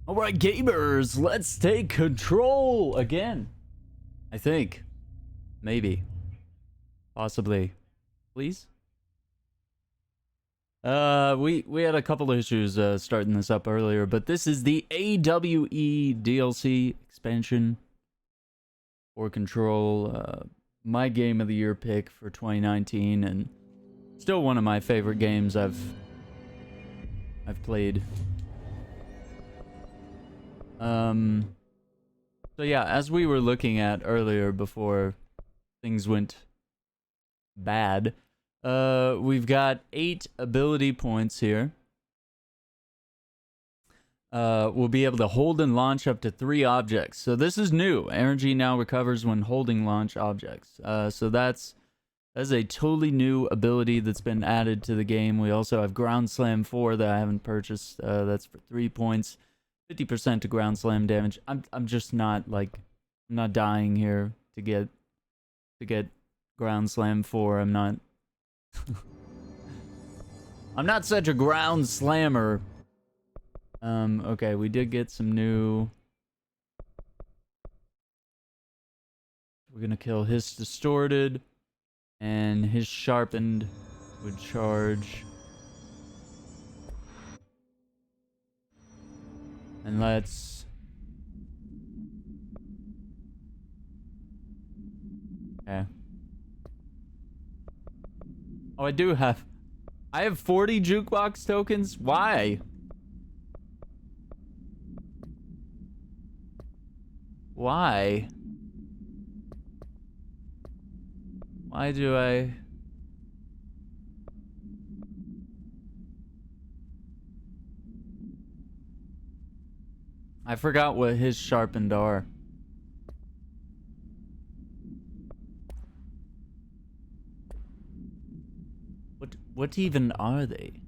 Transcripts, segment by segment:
Alright, gamers, let's take control again. I think. Maybe. Possibly. Please? We had a couple issues starting this up earlier, but this is the AWE DLC expansion for Control. My game of the year pick for 2019, and still one of my favorite games I've played. So yeah, as we were looking at earlier before things went bad, we've got 8 ability points here. We'll be able to hold and launch up to 3 objects. So this is new. Energy now recovers when holding launch objects. So that's a totally new ability that's been added to the game. We also have Ground Slam 4 that I haven't purchased. That's for 3 points. 50% to ground slam damage. I'm just not like, I'm not dying here to get ground slam 4. I'm not I'm not such a ground slammer. Okay, we did get some new. We're gonna kill his distorted, and his sharpened would charge. And let's... Okay. Oh, I have 40 jukebox tokens? Why? Why? Why do I... I forgot what his sharpened are. What even are they?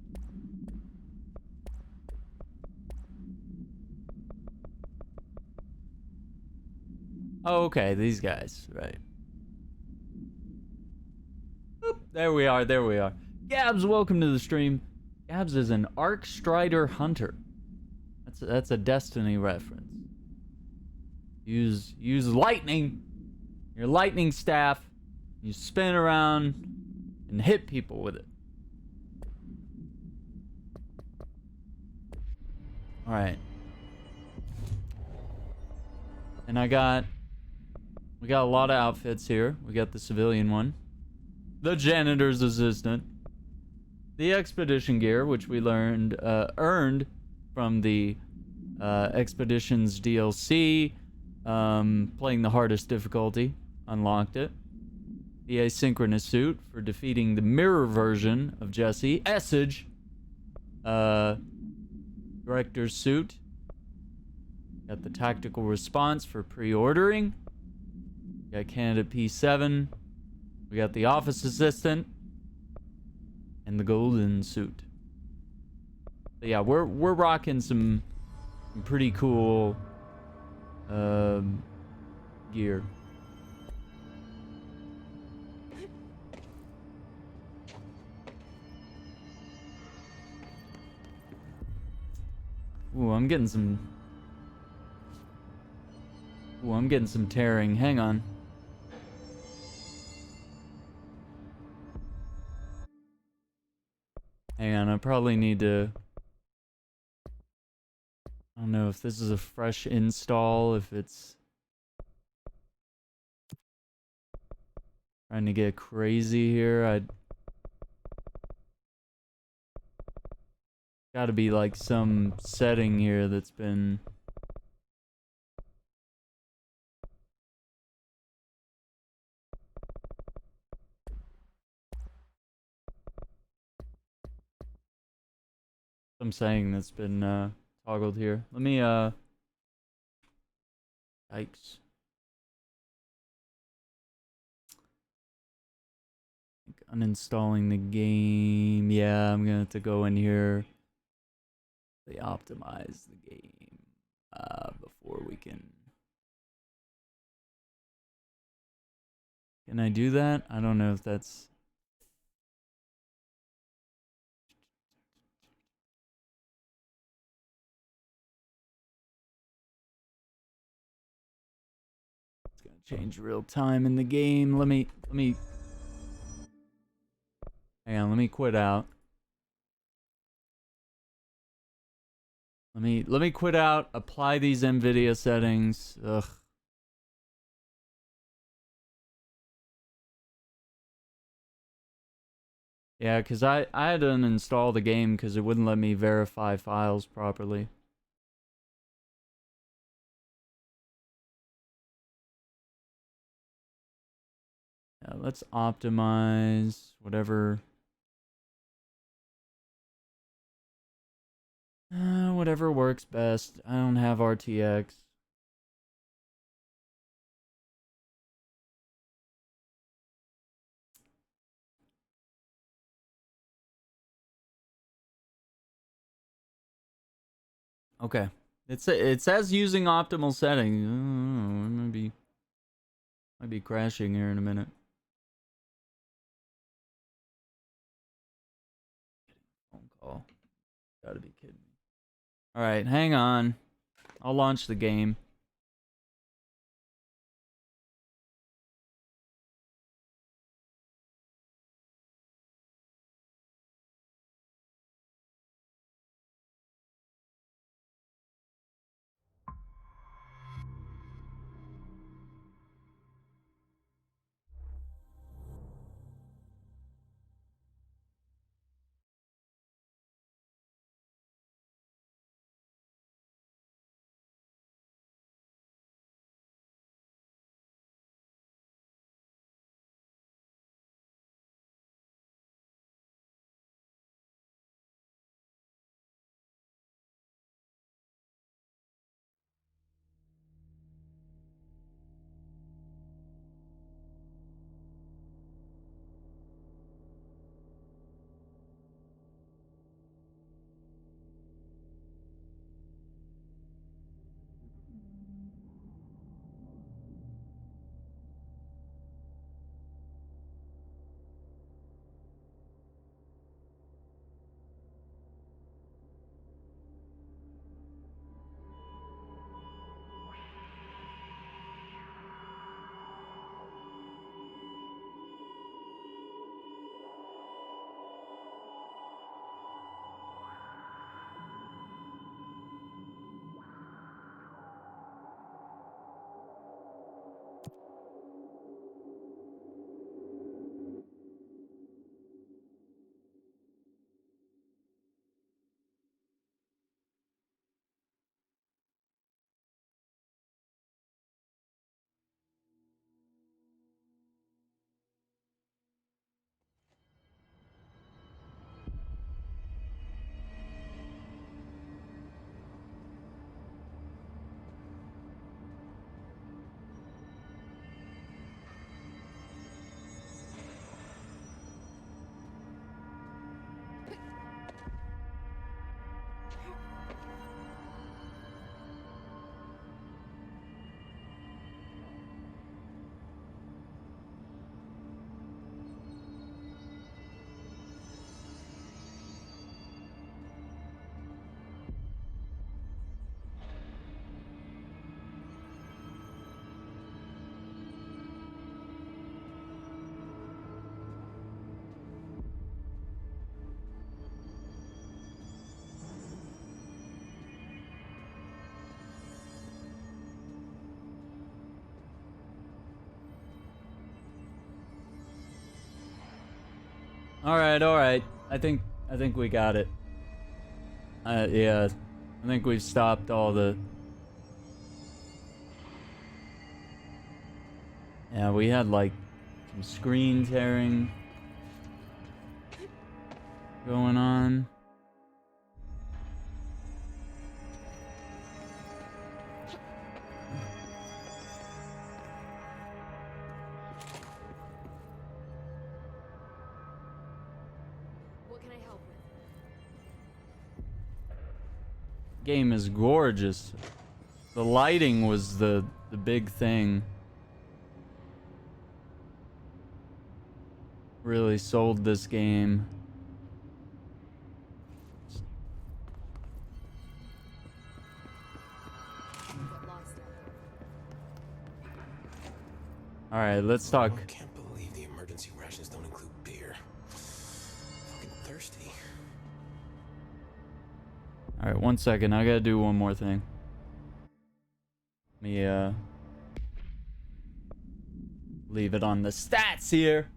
Oh, okay, these guys, right. Oop, there we are, there we are. Gabs, welcome to the stream. Gabs is an Arc Strider Hunter. That's a Destiny reference. Use lightning. Your lightning staff. You spin around and hit people with it. Alright. And we got a lot of outfits here. We got the civilian one. The janitor's assistant. The expedition gear, which we earned from the Expeditions DLC, playing the hardest difficulty, unlocked it. The asynchronous suit for defeating the mirror version of Jesse. Essage. Director's suit. Got the tactical response for pre-ordering. Got candidate P7. We got the office assistant. And the golden suit. But yeah, we're rocking some pretty cool gear. Ooh, I'm getting some tearing. Hang on. Hang on, I probably need to... I don't know if this is a fresh install, if it's... trying to get crazy here. Gotta be like some setting here that's been... I'm saying that's been toggled here. Let me yikes. Uninstalling the game. Yeah, I'm gonna have to go in here. They optimize the game before we can. Can I do that? I don't know if that's... change real time in the game. Let me hang on, let me quit out. Let me quit out, apply these NVIDIA settings. Ugh. Yeah, because I had to uninstall the game because it wouldn't let me verify files properly. Yeah, let's optimize whatever. Whatever works best. I don't have RTX. Okay. It says using optimal settings. Might be crashing here in a minute. Phone call. Gotta be kidding me. Alright, hang on. I'll launch the game. Alright. I think we got it. Yeah. I think we've stopped all the... Yeah, we had like some screen tearing going on. What can I help with? Game is gorgeous. The lighting was the big thing. Really sold this game. Got lost out there. All right, let's talk. I can't believe the emergency rations don't include beer. Fucking thirsty. All right, 1 second. I gotta do one more thing. Let me leave it on the stats here.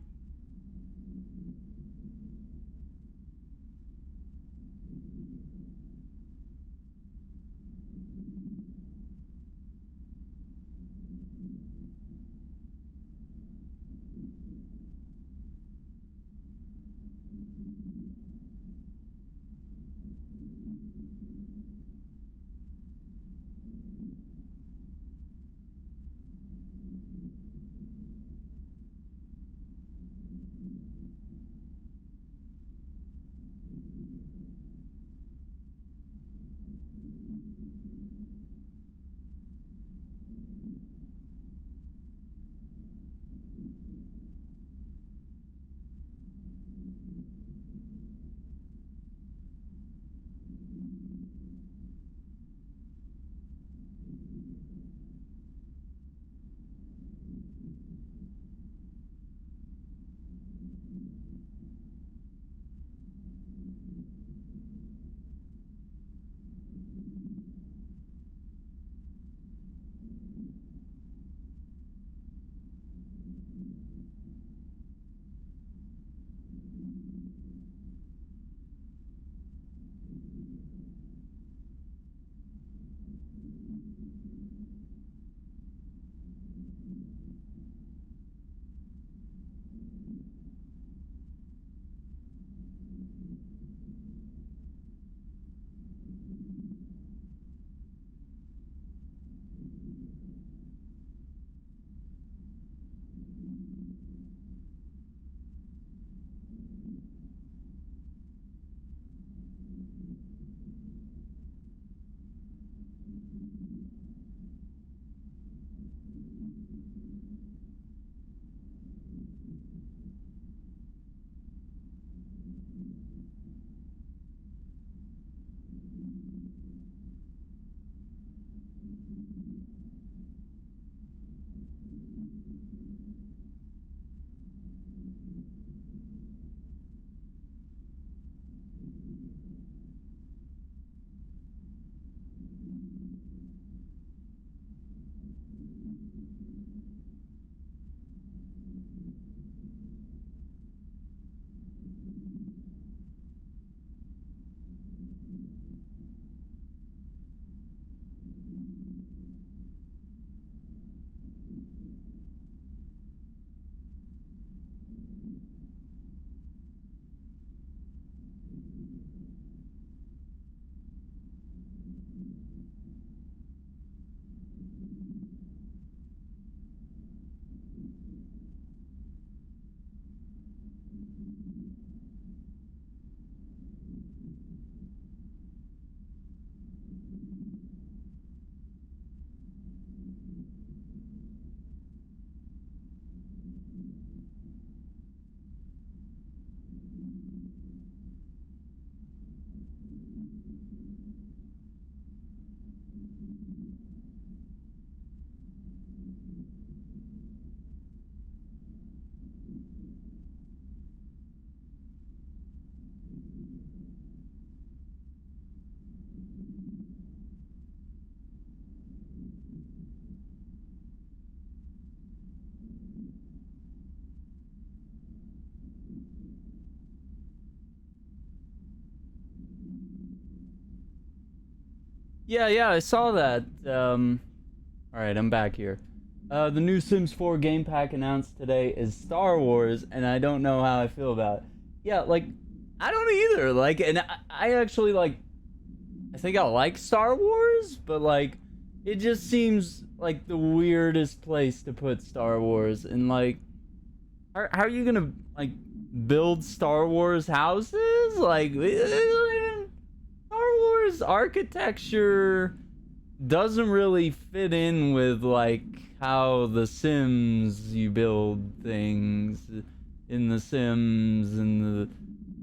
Yeah, I saw that. All right, I'm back here. The new Sims 4 game pack announced today is Star Wars, and I don't know how I feel about it. Yeah, like, I don't either. Like, and I actually, like, I think I like Star Wars, but, like, it just seems like the weirdest place to put Star Wars. And, like, how are you gonna, like, build Star Wars houses? Like, Star Wars architecture doesn't really fit in with like how the Sims you build things in the Sims, and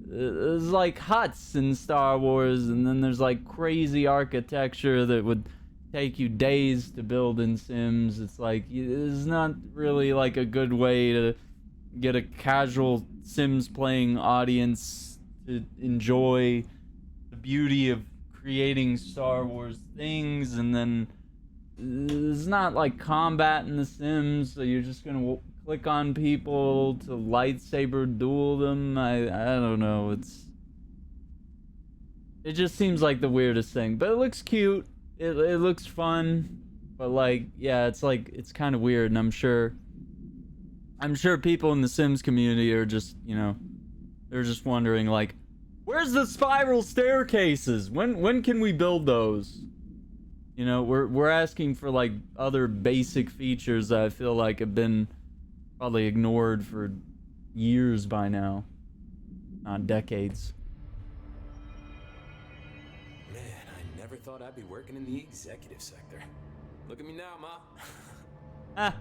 there's like huts in Star Wars, and then there's like crazy architecture that would take you days to build in Sims. It's like, it's not really like a good way to get a casual Sims playing audience to enjoy the beauty of creating Star Wars things. And then it's not like combat in the Sims, so you're just gonna click on people to lightsaber duel them. I don't know. It just seems like the weirdest thing, but it looks cute. It looks fun, but like, yeah, it's like, it's kind of weird, and I'm sure people in the Sims community are just, you know, they're just wondering like, where's the spiral staircases? When can we build those? You know, we're asking for like other basic features that I feel like have been probably ignored for years by now, not decades. Man, I never thought I'd be working in the executive sector. Look at me now, Ma. Ah.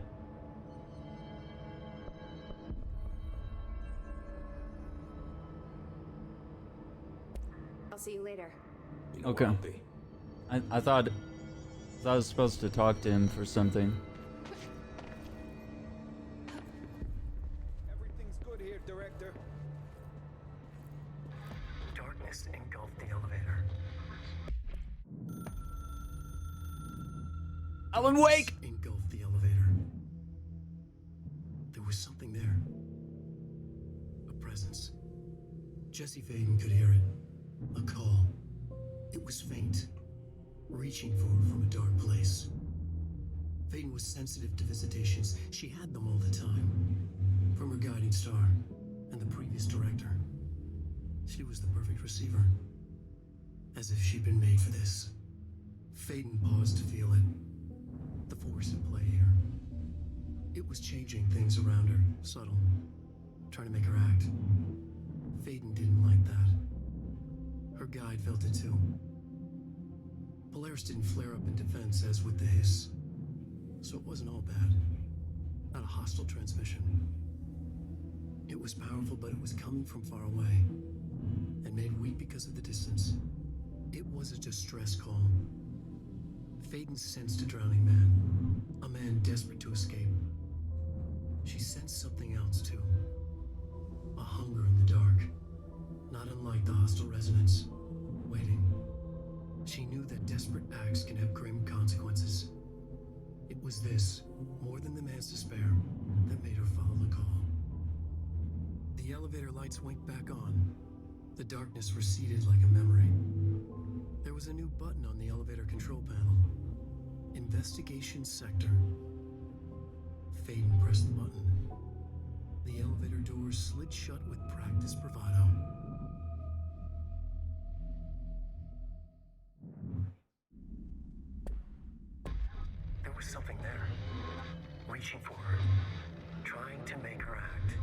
I'll see you later. You know Okay. where I'll be. I thought I was supposed to talk to him for something. Everything's good here, Director. Darkness engulfed the elevator. Alan Wake! Engulfed the elevator. There was something there. A presence. Jesse Faden could hear it. A call. It was faint, reaching for her from a dark place. Faden was sensitive to visitations. She had them all the time. From her guiding star and the previous director. She was the perfect receiver. As if she'd been made for this. Faden paused to feel it. The force at play here. It was changing things around her, subtle, trying to make her act. Faden didn't like that. Her guide felt it too. Polaris didn't flare up in defense as with the hiss. So it wasn't all bad. Not a hostile transmission. It was powerful, but it was coming from far away. And made weak because of the distance. It was a distress call. Faden sensed a drowning man. A man desperate to escape. She sensed something else too. A hunger in the dark. Not unlike the hostile resonance. Waiting. She knew that desperate acts can have grim consequences. It was this, more than the man's despair, that made her follow the call. The elevator lights winked back on. The darkness receded like a memory. There was a new button on the elevator control panel. Investigation Sector. Faden pressed the button. The elevator doors slid shut with practiced bravado. There was something there, reaching for her, trying to make her act.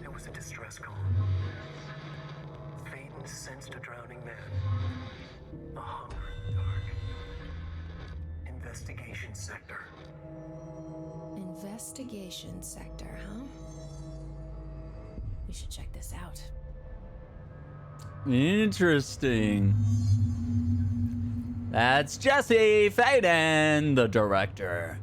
It was a distress call. Faden sensed a drowning man, a hunger in the dark. Investigation Sector. Investigation sector, huh? We should check this out. Interesting. That's Jesse Faden, the director.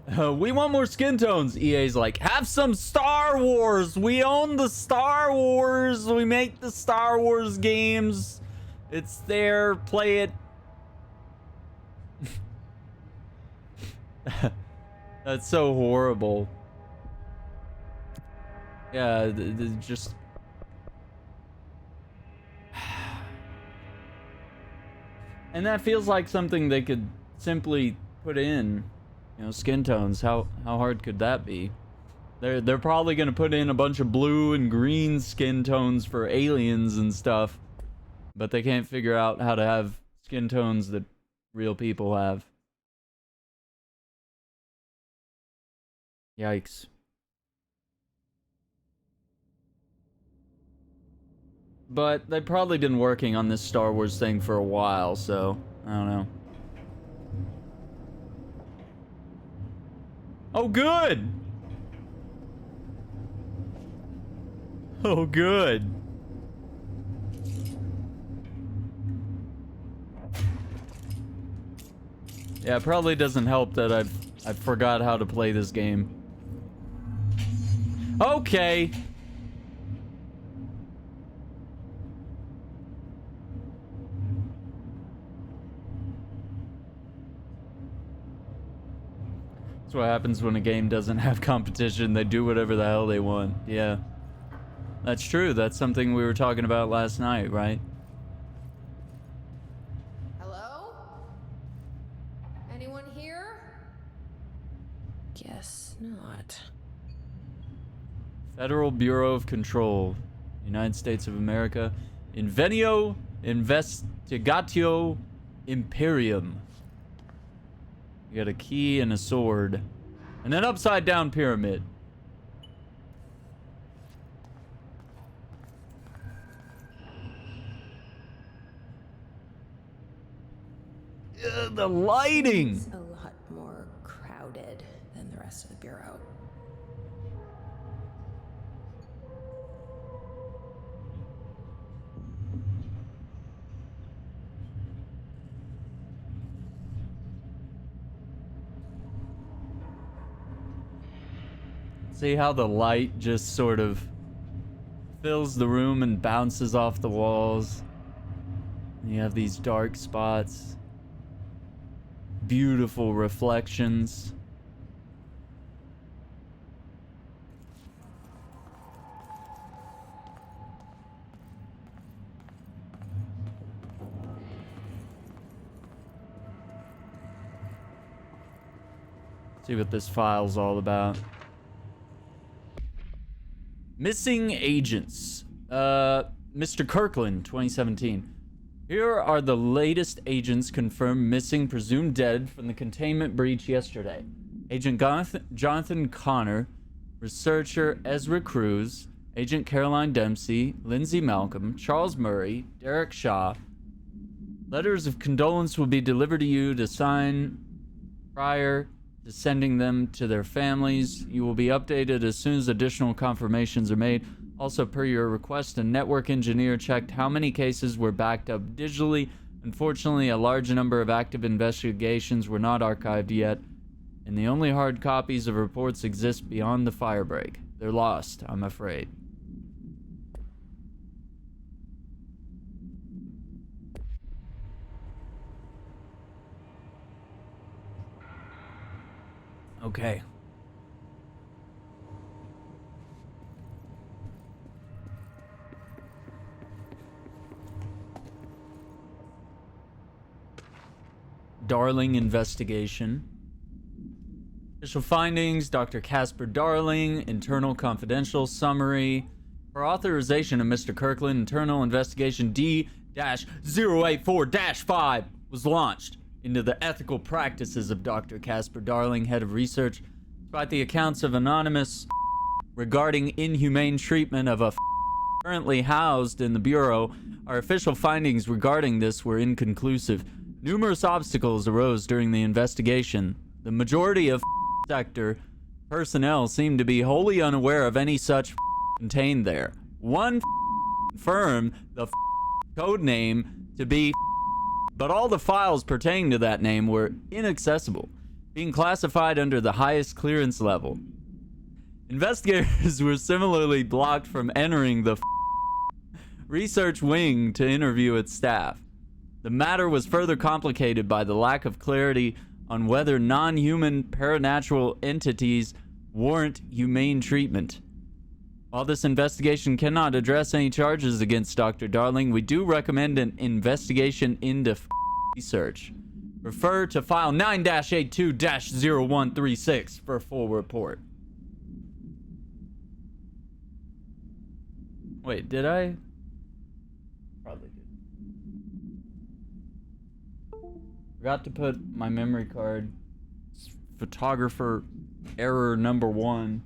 We want more skin tones. EA's like, have some Star Wars. We own the Star Wars. We make the Star Wars games. It's there. Play it. That's so horrible. Yeah, just... And that feels like something they could simply put in. You know, skin tones. How hard could that be? They're probably gonna put in a bunch of blue and green skin tones for aliens and stuff, but they can't figure out how to have skin tones that real people have. Yikes. But they've probably been working on this Star Wars thing for a while, so I don't know. Oh, good! Oh, good. Yeah, it probably doesn't help that I forgot how to play this game. Okay. That's what happens when a game doesn't have competition. They do whatever the hell they want. Yeah. That's true. That's something we were talking about last night, right? Hello? Anyone here? Guess not. Federal Bureau of Control, United States of America, Invenio Investigatio Imperium. You got a key and a sword, and an upside down pyramid. The lighting. It's a lot more crowded than the rest of the bureau. See how the light just sort of fills the room and bounces off the walls. And you have these dark spots. Beautiful reflections. See what this file's all about. Missing agents. Mr. Kirkland, 2017. Here are the latest agents confirmed missing, presumed dead from the containment breach yesterday. Agent Jonathan Connor, researcher Ezra Cruz, Agent Caroline Dempsey, Lindsay Malcolm, Charles Murray, Derek Shaw. Letters of condolence will be delivered to you to sign prior to sending them to their families. You will be updated as soon as additional confirmations are made. Also, per your request, a network engineer checked how many cases were backed up digitally. Unfortunately, a large number of active investigations were not archived yet, and the only hard copies of reports exist beyond the firebreak. They're lost, I'm afraid. Okay. Darling investigation. Official findings, Dr. Casper Darling, internal confidential summary. For authorization of Mr. Kirkland, internal investigation D-084-5 was launched into the ethical practices of Dr. Casper Darling, head of research. Despite the accounts of anonymous regarding inhumane treatment of a currently housed in the Bureau, our official findings regarding this were inconclusive. Numerous obstacles arose during the investigation. The majority of sector personnel seemed to be wholly unaware of any such contained there. One confirmed the code name to be, but all the files pertaining to that name were inaccessible, being classified under the highest clearance level. Investigators were similarly blocked from entering the research wing to interview its staff. The matter was further complicated by the lack of clarity on whether non-human paranatural entities warrant humane treatment. While this investigation cannot address any charges against Dr. Darling, we do recommend an investigation into research. Refer to file 9-82-0136 for a full report. Wait, did I? Probably did. Forgot to put my memory card. Photographer error number 1.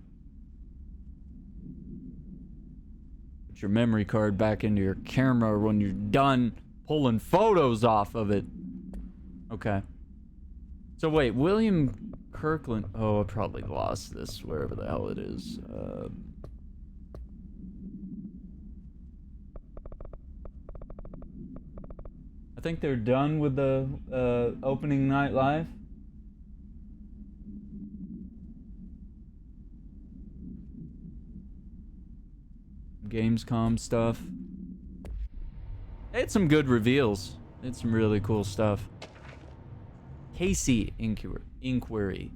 Put your memory card back into your camera when you're done pulling photos off of it. Okay. So wait, William Kirkland. Oh, I probably lost this wherever the hell it is. I think they're done with the opening night live. Gamescom stuff. They had some good reveals. They had some really cool stuff. Casey inquiry.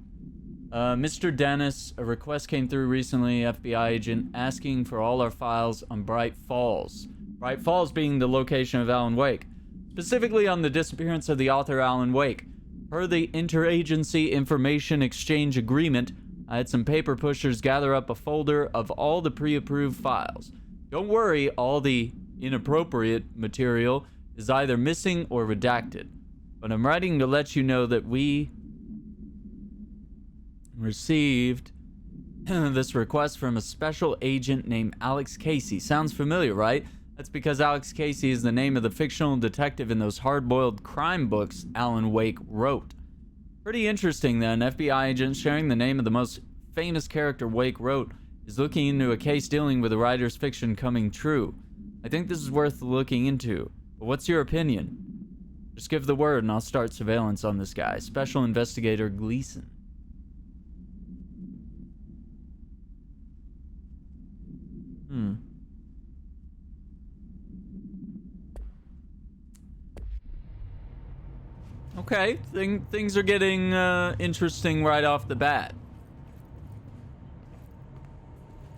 Mr. Dennis, a request came through recently, FBI agent, asking for all our files on Bright Falls. Bright Falls being the location of Alan Wake. Specifically on the disappearance of the author Alan Wake. Per the Interagency Information Exchange Agreement, I had some paper pushers gather up a folder of all the pre-approved files. Don't worry, all the inappropriate material is either missing or redacted. But I'm writing to let you know that we received this request from a special agent named Alex Casey. Sounds familiar, right? That's because Alex Casey is the name of the fictional detective in those hard-boiled crime books Alan Wake wrote. Pretty interesting then. FBI agent sharing the name of the most famous character Wake wrote is looking into a case dealing with the writer's fiction coming true. I think this is worth looking into. But what's your opinion? Just give the word and I'll start surveillance on this guy. Special Investigator Gleason. Okay, things are getting interesting right off the bat.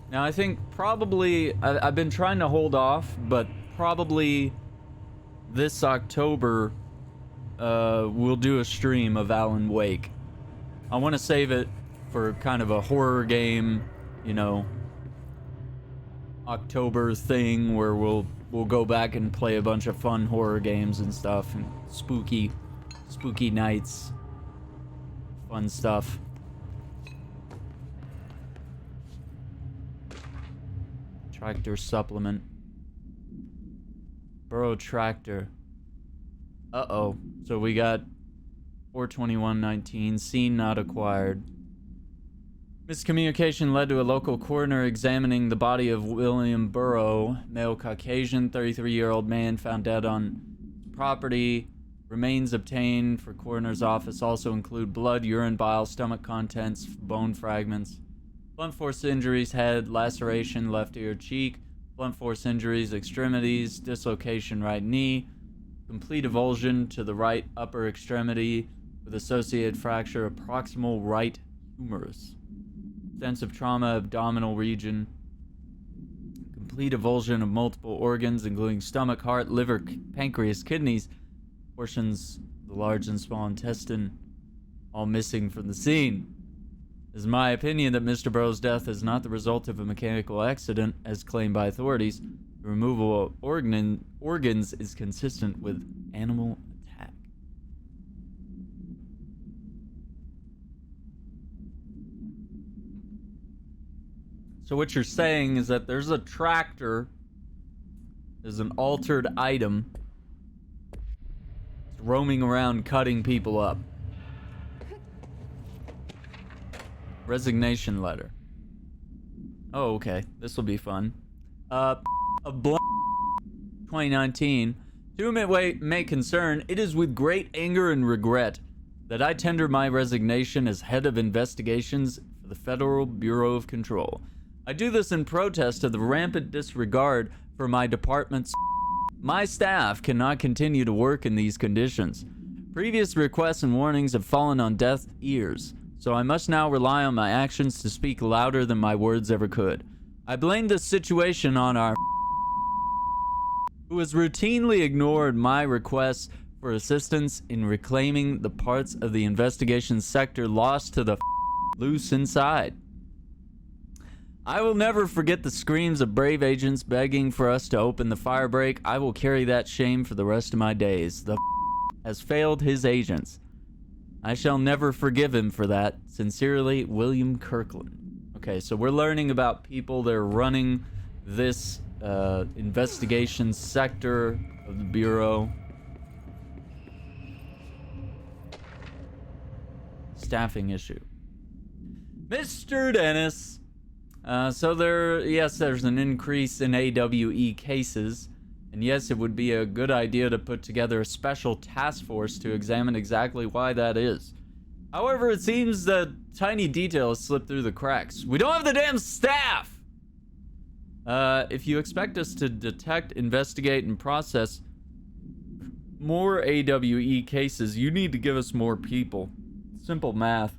Now, I think probably, I've been trying to hold off, but probably this October, we'll do a stream of Alan Wake. I want to save it for kind of a horror game, you know, October thing where we'll go back and play a bunch of fun horror games and stuff, and spooky nights, fun stuff. Tractor supplement. Burrow tractor. Uh-oh. So we got 42119, scene not acquired. Miscommunication led to a local coroner examining the body of William Burrow, male Caucasian, 33-year-old man found dead on property. Remains obtained for coroner's office also include blood, urine, bile, stomach contents, bone fragments. Blunt force injuries, head, laceration, left ear, cheek. Blunt force injuries, extremities, dislocation right knee. Complete avulsion to the right upper extremity with associated fracture of proximal right humerus. Extensive trauma, abdominal region. Complete avulsion of multiple organs, including stomach, heart, liver, pancreas, kidneys, portions of the large and small intestine, all missing from the scene. It is my opinion that Mr. Burrow's death is not the result of a mechanical accident, as claimed by authorities. The removal of organs is consistent with animal attack. So what you're saying is that there's a tractor, there's an altered item, it's roaming around cutting people up. Resignation letter. Oh, okay. This will be fun. A blank 2019. To whom it may concern, it is with great anger and regret that I tender my resignation as head of investigations for the Federal Bureau of Control. I do this in protest of the rampant disregard for my department's. My staff cannot continue to work in these conditions. Previous requests and warnings have fallen on deaf ears, so I must now rely on my actions to speak louder than my words ever could. I blame this situation on our who has routinely ignored my requests for assistance in reclaiming the parts of the investigation sector lost to the loose inside. I will never forget the screams of brave agents begging for us to open the firebreak. I will carry that shame for the rest of my days. The has failed his agents. I shall never forgive him for that. Sincerely, William Kirkland. Okay, so we're learning about people that are running this investigation sector of the Bureau. Staffing issue. Mr. Dennis. So there's an increase in AWE cases. And yes, it would be a good idea to put together a special task force to examine exactly why that is. However, it seems that tiny details slip through the cracks. We don't have the damn staff! If you expect us to detect, investigate, and process more AWE cases, you need to give us more people. Simple math.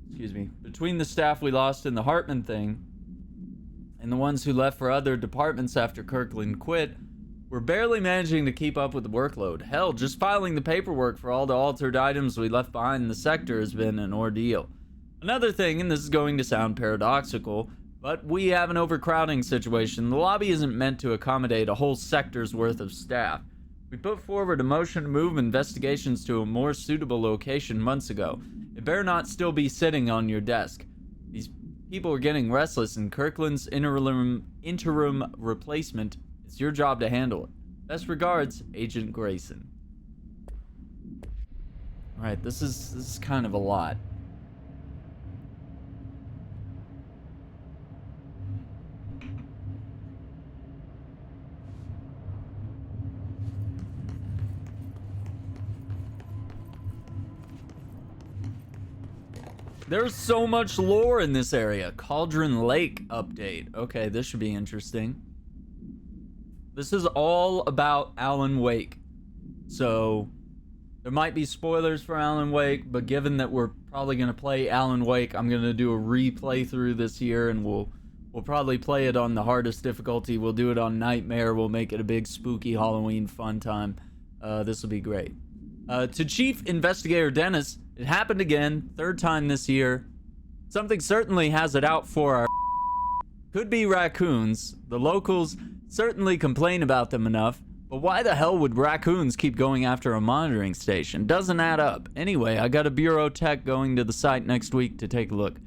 Excuse me. Between the staff we lost in the Hartman thing and the ones who left for other departments after Kirkland quit, we're barely managing to keep up with the workload. Hell, just filing the paperwork for all the altered items we left behind in the sector has been an ordeal. Another thing, and this is going to sound paradoxical, but we have an overcrowding situation. The lobby isn't meant to accommodate a whole sector's worth of staff. We put forward a motion to move investigations to a more suitable location months ago. It better not still be sitting on your desk. These people are getting restless, and Kirkland's interim replacement, it's your job to handle it. Best regards, Agent Grayson. Alright, this is kind of a lot. There's so much lore in this area. Cauldron Lake update. Okay, this should be interesting. This is all about Alan Wake. So, there might be spoilers for Alan Wake, but given that we're probably going to play Alan Wake, I'm going to do a replay through this year, and we'll probably play it on the hardest difficulty. We'll do it on Nightmare. We'll make it a big spooky Halloween fun time. This will be great. To Chief Investigator Dennis, it happened again, third time this year. Something certainly has it out for our could be raccoons. The locals certainly complain about them enough, but why the hell would raccoons keep going after a monitoring station? Doesn't add up. Anyway, I got a bureau tech going to the site next week to take a look.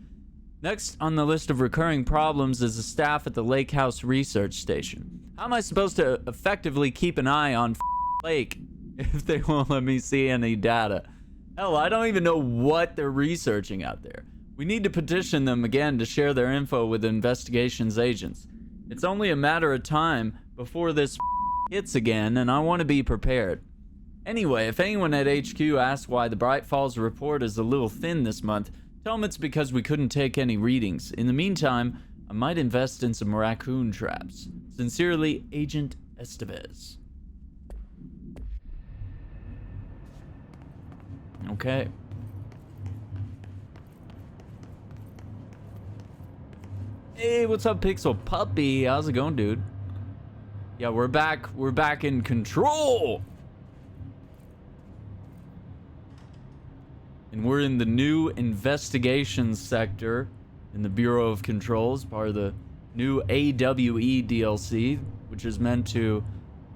Next on the list of recurring problems is the staff at the Lake House Research Station. How am I supposed to effectively keep an eye on Lake if they won't let me see any data? Hell, I don't even know what they're researching out there. We need to petition them again to share their info with investigations agents. It's only a matter of time before this hits again, and I want to be prepared. Anyway, if anyone at HQ asks why the Bright Falls report is a little thin this month, tell them it's because we couldn't take any readings. In the meantime, I might invest in some raccoon traps. Sincerely, Agent Estevez. Okay. Hey, what's up, Pixel Puppy? How's it going, dude? Yeah, we're back. We're back in control. And we're in the new investigations sector in the Bureau of Controls, part of the new AWE DLC, which is meant to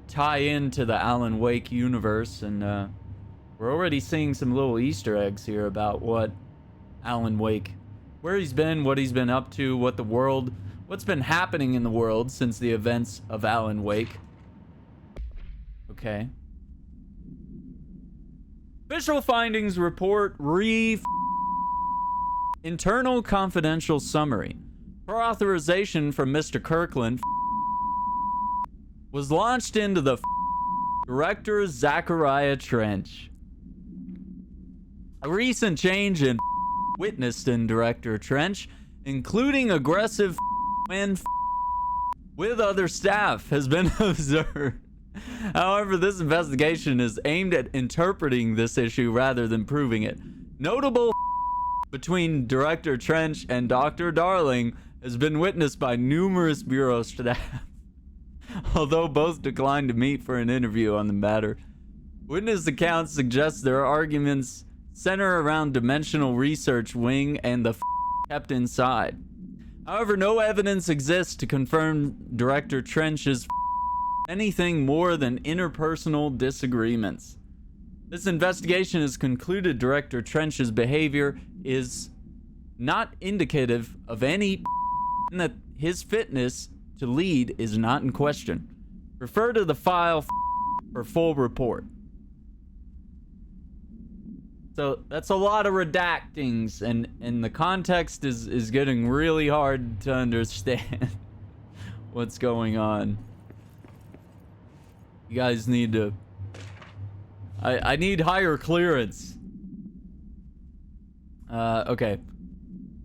tie into the Alan Wake universe. And we're already seeing some little Easter eggs here about what Alan Wake, where he's been, what he's been up to, what's been happening in the world since the events of Alan Wake. Okay. Official findings report internal confidential summary. Per authorization from Mr. Kirkland was launched into the Director Zachariah Trench. A recent change in witnessed in Director Trench, including aggressive with other staff, has been observed. However, this investigation is aimed at interpreting this issue rather than proving it. Notable between Director Trench and Dr. Darling has been witnessed by numerous Bureau staff, although both declined to meet for an interview on the matter. Witness accounts suggest their arguments center around Dimensional Research Wing and the kept inside. However, no evidence exists to confirm Director Trench's anything more than interpersonal disagreements. This investigation has concluded Director Trench's behavior is not indicative of any and that his fitness to lead is not in question. Refer to the file for full report. So that's a lot of redactings, and the context is getting really hard to understand what's going on. You guys need to... I need higher clearance. Okay.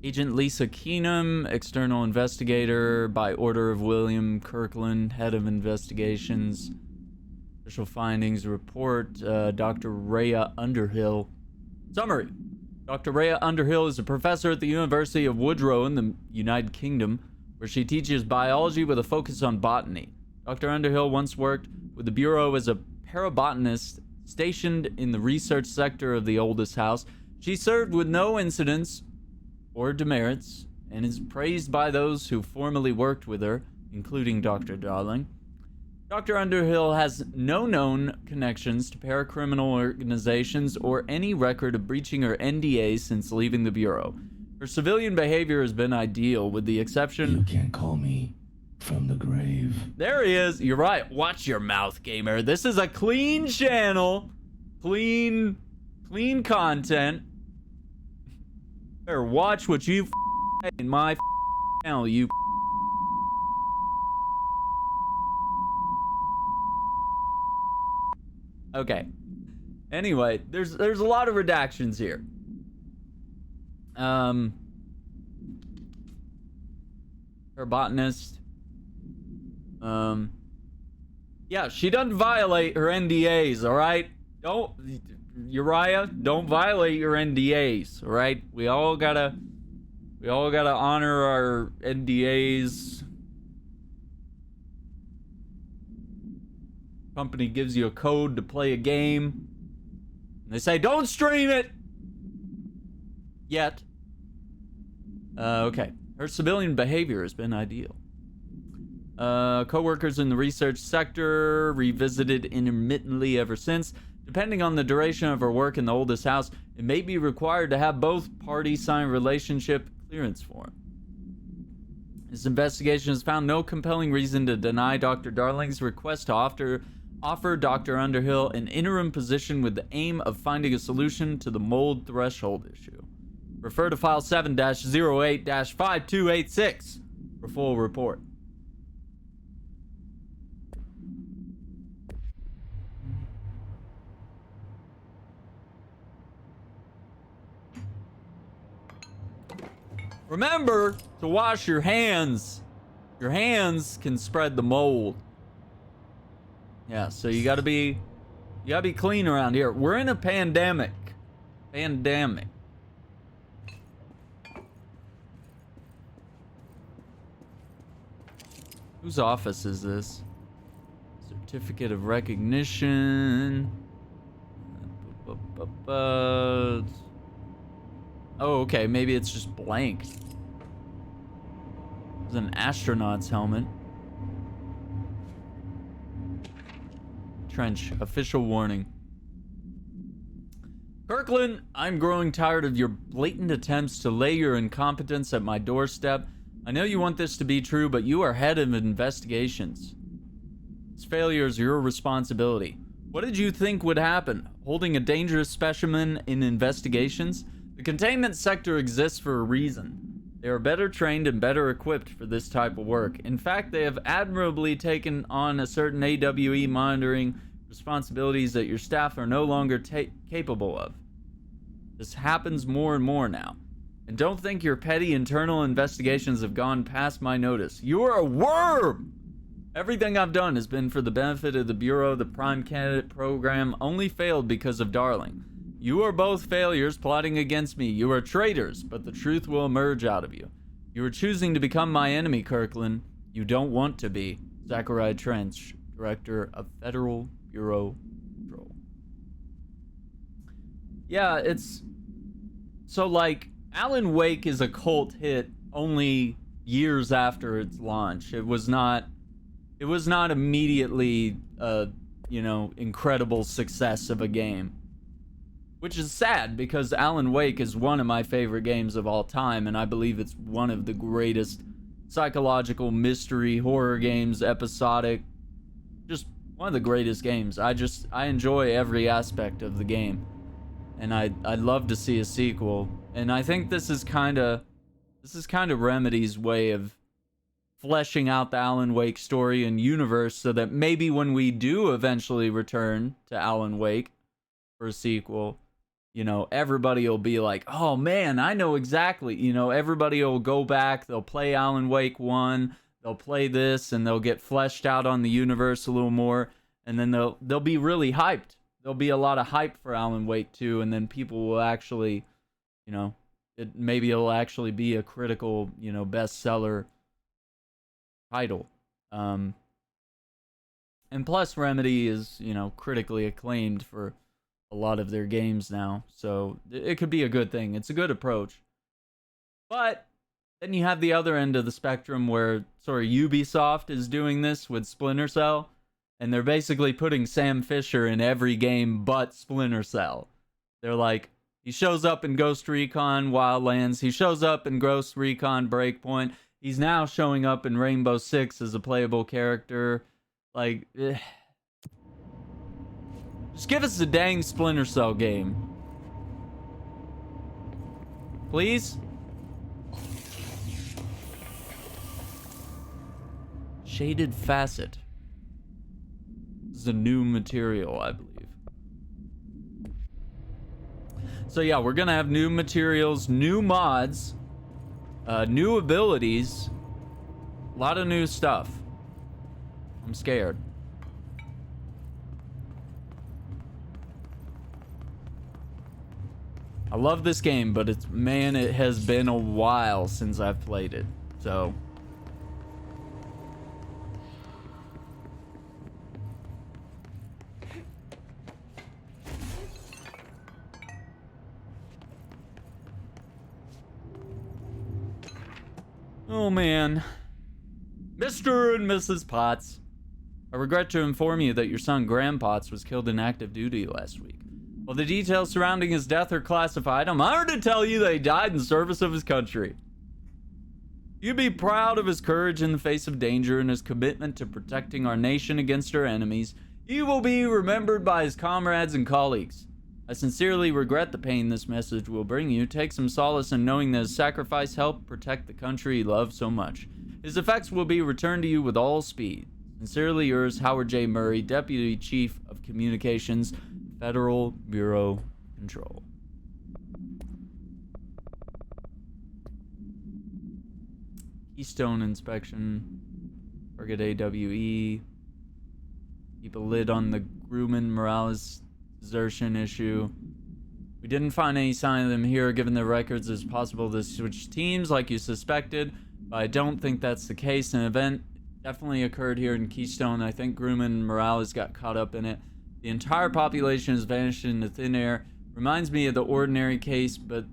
Agent Lisa Keenum, external investigator by order of William Kirkland, head of investigations. Official findings report, Dr. Rhea Underhill. Summary. Dr. Rhea Underhill is a professor at the University of Woodrow in the United Kingdom, where she teaches biology with a focus on botany. Dr. Underhill once worked with the Bureau as a parabotanist stationed in the research sector of the oldest house. She served with no incidents or demerits, and is praised by those who formerly worked with her, including Dr. Darling. Dr. Underhill has no known connections to paracriminal organizations or any record of breaching her NDA since leaving the Bureau. Her civilian behavior has been ideal, with the exception... You can't call me from the grave. There he is. You're right. Watch your mouth, gamer. This is a clean channel. Clean content. Better watch what you in my channel, you. Okay. Anyway, there's a lot of redactions here. Her botanist. Yeah, she doesn't violate her NDAs, all right? Uriah, don't violate your NDAs, all right? We all gotta honor our NDAs. Company gives you a code to play a game, and they say don't stream it yet. Okay. Her civilian behavior has been ideal. Co-workers in the research sector revisited intermittently ever since. Depending on the duration of her work in the oldest house, it may be required to have both parties sign relationship clearance form. This investigation has found no compelling reason to deny Dr. Darling's request to offer Dr. Underhill an interim position with the aim of finding a solution to the mold threshold issue. Refer to file 7-08-5286 for full report. Remember to wash your hands. Your hands can spread the mold. Yeah, so you gotta be clean around here. We're in a pandemic. Whose office is this? Certificate of recognition. Oh, okay, maybe it's just blank. There's an astronaut's helmet. Trench, official warning. Kirkland, I'm growing tired of your blatant attempts to lay your incompetence at my doorstep. I know you want this to be true, but you are head of investigations. This failure is your responsibility. What did you think would happen? Holding a dangerous specimen in investigations? The containment sector exists for a reason. They are better trained and better equipped for this type of work. In fact, they have admirably taken on a certain AWE monitoring responsibilities that your staff are no longer capable of. This happens more and more now. And don't think your petty internal investigations have gone past my notice. You are a worm! Everything I've done has been for the benefit of the Bureau. The Prime Candidate program only failed because of Darling. You are both failures plotting against me. You are traitors, but the truth will emerge out of you. You are choosing to become my enemy, Kirkland. You don't want to be. Zachariah Trench, Director of Federal Bureau Patrol. Yeah, it's... So, like, Alan Wake is a cult hit only years after its launch. It was not immediately a, incredible success of a game. Which is sad, because Alan Wake is one of my favorite games of all time, and I believe it's one of the greatest psychological mystery horror games, episodic, just one of the greatest games. I enjoy every aspect of the game, and I'd love to see a sequel. And I think this is kind of Remedy's way of fleshing out the Alan Wake story and universe, so that maybe when we do eventually return to Alan Wake for a sequel, you know, everybody will be like, oh man, I know exactly. You know, everybody will go back, they'll play Alan Wake 1, they'll play this, and they'll get fleshed out on the universe a little more, and then they'll be really hyped. There'll be a lot of hype for Alan Wake 2, and then people will actually, you know, maybe it'll actually be a critical, you know, bestseller title. And plus Remedy is, you know, critically acclaimed for a lot of their games now, so it could be a good thing. It's a good approach. But then you have the other end of the spectrum where Ubisoft is doing this with Splinter Cell, and they're basically putting Sam Fisher in every game but Splinter Cell. They're like, he shows up in Ghost Recon Wildlands, he shows up in Ghost Recon Breakpoint, he's now showing up in Rainbow Six as a playable character. Like, just give us the dang Splinter Cell game. Please? Shaded Facet. This is a new material, I believe. So yeah, we're gonna have new materials, new mods, new abilities, a lot of new stuff. I'm scared. I love this game, but it has been a while since I've played it. So oh man. Mr. and Mrs. Potts, I regret to inform you that your son Graham Potts was killed in active duty last week. While the details surrounding his death are classified, I'm honored to tell you that he died in service of his country. You'd be proud of his courage in the face of danger and his commitment to protecting our nation against our enemies. He will be remembered by his comrades and colleagues. I sincerely regret the pain this message will bring you. Take some solace in knowing that his sacrifice helped protect the country he loved so much. His effects will be returned to you with all speed. Sincerely yours, Howard J. Murray, Deputy Chief of Communications, Federal Bureau Control. Keystone inspection. Target AWE. Keep a lid on the Grumman Morales desertion issue. We didn't find any sign of them here. Given the records, it's possible to switch teams like you suspected, but I don't think that's the case. An event definitely occurred here in Keystone. I think Grumman Morales got caught up in it. The entire population has vanished into thin air. Reminds me of the Ordinary case, but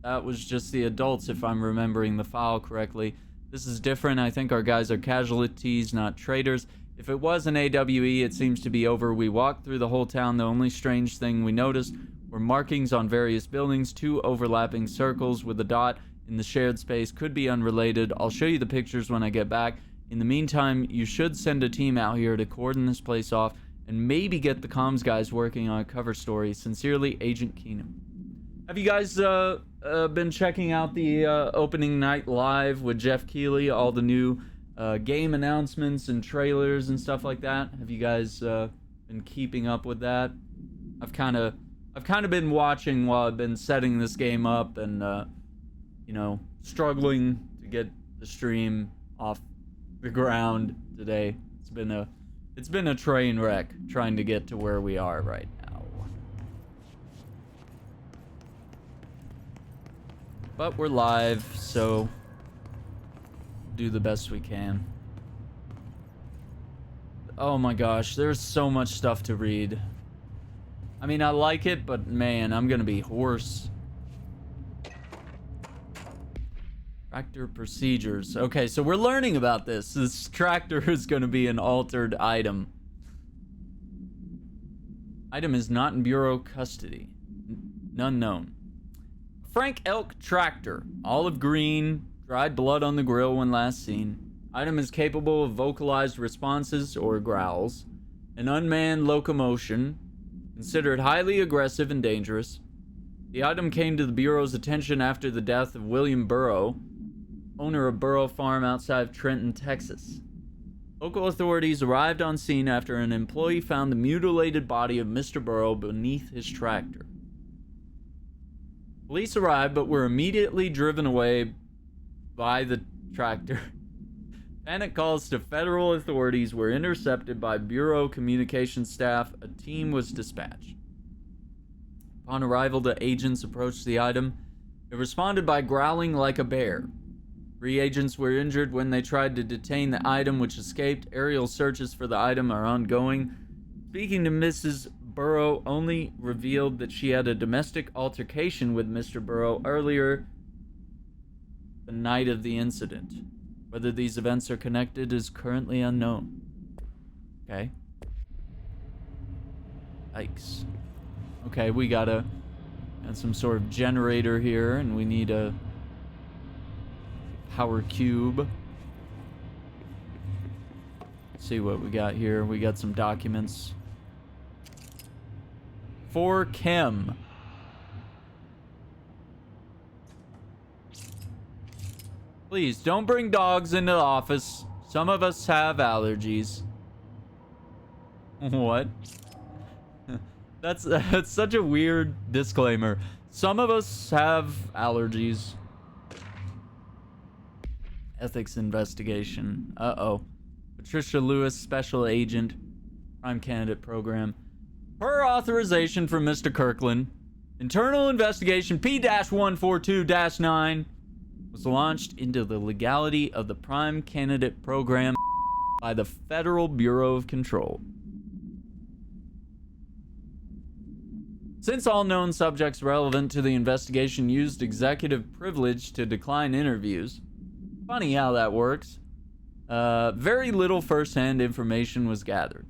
that was just the adults, if I'm remembering the file correctly. This is different. I think our guys are casualties, not traitors. If it was an AWE, it seems to be over. We walked through the whole town. The only strange thing we noticed were markings on various buildings, 2 overlapping circles with a dot in the shared space. Could be unrelated. I'll show you the pictures when I get back. In the meantime, you should send a team out here to cordon this place off and maybe get the comms guys working on a cover story. Sincerely, Agent Keenum. Have you guys been checking out the opening night live with Jeff Keighley, all the new game announcements and trailers and stuff like that? Have you guys been keeping up with that? I've kind of been watching while I've been setting this game up and you know, struggling to get the stream off the ground today. It's been a train wreck trying to get to where we are right now. But we're live, so do the best we can. Oh my gosh, there's so much stuff to read. I mean, I like it, but man, I'm gonna be hoarse. Tractor procedures. Okay, so we're learning about this. This tractor is going to be an altered item. Item is not in Bureau custody. None known. Frank Elk tractor. Olive green. Dried blood on the grill when last seen. Item is capable of vocalized responses or growls. An unmanned locomotion. Considered highly aggressive and dangerous. The item came to the Bureau's attention after the death of William Burrow, owner of Burrow Farm outside of Trenton, Texas. Local authorities arrived on scene after an employee found the mutilated body of Mr. Burrow beneath his tractor. Police arrived, but were immediately driven away by the tractor. Panic calls to federal authorities were intercepted by Bureau communication staff. A team was dispatched. Upon arrival, the agents approached the item. It responded by growling like a bear. 3 agents were injured when they tried to detain the item, which escaped. Aerial searches for the item are ongoing. Speaking to Mrs. Burrow only revealed that she had a domestic altercation with Mr. Burrow earlier the night of the incident. Whether these events are connected is currently unknown. Okay. Yikes. Okay, we got some sort of generator here, and we need a power cube. Let's see what we got here. We got some documents. For Chem. Please, don't bring dogs into the office. Some of us have allergies. What? That's such a weird disclaimer. Some of us have allergies. Ethics investigation. Uh-oh. Patricia Lewis, Special Agent, Prime Candidate Program. Per authorization from Mr. Kirkland, internal investigation P-142-9 was launched into the legality of the Prime Candidate Program by the Federal Bureau of Control. Since all known subjects relevant to the investigation used executive privilege to decline interviews, funny how that works, very little first-hand information was gathered.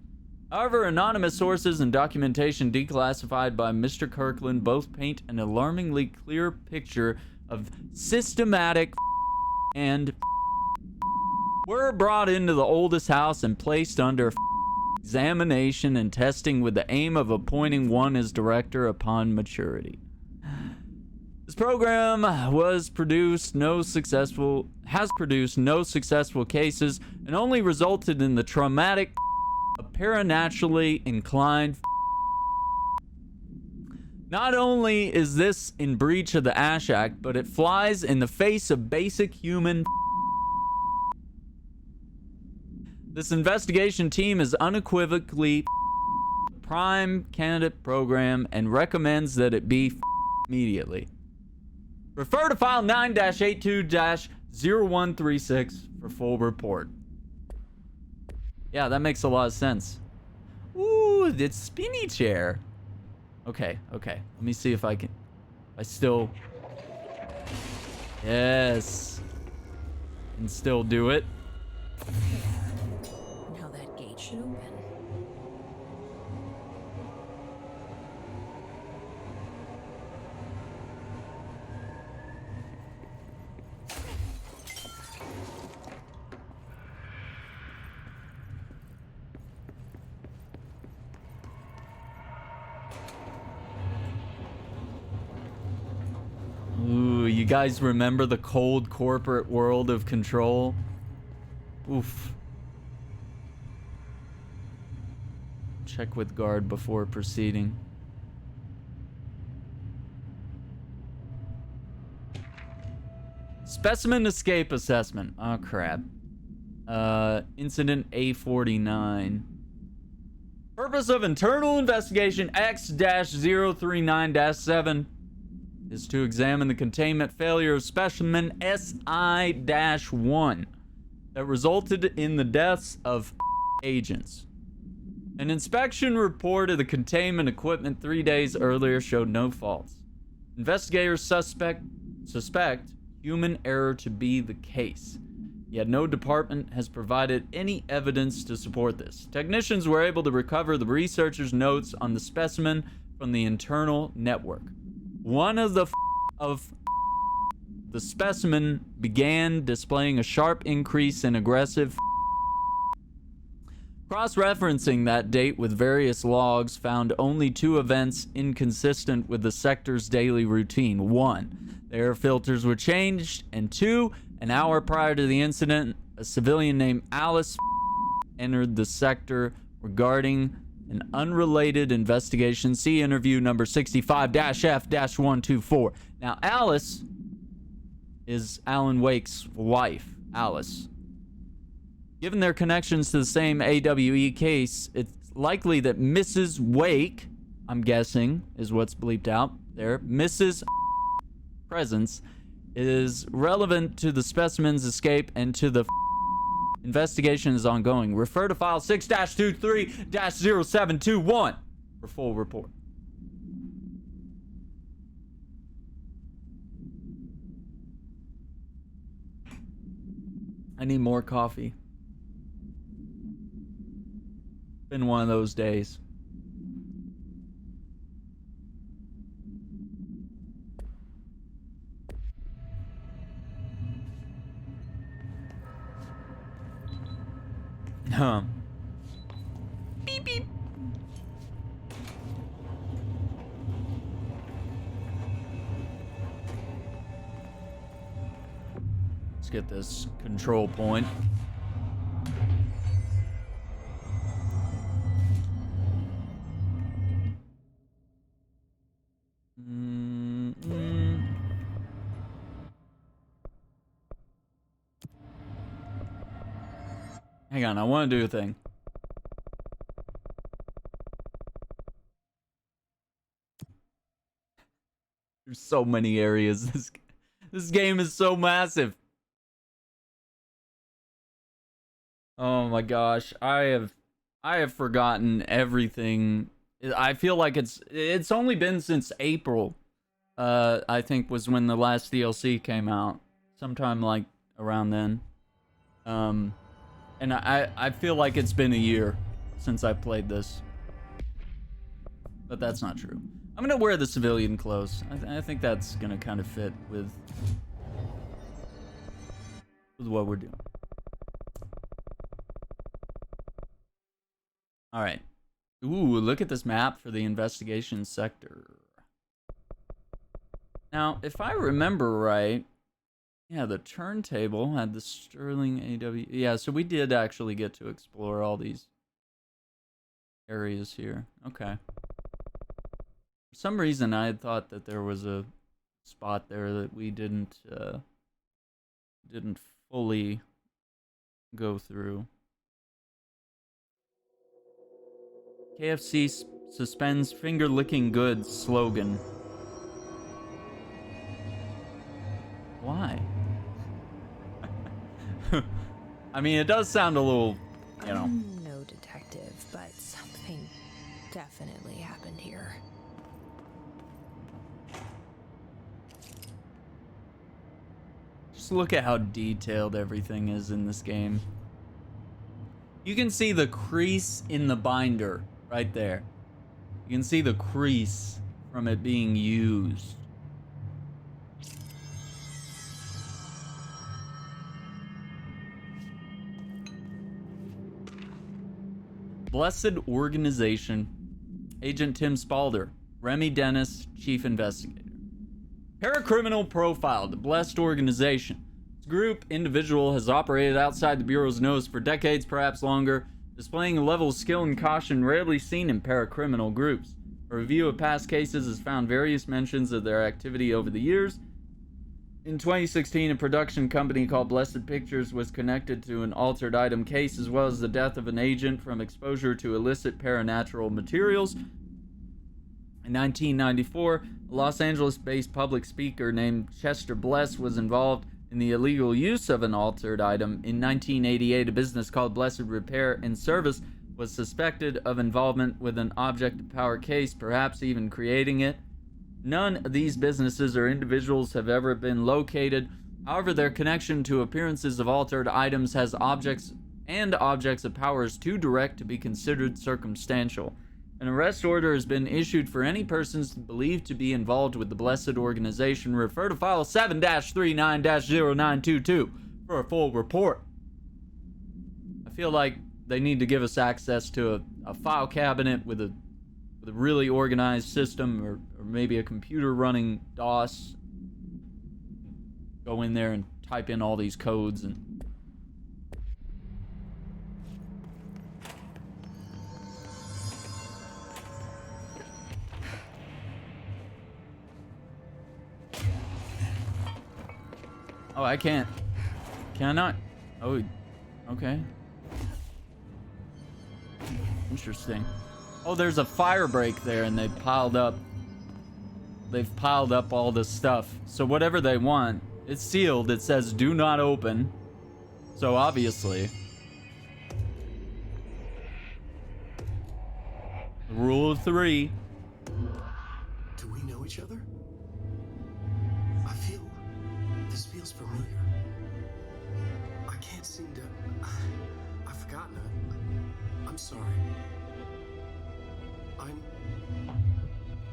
However, anonymous sources and documentation declassified by Mr. Kirkland both paint an alarmingly clear picture of systematic and were brought into the oldest house and placed under examination and testing with the aim of appointing one as director upon maturity. This program has produced no successful cases and only resulted in the traumatic of paranaturally inclined. Not only is this in breach of the Ash Act, but it flies in the face of basic human. This investigation team is unequivocally Prime Candidate Program and recommends that it be immediately. Refer to file 9-82-0136 for full report. Yeah, that makes a lot of sense. Ooh, it's spinny chair. Okay. Let me see if I can. Yes. Can still do it. Now that gate should open. Ooh, you guys remember the cold corporate world of Control? Oof. Check with guard before proceeding. Specimen escape assessment. Oh, crap. Incident A49. Purpose of internal investigation X-039-7 is to examine the containment failure of specimen SI-1 that resulted in the deaths of agents. An inspection report of the containment equipment 3 days earlier showed no faults. Investigators suspect human error to be the case, yet no department has provided any evidence to support this. Technicians were able to recover the researchers' notes on the specimen from the internal network. One of the specimen began displaying a sharp increase in aggressive. Cross-referencing that date with various logs found only 2 events inconsistent with the sector's daily routine. 1, the air filters were changed, and 2, an hour prior to the incident, a civilian named Alice entered the sector regarding an unrelated investigation. See interview number 65-F-124. Now, Alice is Alan Wake's wife, Alice. Given their connections to the same AWE case, it's likely that Mrs. Wake, I'm guessing, is what's bleeped out there, Mrs. presence is relevant to the specimen's escape and to the investigation is ongoing. Refer to file 6-23-0721 for full report. I need more coffee. Been one of those days. Beep beep. Let's get this control point. Hang on, I want to do a thing. There's so many areas. This game is so massive. Oh my gosh, I have forgotten everything. I feel like it's only been since April. I think was when the last DLC came out. Sometime like around then. And I feel like it's been a year since I played this. But that's not true. I'm gonna wear the civilian clothes. I think that's gonna kind of fit with what we're doing. Alright. Ooh, look at this map for the investigation sector. Now, if I remember right, yeah, the turntable had the Sterling AW. Yeah, so we did actually get to explore all these areas here. Okay. For some reason, I had thought that there was a spot there that we didn't fully go through. KFC suspends finger-licking goods slogan. Why? I mean, it does sound a little, you know. I'm no detective, but something definitely happened here. Just look at how detailed everything is in this game. You can see the crease in the binder right there. You can see the crease from it being used. Blessed Organization. Agent Tim Spaulding. Remy Dennis, Chief Investigator. Paracriminal Profile. The Blessed Organization. This group individual has operated outside the Bureau's nose for decades, perhaps longer, displaying a level of skill and caution rarely seen in paracriminal groups. A review of past cases has found various mentions of their activity over the years. In 2016, a production company called Blessed Pictures was connected to an altered item case, as well as the death of an agent from exposure to illicit paranatural materials. In 1994, a Los Angeles-based public speaker named Chester Bless was involved in the illegal use of an altered item. In 1988, a business called Blessed Repair and Service was suspected of involvement with an object of power case, perhaps even creating it. None of these businesses or individuals have ever been located. However, their connection to appearances of altered items has objects of power is too direct to be considered circumstantial. An arrest order has been issued for any persons believed to be involved with the Blessed Organization. Refer to file 7-39-0922 for a full report. I feel like they need to give us access to a file cabinet with a really organized system, or maybe a computer running DOS. Go in there and type in all these codes and Oh, I can't. Can I not? Oh, okay. Interesting. Oh, there's a fire break there, and they've piled up all the stuff. So whatever they want, it's sealed. It says do not open. So obviously, the rule of 3. Do we know each other? This feels familiar. I can't seem to. I've forgotten it. I'm sorry.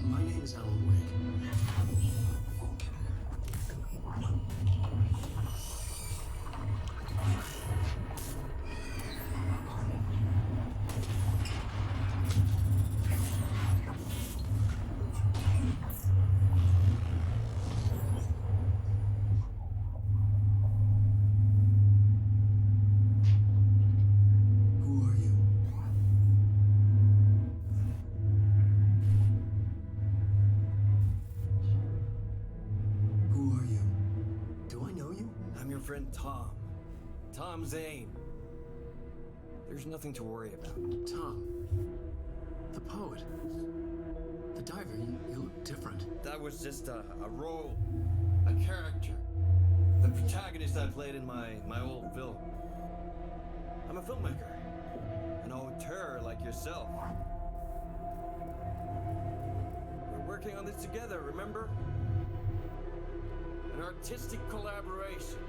My name is Alan Wake. Who are you? Who are you? Do I know you? I'm your friend Tom. Tom Zane. There's nothing to worry about. Tom. The poet. The diver. You look different. That was just a role, a character. The protagonist I played in my old film. I'm a filmmaker. An auteur like yourself. We're working on this together, remember? An artistic collaboration.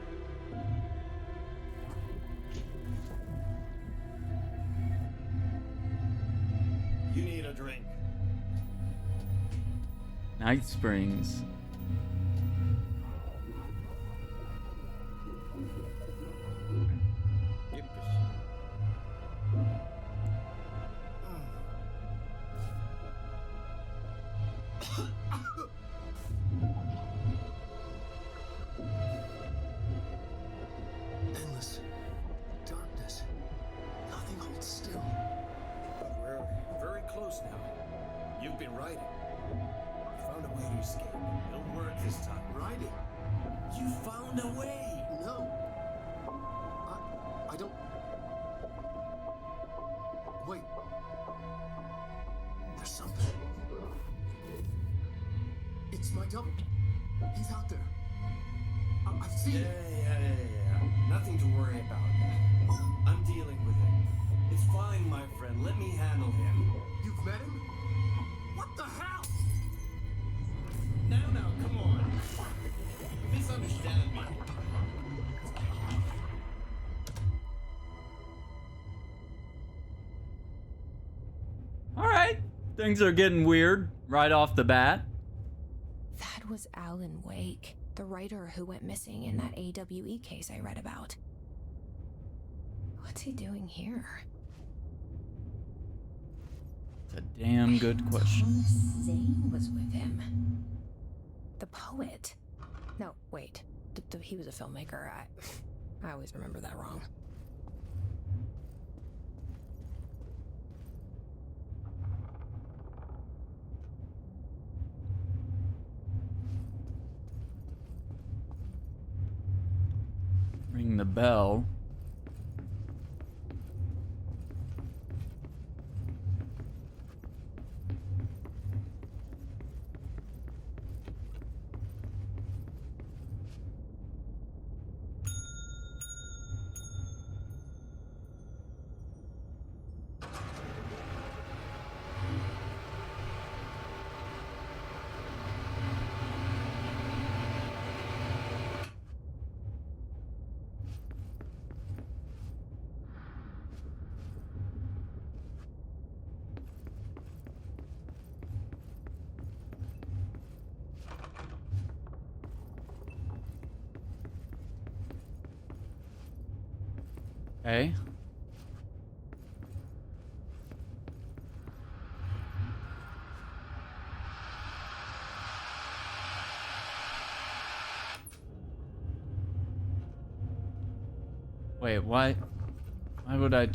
You need a drink. Night Springs. Endless darkness. Nothing holds still. We're very close now. You've been writing. You found a way to escape. It'll work this time. Riding. You found a way. No. I don't. Wait. There's something. It's my double. He's out there. I've seen Yeah. it. Nothing to worry about. I'm dealing with it. It's fine, my friend. Let me handle him. You've met him? What the hell? Now, come on. You misunderstand me. All right. Things are getting weird right off the bat. That was Alan Wake, the writer who went missing in that AWE case I read about. What's he doing here? It's a damn good question. Thomas Zane was with him. The poet. No, wait. He was a filmmaker. I always remember that wrong. Ring the bell. Okay. Wait, why would I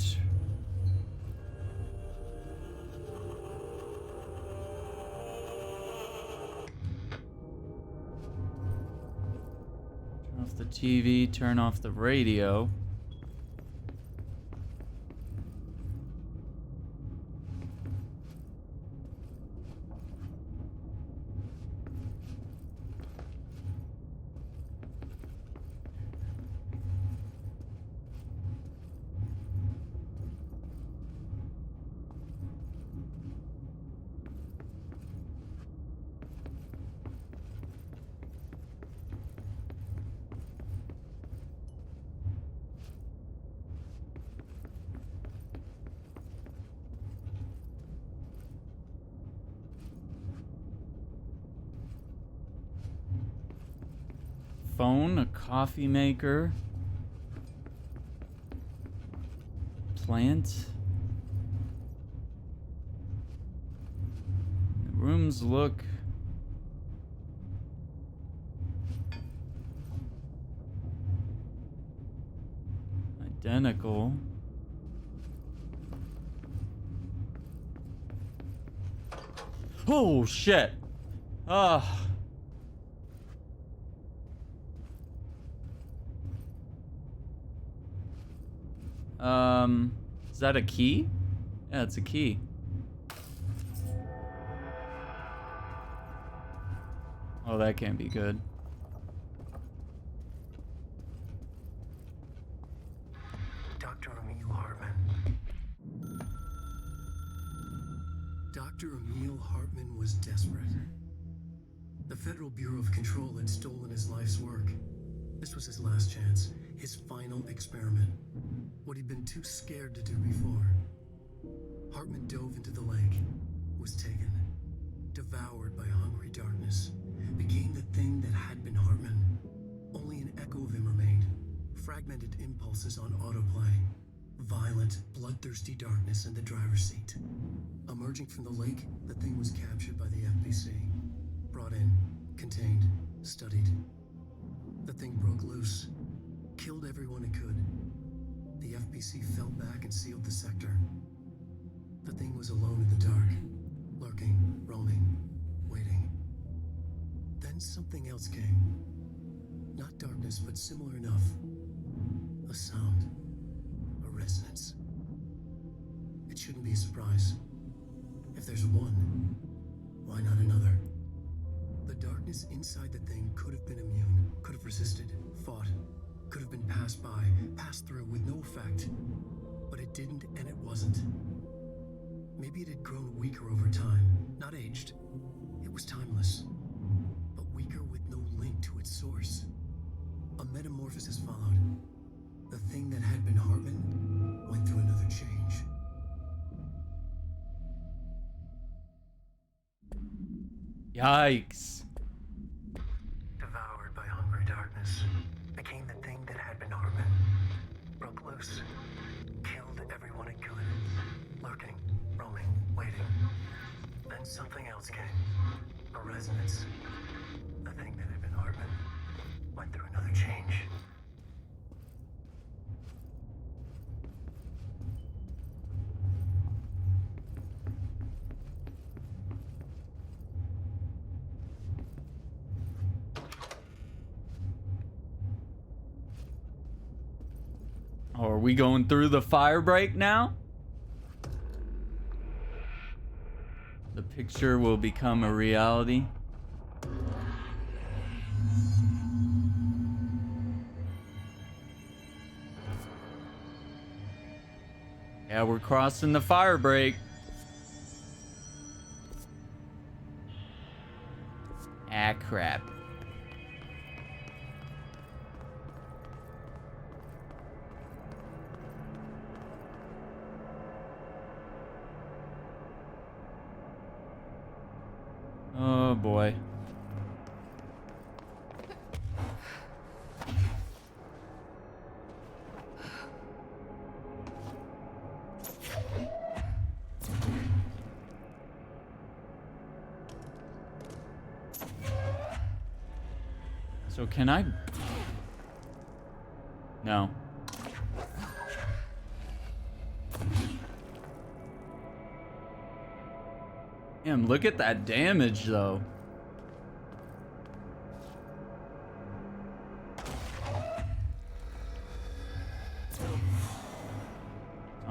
Off the TV, turn off the radio. Phone, a coffee maker, plant. The rooms look identical. Oh shit. Ah. Is that a key? Yeah, it's a key. Oh, that can't be good. Dr. Emil Hartman. Dr. Emil Hartman was desperate. The Federal Bureau of Control had stolen his life's work. This was his last chance, his final experiment. What he'd been too scared to do before. Hartman dove into the lake, was taken, devoured by hungry darkness, became the thing that had been Hartman. Only an echo of him remained, fragmented impulses on autoplay, violent, bloodthirsty darkness in the driver's seat. Emerging from the lake, the thing was captured by the FBC, brought in, contained, studied. The thing broke loose, killed everyone it could. The FBC fell back and sealed the sector. The thing was alone in the dark, lurking, roaming, waiting. Then something else came. Not darkness, but similar enough. A sound. A resonance. It shouldn't be a surprise. If there's one, why not another? The darkness inside the thing could have been immune, could have resisted, fought, could have been passed by, passed through with no effect. But it didn't, and it wasn't. Maybe it had grown weaker over time, not aged. It was timeless, but weaker with no link to its source. A metamorphosis followed. The thing that had been Hartman went through another change. Yikes. Devoured by hungry darkness, became the thing that had been Hartman. Broke loose, killed everyone it could. Lurking, roaming, waiting. Then something else came. A resonance. The thing that had been Hartman went through another change. Oh, are we going through the fire break now? The picture will become a reality. Yeah, we're crossing the fire break. Ah, crap. Oh boy. So can I? No. Damn, look at that damage though.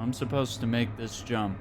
I'm supposed to make this jump.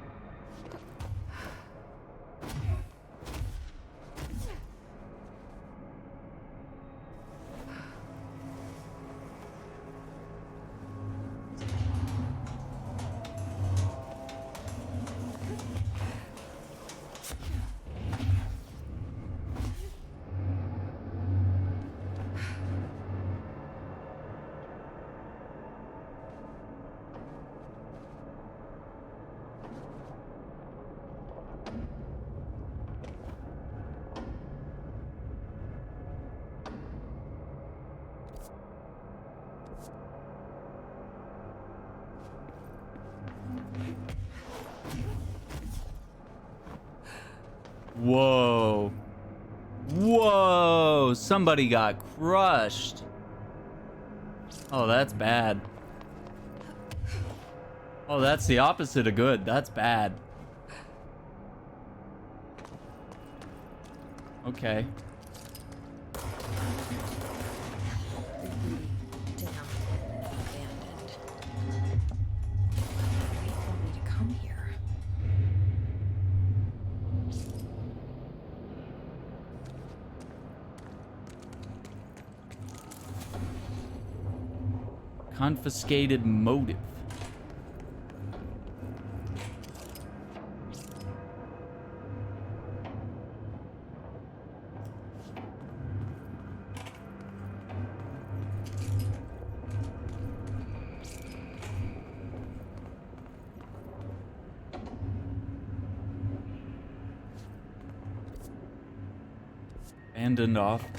Whoa. Whoa! Somebody got crushed. Oh, that's bad. Oh, that's the opposite of good. That's bad. Okay. Damn. Abandoned. Wait for me to come here. Confiscated motive. Abandoned offices.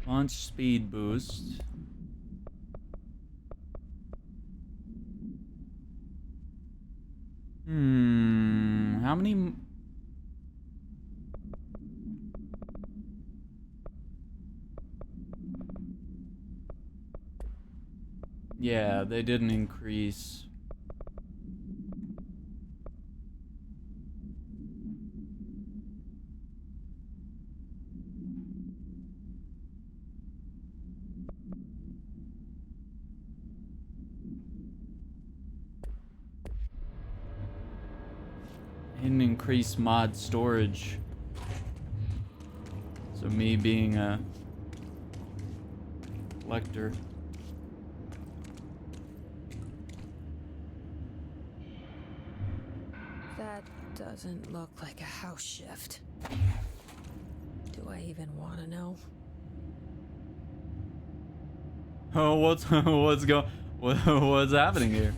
Launch speed boost. How many? Yeah, they didn't increase. Didn't increase mod storage. So me being a collector. That doesn't look like a house shift. Do I even want to know? Oh, what's what's happening here?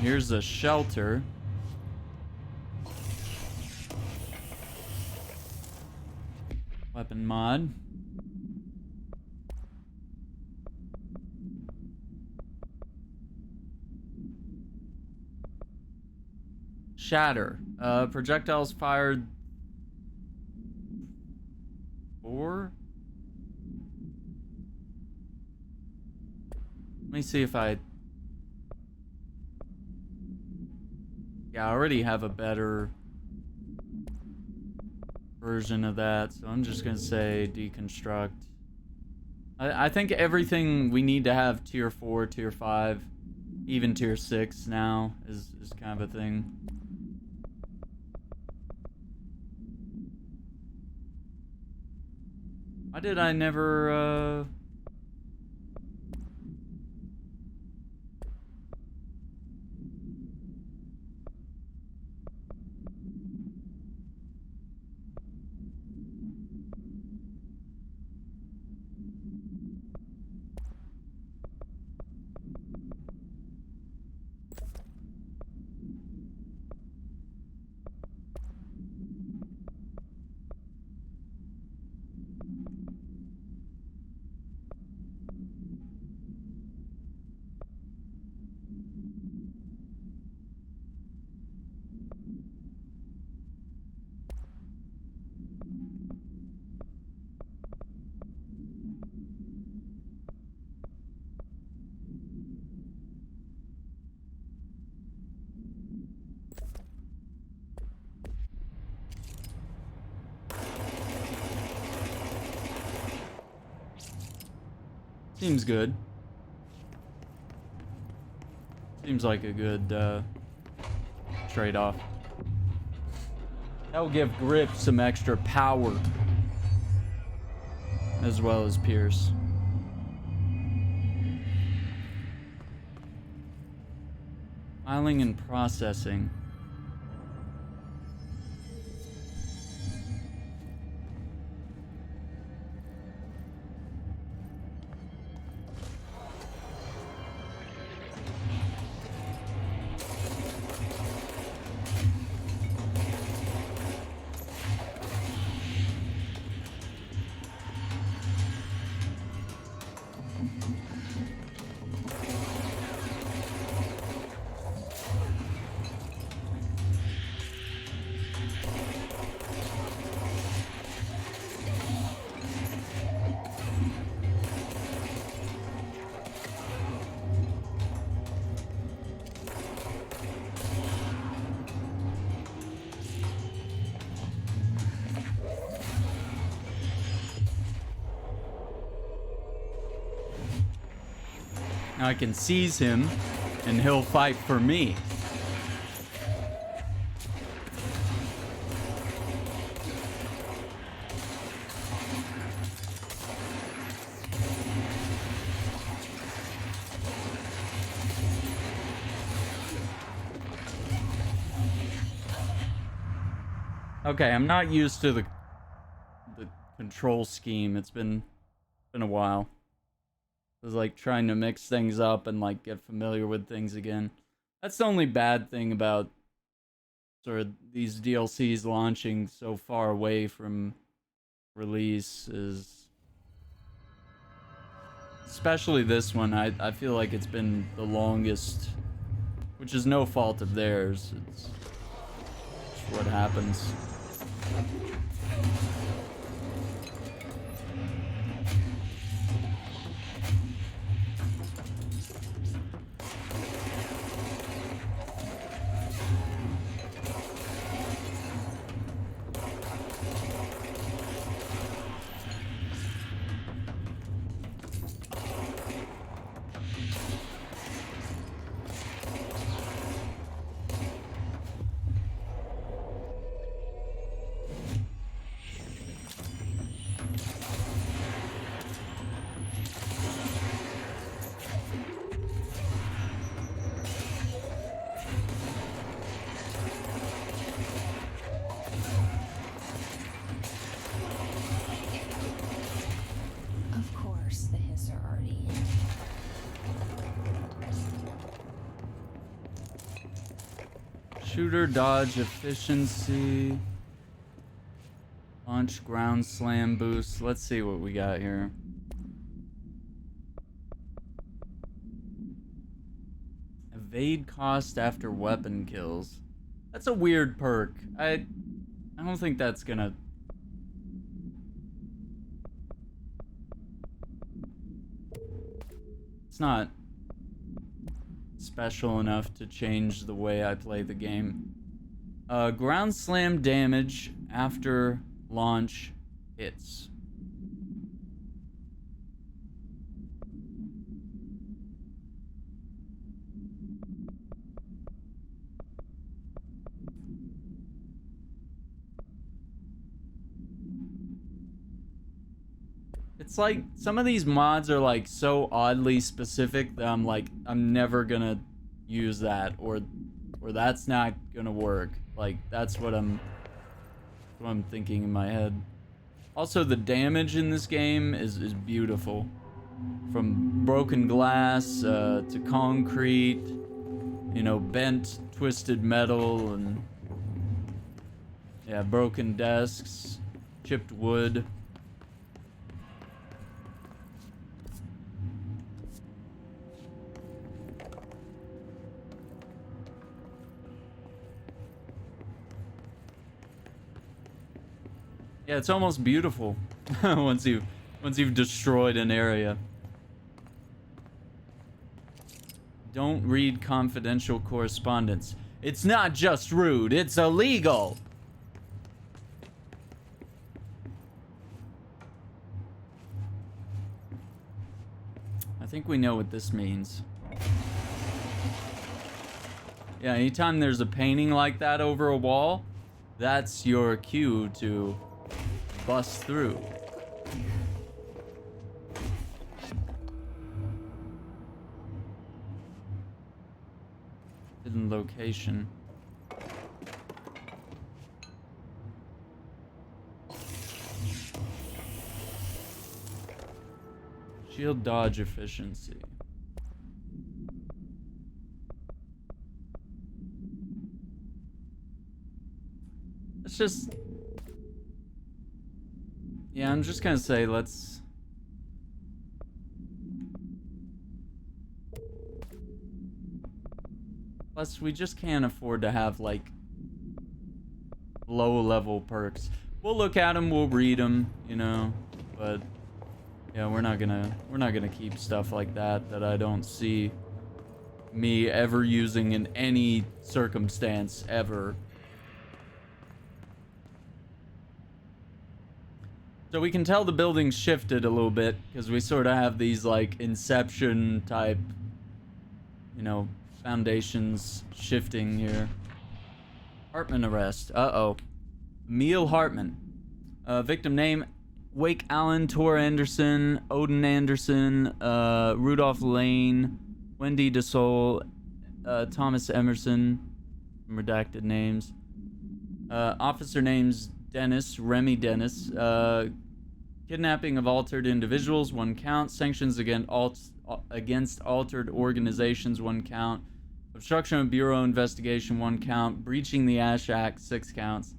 Here's a shelter. Weapon mod. Shatter. Projectiles fired 4? Let me see if I... Yeah, I already have a better version of that, so I'm just gonna say deconstruct. I think everything we need to have tier 4, tier 5, even tier 6 now is kind of a thing. Why did I never, Seems good. Seems like a good trade-off. That will give Grip some extra power. As well as Pierce. Filing and processing. Now I can seize him, and he'll fight for me. Okay, I'm not used to the control scheme. It's been a while. It was like trying to mix things up and like get familiar with things again. That's the only bad thing about sort of these DLCs launching so far away from release is, especially this one, I feel like it's been the longest, which is no fault of theirs. It's what happens. Of course, the hiss are already in. Shooter dodge efficiency. Launch ground slam boost. Let's see what we got here. Evade cost after weapon kills. That's a weird perk. I don't think that's gonna... It's not special enough to change the way I play the game. Ground slam damage after launch hits. It's like some of these mods are like so oddly specific that I'm like, I'm never gonna use that, or that's not gonna work. Like that's what I'm thinking in my head. Also, the damage in this game is beautiful. From broken glass to concrete, you know, bent, twisted metal, and yeah, broken desks, chipped wood. Yeah, it's almost beautiful once you've destroyed an area. Don't read confidential correspondence. It's not just rude, it's illegal. think we know what this means. Yeah, anytime there's a painting like that over a wall, that's your cue to bust through. Hidden location. Shield dodge efficiency. Let's just... Yeah, I'm just gonna say let's... Plus, we just can't afford to have, like, low-level perks. We'll look at them, we'll read them, you know, but... Yeah, we're not gonna keep stuff like that I don't see me ever using in any circumstance ever. So we can tell the building shifted a little bit because we sort of have these like Inception type, you know, foundations shifting here. Hartman arrest. Uh-oh. Emil Hartman. Victim name: Wake Allen, Tor Anderson, Odin Anderson, Rudolph Lane, Wendy DeSole, Thomas Emerson, redacted names. Officer names: Dennis, Remy Dennis. Kidnapping of altered individuals, 1 count. Sanctions against altered organizations, 1 count. Obstruction of Bureau investigation, 1 count. Breaching the Ash Act, 6 counts.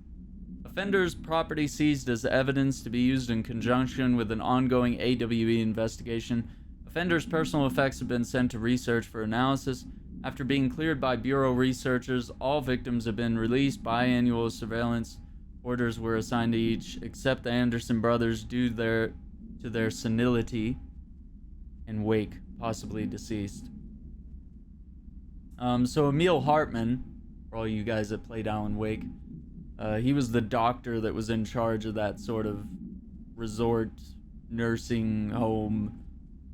Offender's property seized as evidence to be used in conjunction with an ongoing AWE investigation. Offender's personal effects have been sent to research for analysis. After being cleared by Bureau researchers, all victims have been released. Biannual surveillance orders were assigned to each, except the Anderson brothers due to their senility and Wake, possibly deceased. So Emil Hartman, for all you guys that played Alan Wake, he was the doctor that was in charge of that sort of resort, nursing home,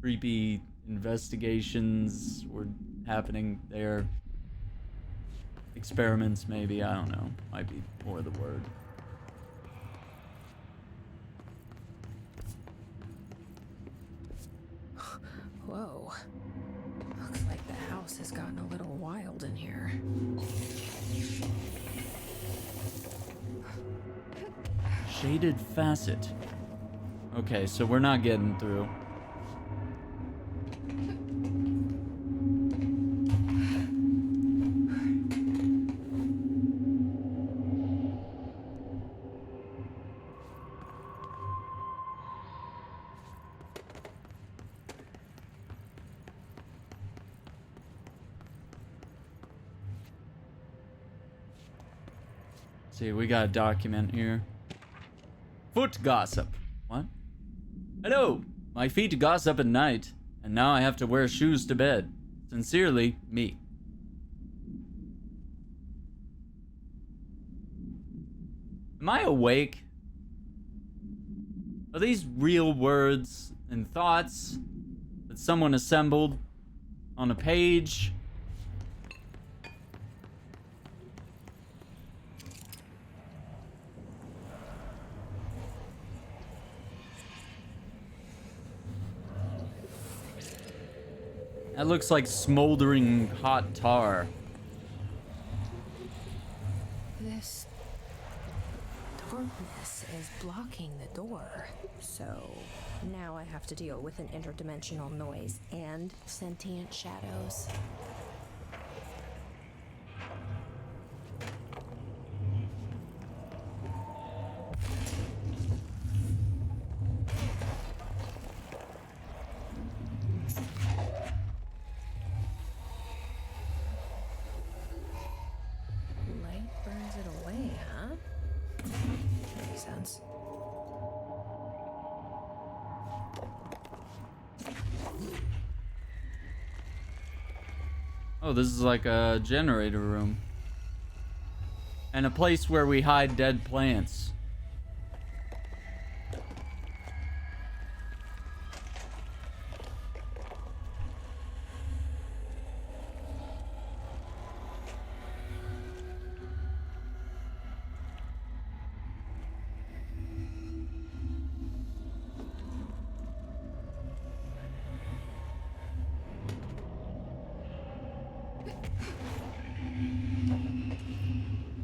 creepy investigations were happening there. Experiments, maybe, I don't know. Might be more the word. Whoa. Looks like the house has gotten a little wild in here. Shaded facet. Okay, so we're not getting through. See, we got a document here. Foot gossip. What? Hello! My feet gossip at night, and now I have to wear shoes to bed. Sincerely, me. Am I awake? Are these real words and thoughts that someone assembled on a page? That looks like smoldering hot tar. This darkness is blocking the door. So now I have to deal with an interdimensional noise and sentient shadows. Oh, this is like a generator room. And a place where we hide dead plants.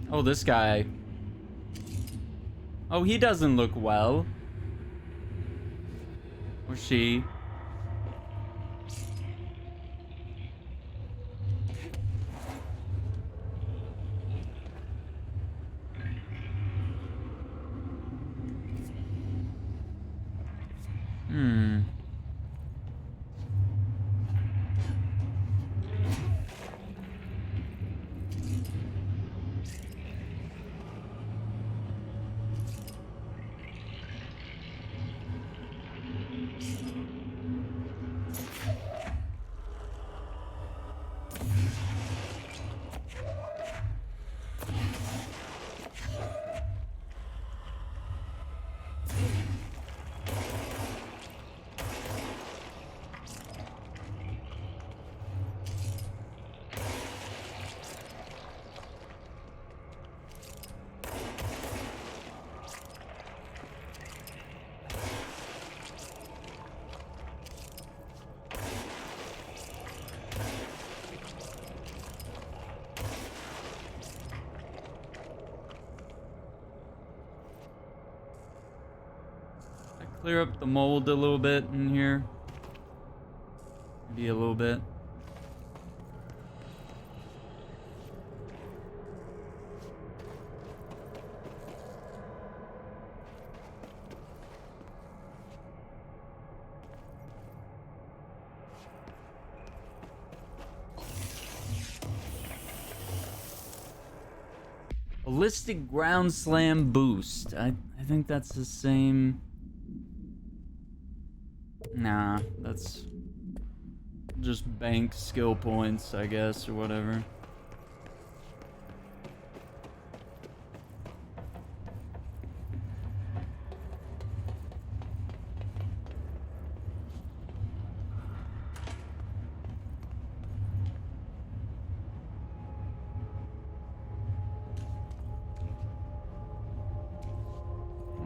Oh, this guy. Oh, he doesn't look well. Or she. Hmm. Clear up the mold a little bit in here. Maybe a little bit. Ballistic ground slam boost. I think that's the same. Nah, that's just bank skill points, I guess, or whatever.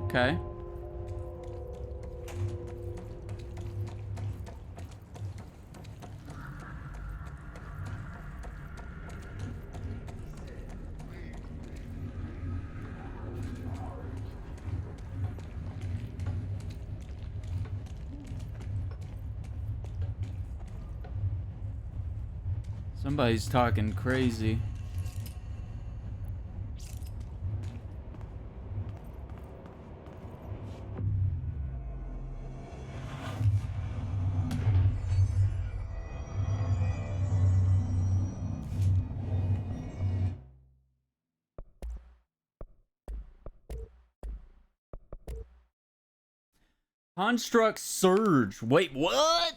Okay. Somebody's talking crazy. Construct Surge. Wait, what?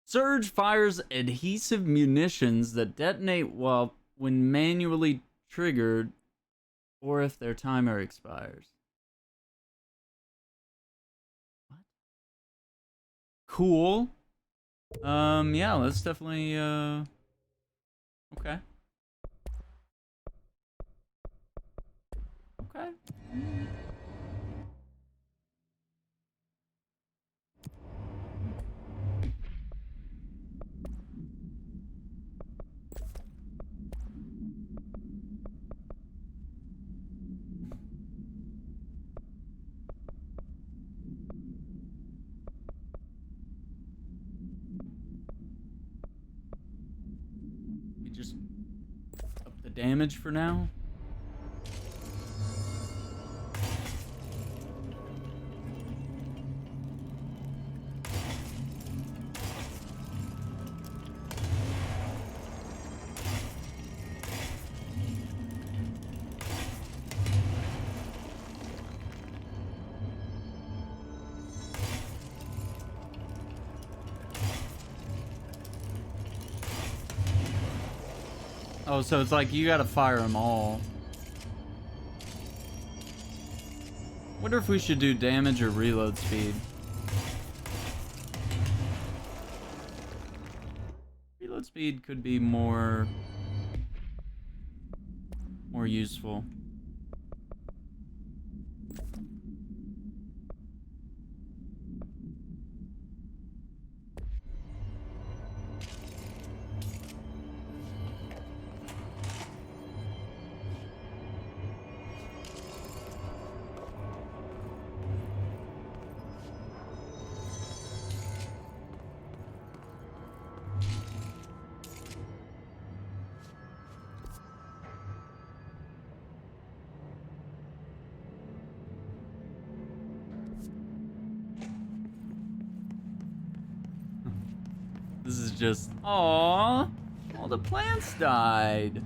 Surge fires adhesive munitions that detonate when manually triggered or if their timer expires. What? Cool. Yeah, let's definitely okay. Okay. We just up the damage for now. Oh, so it's like you gotta fire them all. Wonder if we should do damage or reload speed. Reload speed could be more useful. just, aww, all the plants died.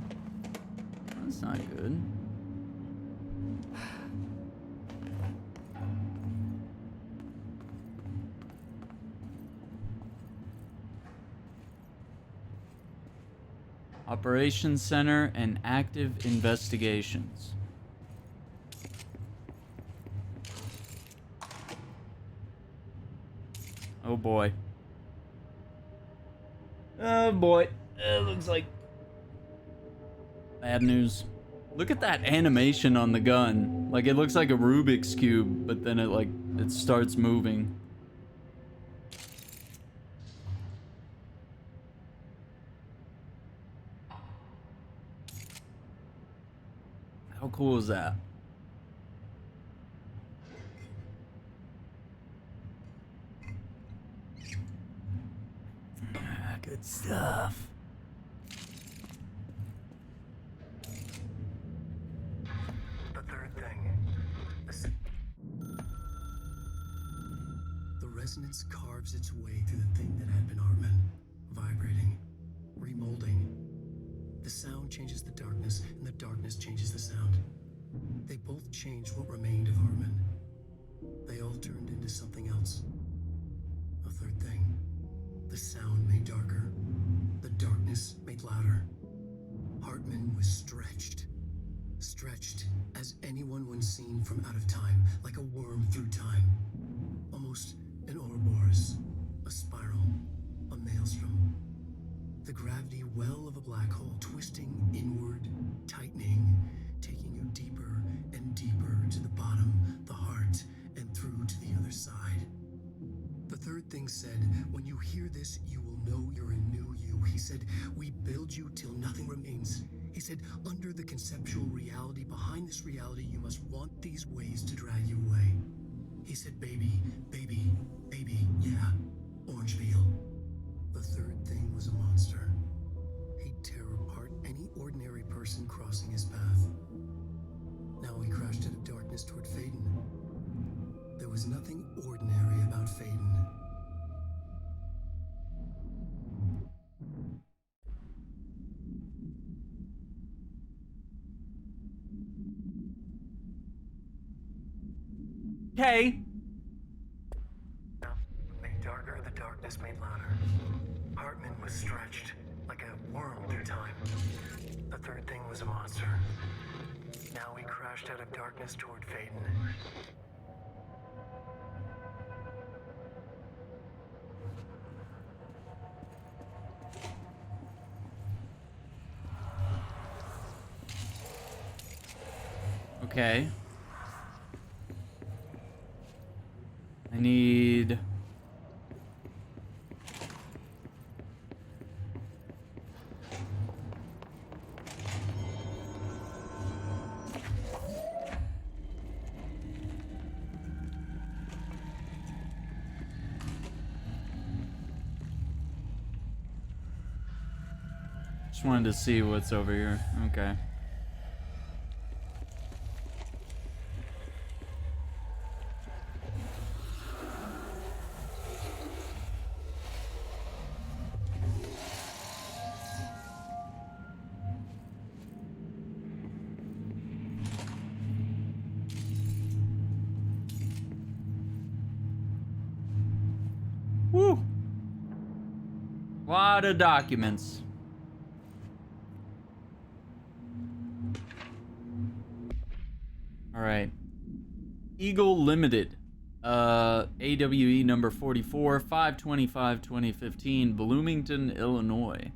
That's not good. Operations Center and active investigations. Oh boy. Oh boy. It looks like bad news. Look at that animation on the gun. Like, it looks like a Rubik's Cube, but then it starts moving. How cool is that? Good stuff. The third thing. The resonance carves its way through the thing that had been Hartman, vibrating, remolding. The sound changes the darkness, and the darkness changes the sound. They both changed what remained of Hartman. They all turned into something else. A third thing. The sound made darker. The darkness made louder. Hartman was stretched. Stretched as anyone once seen from out of time, like a worm through time. Almost an Ouroboros, a spiral, a maelstrom. The gravity well of a black hole twisting inward, tightening, taking you deeper and deeper to the bottom, the heart, and through to the other side. The third thing said, when you hear this, you will know you're a new you. He said, we build you till nothing remains. He said, under the conceptual reality, behind this reality, you must want these ways to drag you away. He said, baby, baby, baby, yeah, orange peel. The third thing was a monster. He'd tear apart any ordinary person crossing his path. Now he crashed out of darkness toward Faden. There was nothing ordinary about Faden. Okay. Made darker, the darkness made louder. Hartman was stretched like a worm through time. The third thing was a monster. Now he crashed out of darkness toward Faden. Okay. I need... Just wanted to see what's over here. Okay. Woo! Lot of documents. All right. Eagle Limited. AWE number 44, 5/25/2015, Bloomington, Illinois.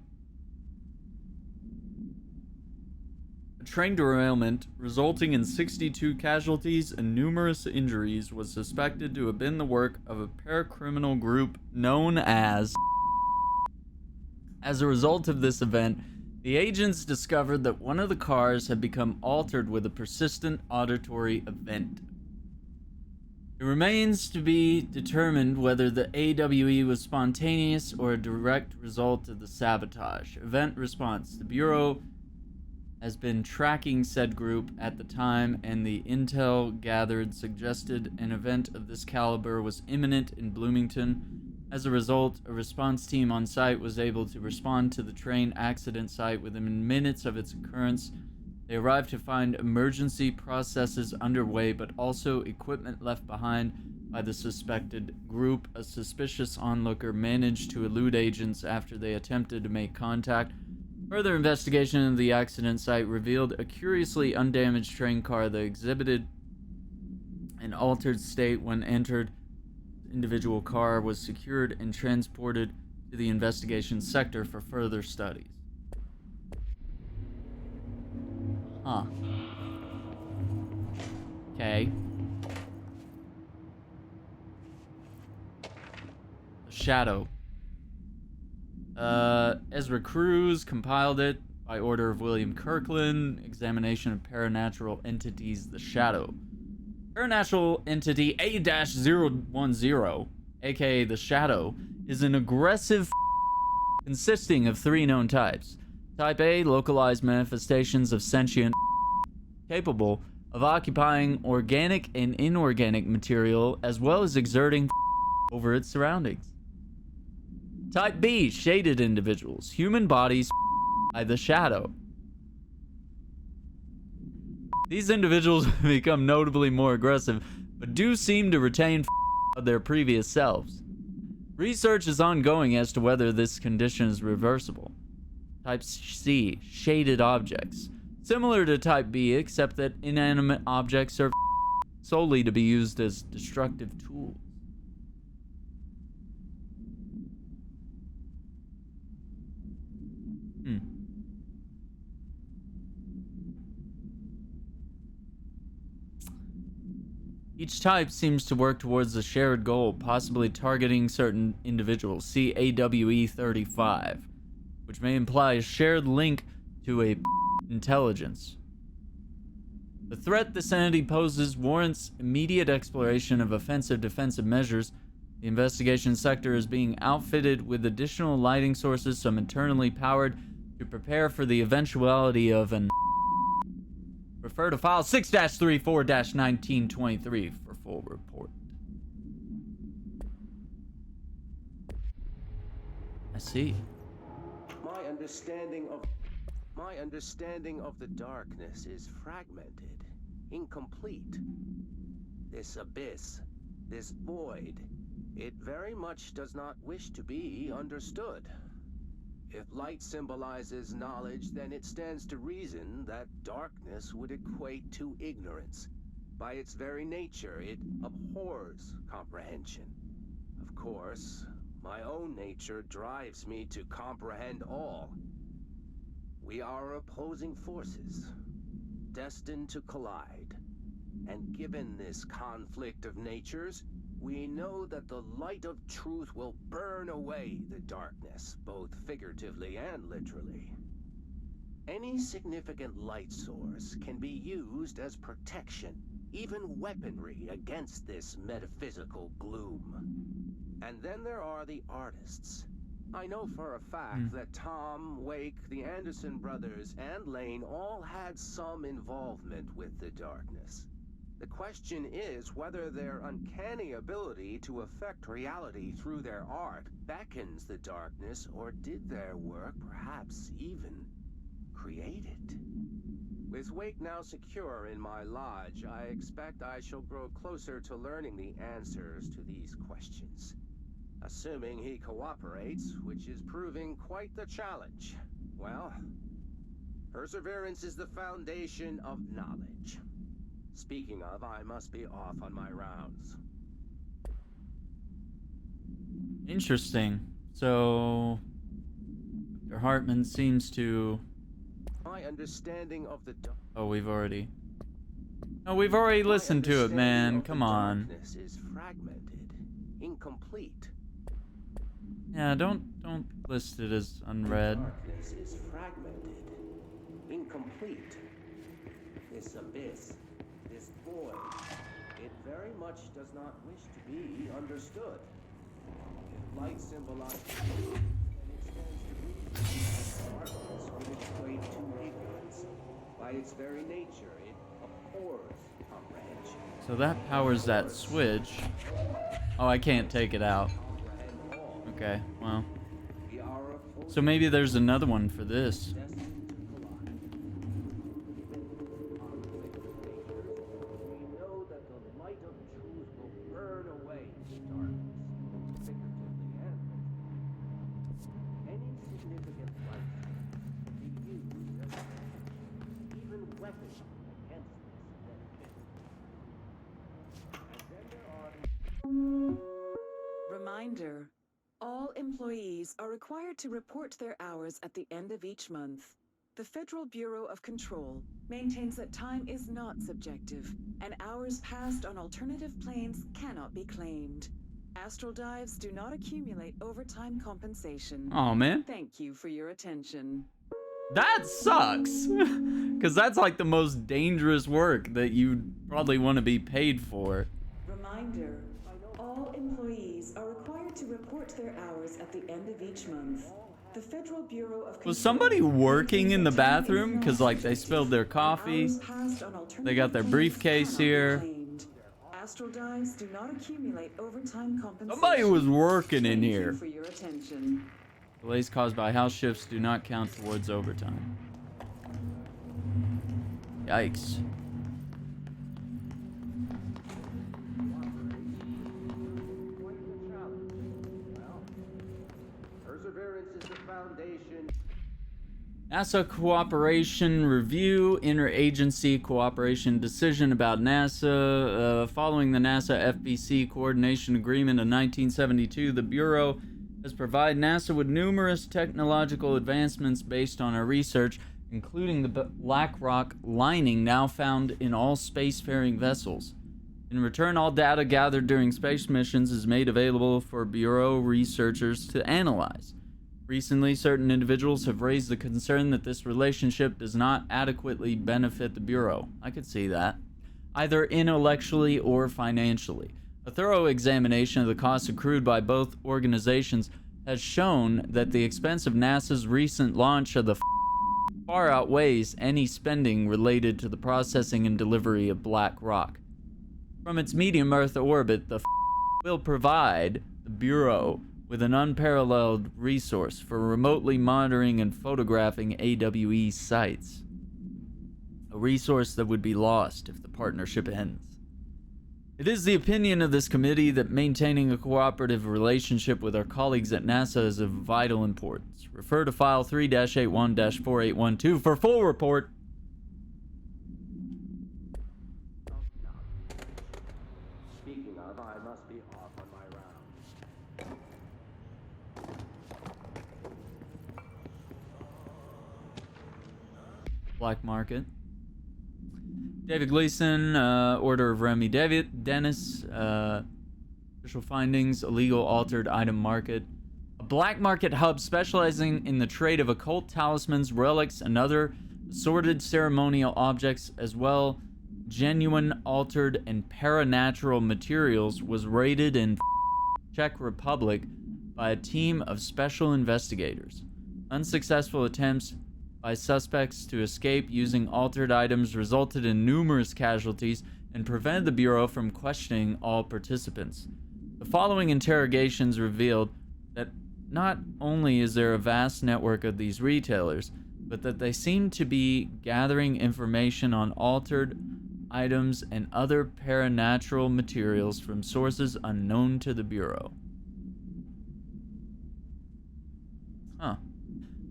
A train derailment resulting in 62 casualties and numerous injuries was suspected to have been the work of a paracriminal group known as... As a result of this event, the agents discovered that one of the cars had become altered with a persistent auditory event. It remains to be determined whether the AWE was spontaneous or a direct result of the sabotage. Event response. The Bureau has been tracking said group at the time, and the intel gathered suggested an event of this caliber was imminent in Bloomington. As a result, a response team on site was able to respond to the train accident site within minutes of its occurrence. They arrived to find emergency processes underway, but also equipment left behind by the suspected group. A suspicious onlooker managed to elude agents after they attempted to make contact. Further investigation of the accident site revealed a curiously undamaged train car that exhibited an altered state when entered. The individual car was secured and transported to the investigation sector for further studies. Huh. Okay. The Shadow. Ezra Cruz compiled it by order of William Kirkland. Examination of paranatural entities, The Shadow. Paranatural entity A-010, aka The Shadow, is an aggressive consisting of 3 known types. Type A, localized manifestations of sentient capable of occupying organic and inorganic material as well as exerting over its surroundings. Type B, shaded individuals, human bodies by the Shadow. These individuals become notably more aggressive, but do seem to retain of their previous selves. Research is ongoing as to whether this condition is reversible. Type C, shaded objects. Similar to Type B, except that inanimate objects serve solely to be used as destructive tools. Each type seems to work towards a shared goal, possibly targeting certain individuals. See AWE 35, which may imply a shared link to a intelligence. The threat this entity poses warrants immediate exploration of offensive defensive measures. The investigation sector is being outfitted with additional lighting sources, some internally powered, to prepare for the eventuality of an. Refer to file 6-34-1923 for full report. I see. My understanding of the darkness is fragmented, incomplete. This abyss, this void, it very much does not wish to be understood. If light symbolizes knowledge, then it stands to reason that darkness would equate to ignorance. By its very nature, it abhors comprehension. Of course, my own nature drives me to comprehend all. We are opposing forces, destined to collide. And given this conflict of natures, we know that the light of truth will burn away the darkness, both figuratively and literally. Any significant light source can be used as protection, even weaponry against this metaphysical gloom. And then there are the artists. I know for a fact that Tom, Wake, the Anderson brothers, and Lane all had some involvement with the darkness. The question is whether their uncanny ability to affect reality through their art beckons the darkness, or did their work perhaps even create it? With Wake now secure in my lodge, I expect I shall grow closer to learning the answers to these questions. Assuming he cooperates, which is proving quite the challenge. Well, perseverance is the foundation of knowledge. Speaking of, I must be off on my rounds. Interesting. So, Dr. Hartman seems to. My understanding of the Oh, we've already. No, we've already listened to it, man. Come on. Darkness is fragmented, incomplete. Yeah, don't list it as unread. Darkness is fragmented, incomplete. This abyss, this void, it very much does not wish to be understood. If light symbolizes truth, then it stands to reason that darkness would equate to ignorance. By its very nature, it abhors comprehension. So that powers that switch. Oh, I can't take it out. Comprehend all. Okay, well. The hour of hope So maybe there's another one for this. destined to collide. On witness natures, we know that the light of truth will burn away darkness, figuratively and literally. Any significant light will be used as even weapons against this and then there are Reminder: all employees are required to report their hours at the end of each month. The Federal Bureau of Control maintains that time is not subjective, and hours passed on alternative planes cannot be claimed. Astral dives do not accumulate overtime compensation. Oh man, Thank you for your attention. that sucks. Because that's like the most dangerous work that you'd probably want to be paid for. Reminder: all employees are required to report their hours at the end of each month. The Federal Bureau of Control Was somebody working in the maintains that time is bathroom? not Because like they subjective, spilled their and coffee. hours passed on alternative They got their planes briefcase cannot be here. claimed. Astral dives do not accumulate overtime compensation. Somebody was working in Thank you here. for your attention. Delays caused by house shifts do not count towards overtime. Yikes. quite the challenge. Well, perseverance is the foundation. NASA cooperation review, interagency cooperation decision about NASA. Following the NASA FBC coordination agreement in 1972, the Bureau has provided NASA with numerous technological advancements based on our research, including the black rock lining now found in all spacefaring vessels. In return, all data gathered during space missions is made available for Bureau researchers to analyze. Recently, certain individuals have raised the concern that this relationship does not adequately benefit the Bureau. I could see that. Either intellectually or financially. A thorough examination of the costs accrued by both organizations has shown that the expense of NASA's recent launch of the far outweighs any spending related to the processing and delivery of black rock. From its medium Earth orbit, the will provide the Bureau with an unparalleled resource for remotely monitoring and photographing AWE sites. A resource that would be lost if the partnership ends. It is the opinion of this committee that maintaining a cooperative relationship with our colleagues at NASA is of vital importance. Refer to File 3-81-4812 for full report. Speaking of, I must be off on my round. Black market. David Gleason, order of Remy Dennis, official findings, illegal altered item market. A black market hub specializing in the trade of occult talismans, relics, and other assorted ceremonial objects, as well genuine, altered, and paranatural materials, was raided in Czech Republic by a team of special investigators. Unsuccessful attempts by suspects to escape using altered items resulted in numerous casualties and prevented the Bureau from questioning all participants. The following interrogations revealed that not only is there a vast network of these retailers, but that they seem to be gathering information on altered items and other paranatural materials from sources unknown to the Bureau. Huh.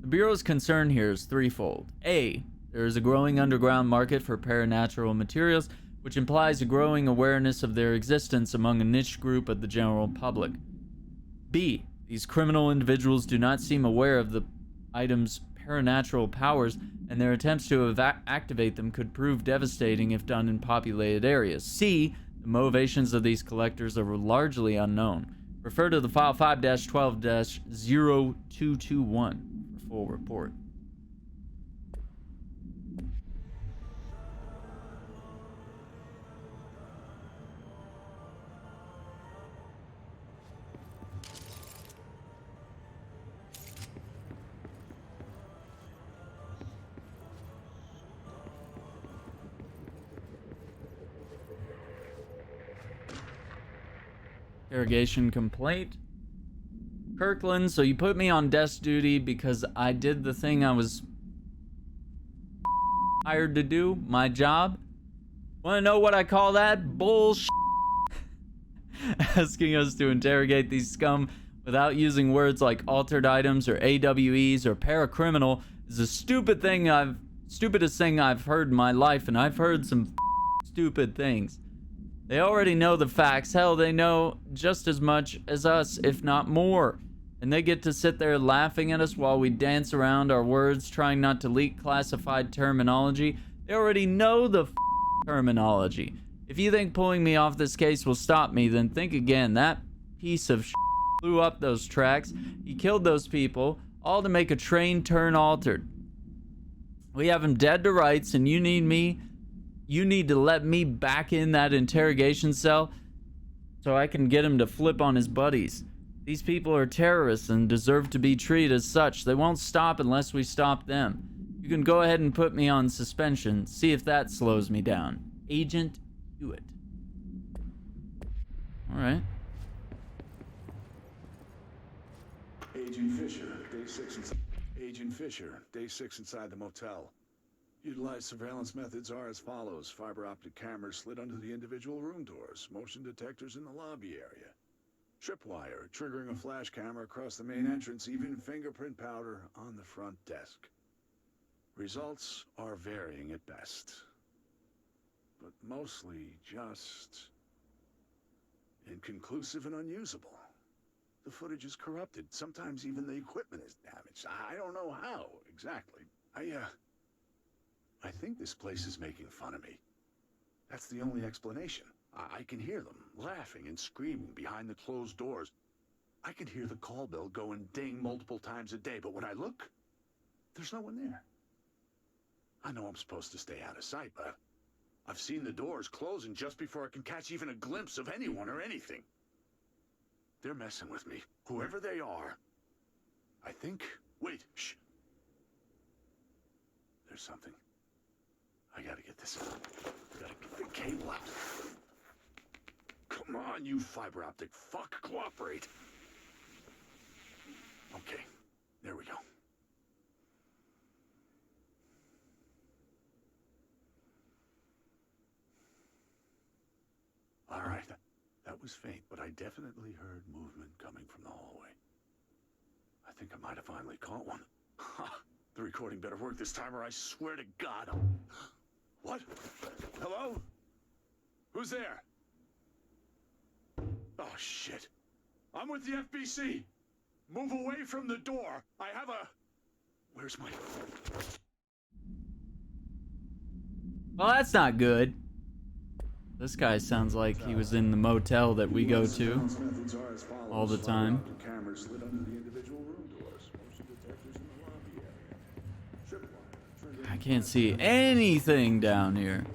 The Bureau's concern here is threefold. A, there is a growing underground market for paranatural materials, which implies a growing awareness of their existence among a niche group of the general public. B, these criminal individuals do not seem aware of the item's paranatural powers, and their attempts to activate them could prove devastating if done in populated areas. C, the motivations of these collectors are largely unknown. Refer to the file 5-12-0221 for full report. Interrogation complaint. Kirkland, so you put me on desk duty because I did the thing I was hired to do, my job. Wanna know what I call that? Bullshit. Asking us to interrogate these scum without using words like altered items or AWEs or paracriminal is the stupidest thing I've heard in my life, and I've heard some stupid things. They already know the facts. Hell, they know just as much as us, if not more. And they get to sit there laughing at us while we dance around our words, trying not to leak classified terminology. They already know the terminology. If you think pulling me off this case will stop me, then think again. That piece of blew up those tracks. He killed those people, all to make a train turn altered. We have him dead to rights, and you need to let me back in that interrogation cell so I can get him to flip on his buddies. These people are terrorists and deserve to be treated as such. They won't stop unless we stop them. You can go ahead and put me on suspension. See if that slows me down. Agent Hewitt. All right. Agent Fisher, day 6 inside the motel. Utilized surveillance methods are as follows. Fiber optic cameras slid under the individual room doors. Motion detectors in the lobby area. Tripwire, triggering a flash camera across the main entrance. Even fingerprint powder on the front desk. Results are varying at best. But mostly just inconclusive and unusable. The footage is corrupted. Sometimes even the equipment is damaged. I don't know how exactly. I think this place is making fun of me. That's the only explanation. I can hear them laughing and screaming behind the closed doors. I can hear the call bell go and ding multiple times a day, but when I look, there's no one there. I know I'm supposed to stay out of sight, but I've seen the doors closing just before I can catch even a glimpse of anyone or anything. They're messing with me, whoever they are. I think... Wait, shh. There's something. I gotta get this out. Gotta get the cable out. Come on, you fiber optic fuck. Cooperate. Okay, there we go. All right, that was faint, but I definitely heard movement coming from the hallway. I think I might have finally caught one. The recording better work this time, or I swear to God. What? Hello? Who's there? Oh, shit. I'm with the FBC. Move away from the door. I have a... Where's my... Well, that's not good. This guy sounds like he was in the motel that we go to all the time. I can't see anything down here.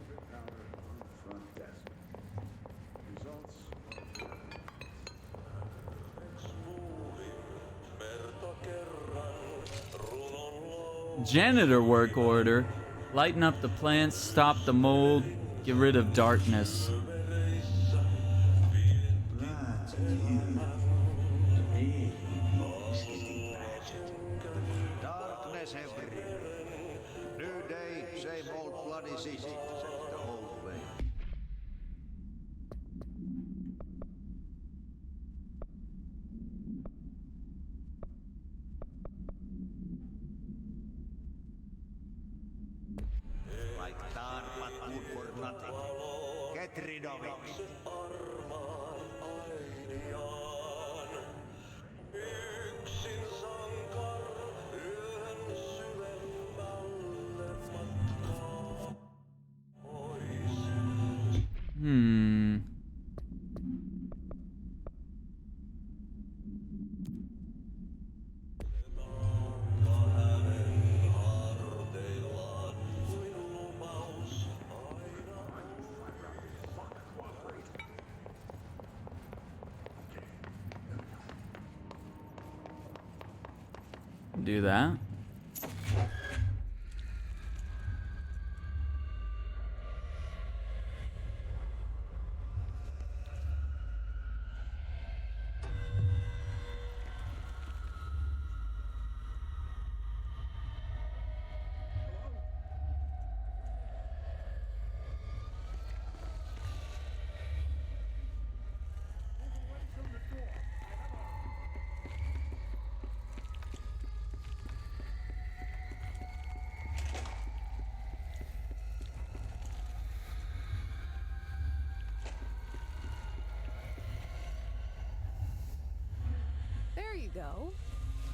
Janitor work order. Lighten up the plants, stop the mold, get rid of darkness. Darkness everywhere. New day, same old bloody city. The whole way. Like tar, but good for nothing. Get rid of it. Do that. go.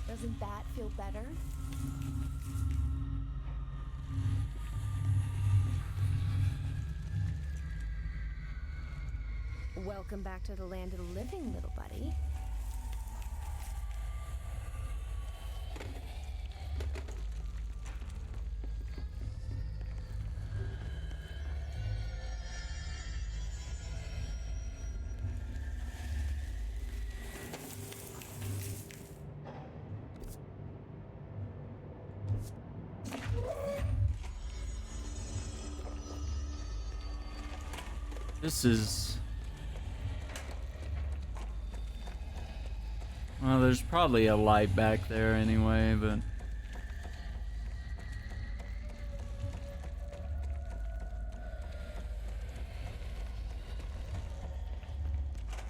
Doesn't that feel better? Welcome back to the land of the living, little buddy. This is... Well, there's probably a light back there anyway, but...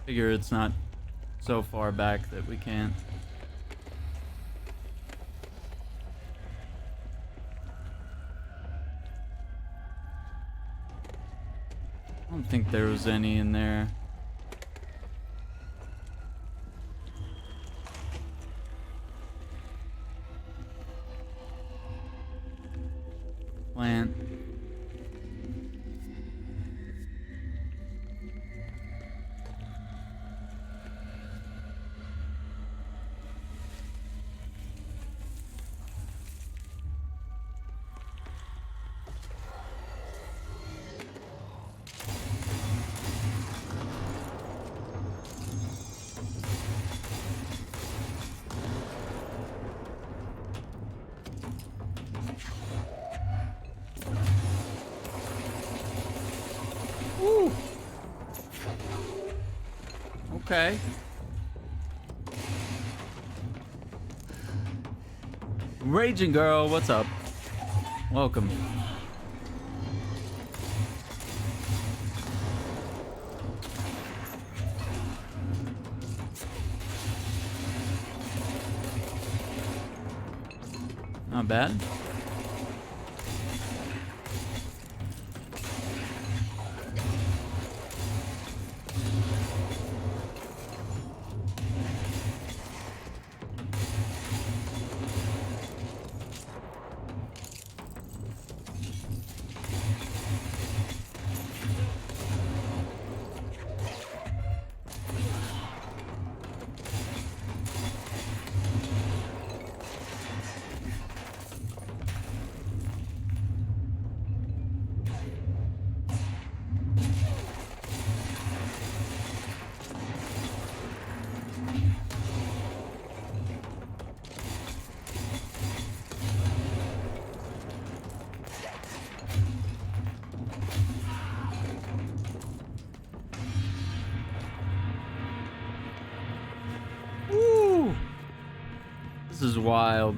Figure it's not so far back that we can't. I don't think there was any in there. Plant. Woo. Okay. Raging girl, what's up? Welcome. Not bad. Woo! This is wild.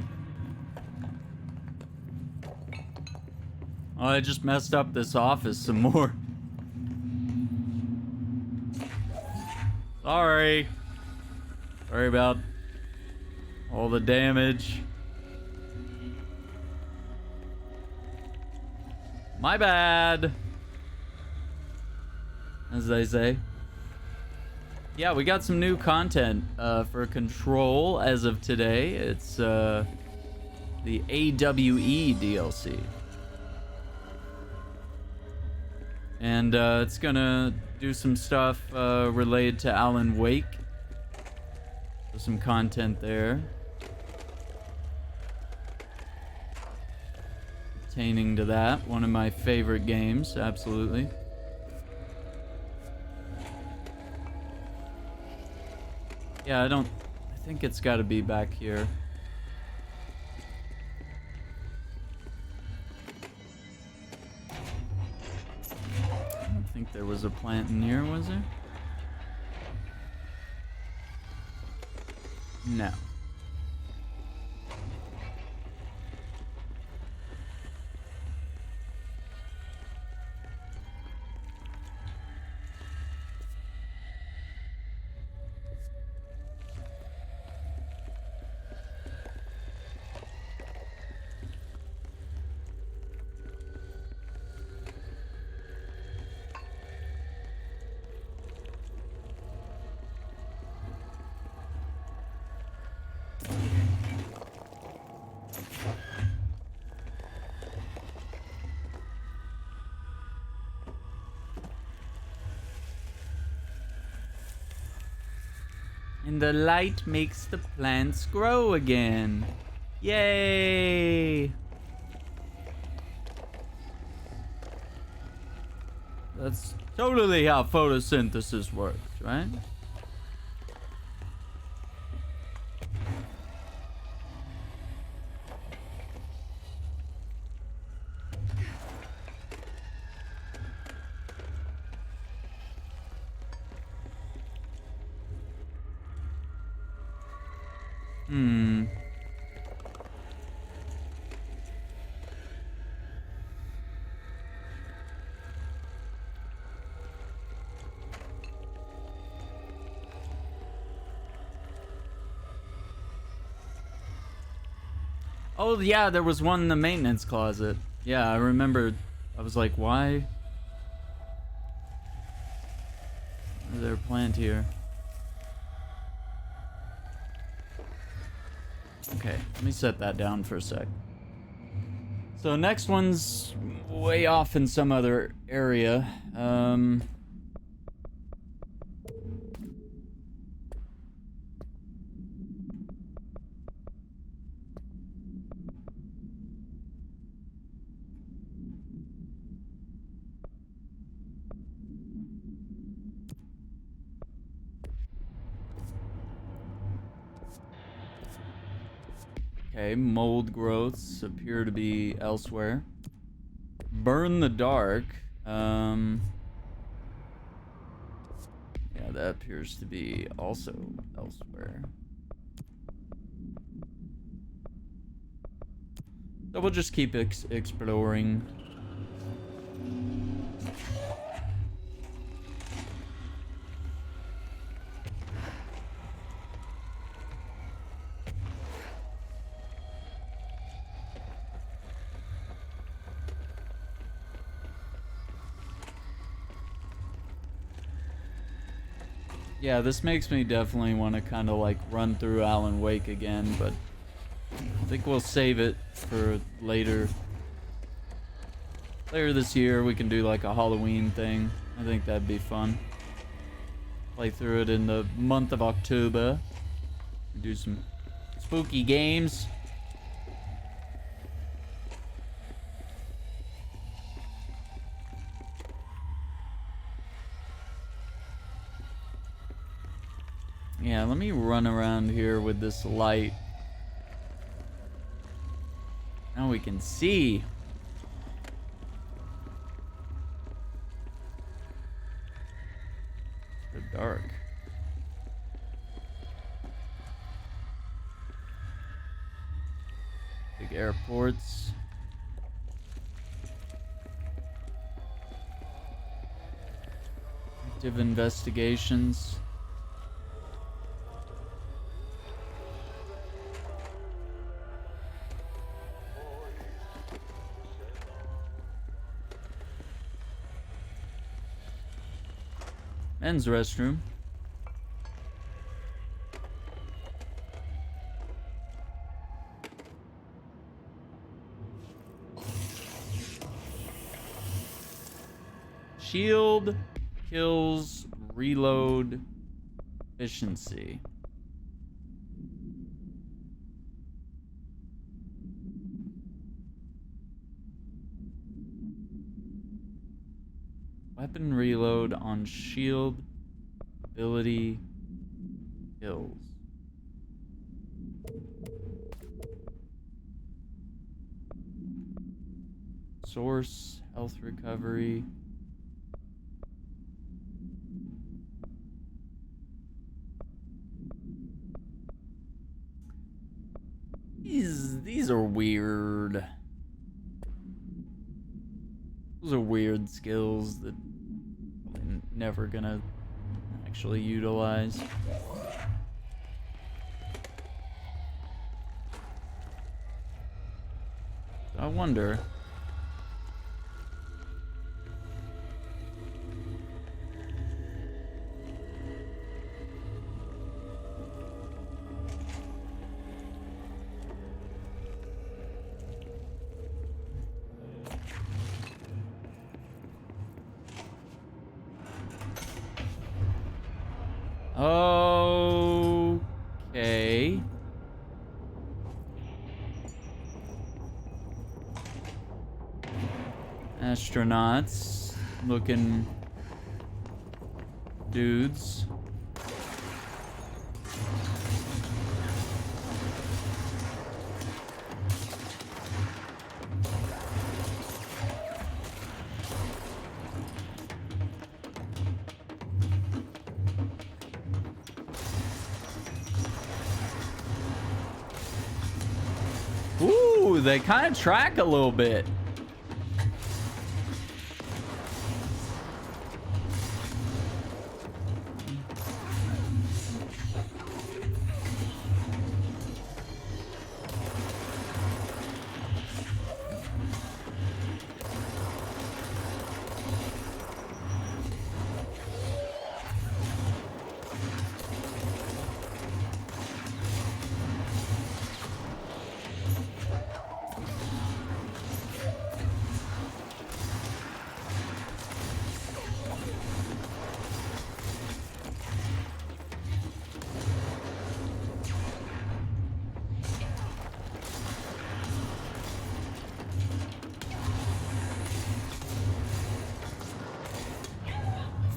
Oh, I just messed up this office some more. Sorry. Sorry about all the damage. My bad, as they say. Yeah, we got some new content for Control as of today. It's the AWE DLC. And it's gonna do some stuff related to Alan Wake. So some content there. Pertaining to that, one of my favorite games, absolutely. Yeah, I think it's gotta be back here. I don't think there was a plant in here, was there? No. And the light makes the plants grow again. Yay! That's totally how photosynthesis works, right? Oh, yeah, there was one in the maintenance closet. Yeah, I remember. I was like, why? Is there a plant here? Okay, let me set that down for a sec. So next one's way off in some other area. Okay, mold growths appear to be elsewhere. Burn the dark. Yeah, that appears to be also elsewhere. So we'll just keep exploring. Yeah, this makes me definitely want to kind of like run through Alan Wake again, but I think we'll save it for later. Later this year, we can do like a Halloween thing. I think that'd be fun. Play through it in the month of October. Do some spooky games. Yeah, let me run around here with this light. Now we can see. So dark. Big airports. Active investigations. Men's restroom. Shield kills reload efficiency. Weapon reload on shield ability kills. Source health recovery. These are weird. Those are weird skills that I'm never gonna actually utilize. I wonder. Oh, astronauts looking dudes. Ooh, they kind of track a little bit.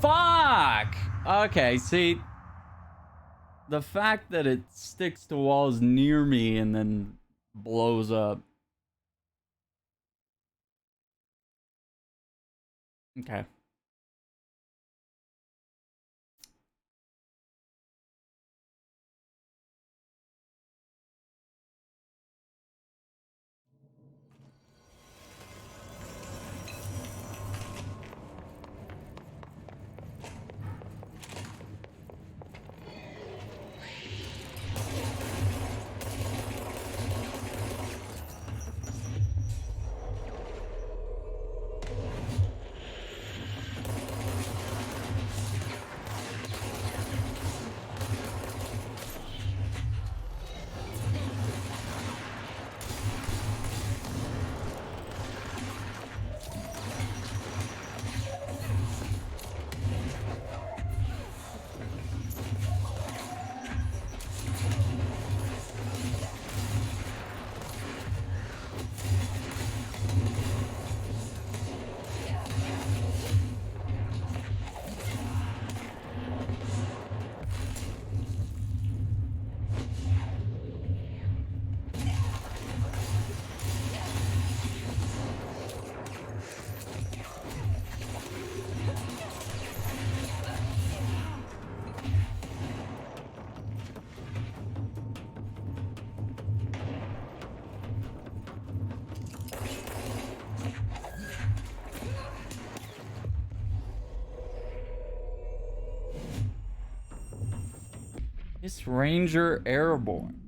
Fuck! Okay, see, the fact that it sticks to walls near me and then blows up. Okay. Hiss Ranger Airborne.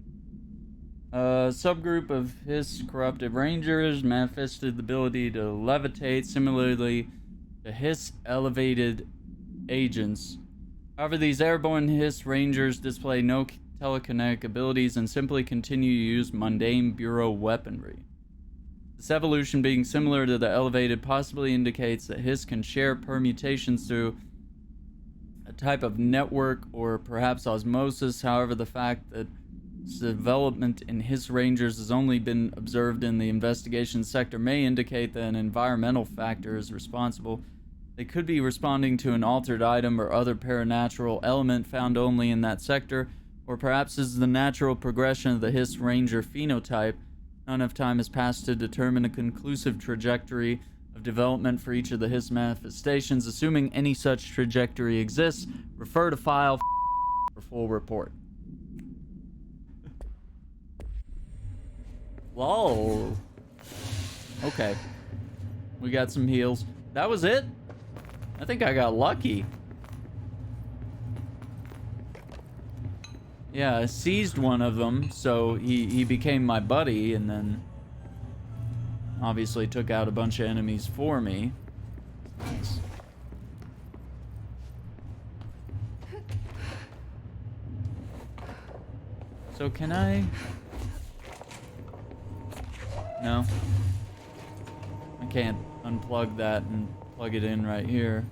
A subgroup of Hiss corrupted Rangers manifested the ability to levitate similarly to Hiss elevated agents. However, these airborne Hiss Rangers display no telekinetic abilities and simply continue to use mundane Bureau weaponry. This evolution being similar to the elevated possibly indicates that Hiss can share permutations through a type of network or perhaps osmosis. However, the fact that development in Hiss Rangers has only been observed in the investigation sector may indicate that an environmental factor is responsible. They could be responding to an altered item or other paranatural element found only in that sector, or perhaps is the natural progression of the Hiss Ranger phenotype. Not enough time has passed to determine a conclusive trajectory of development for each of the Hiss manifestations. Assuming any such trajectory exists, refer to file for full report. Lol. Okay. We got some heals. That was it? I think I got lucky. Yeah, I seized one of them, so he became my buddy, and then obviously took out a bunch of enemies for me. Nice. So can I... No. I can't unplug that and plug it in right here.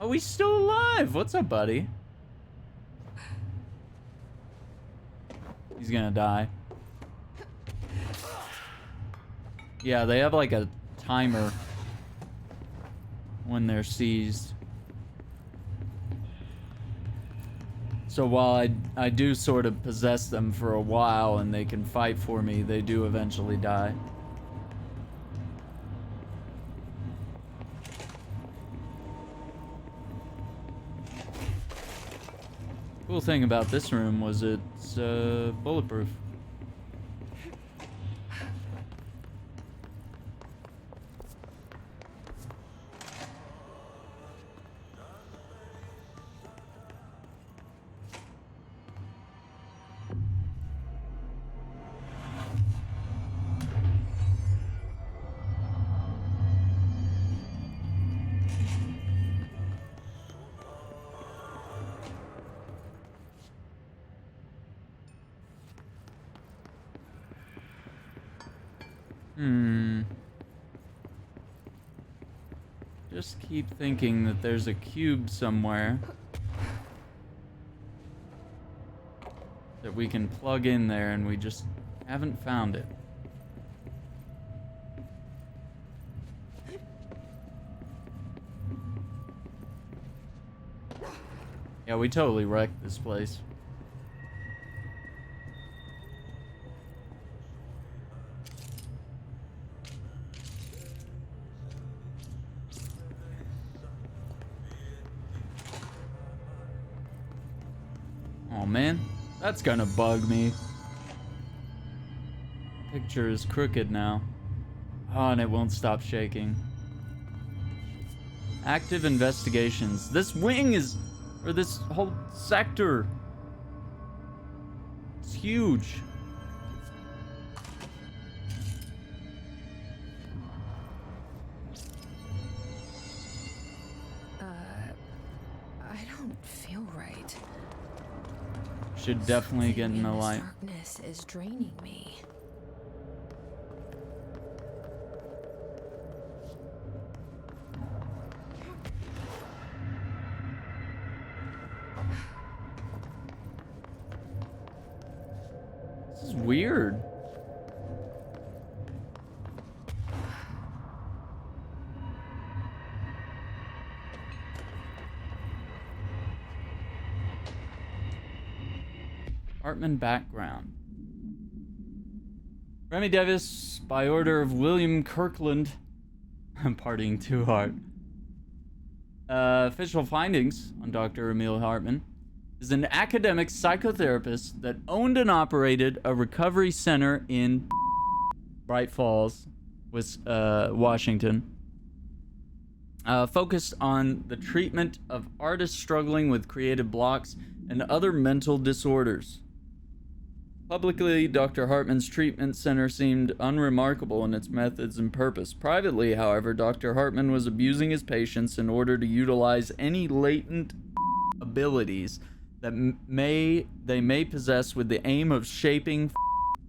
Oh, he's still alive. What's up, buddy? He's gonna die. Yeah, they have like a timer when they're seized. So while I do sort of possess them for a while and they can fight for me, they do eventually die. Cool thing about this room was it's bulletproof. Just keep thinking that there's a cube somewhere that we can plug in there, and we just haven't found it. Yeah, we totally wrecked this place. Oh man, that's gonna bug me. Picture is crooked now. Oh, and it won't stop shaking. Active investigations. This wing is, or this whole sector, it's huge. I don't feel right. Should definitely get in the light. Darkness is draining me. This is weird. Hartman background. Remy Davis, by order of William Kirkland. I'm partying too hard. Official findings on Dr. Emil Hartman is an academic psychotherapist that owned and operated a recovery center in Bright Falls, Washington. Focused on the treatment of artists struggling with creative blocks and other mental disorders. Publicly, Dr. Hartman's treatment center seemed unremarkable in its methods and purpose. Privately, however, Dr. Hartman was abusing his patients in order to utilize any latent abilities that they may possess with the aim of shaping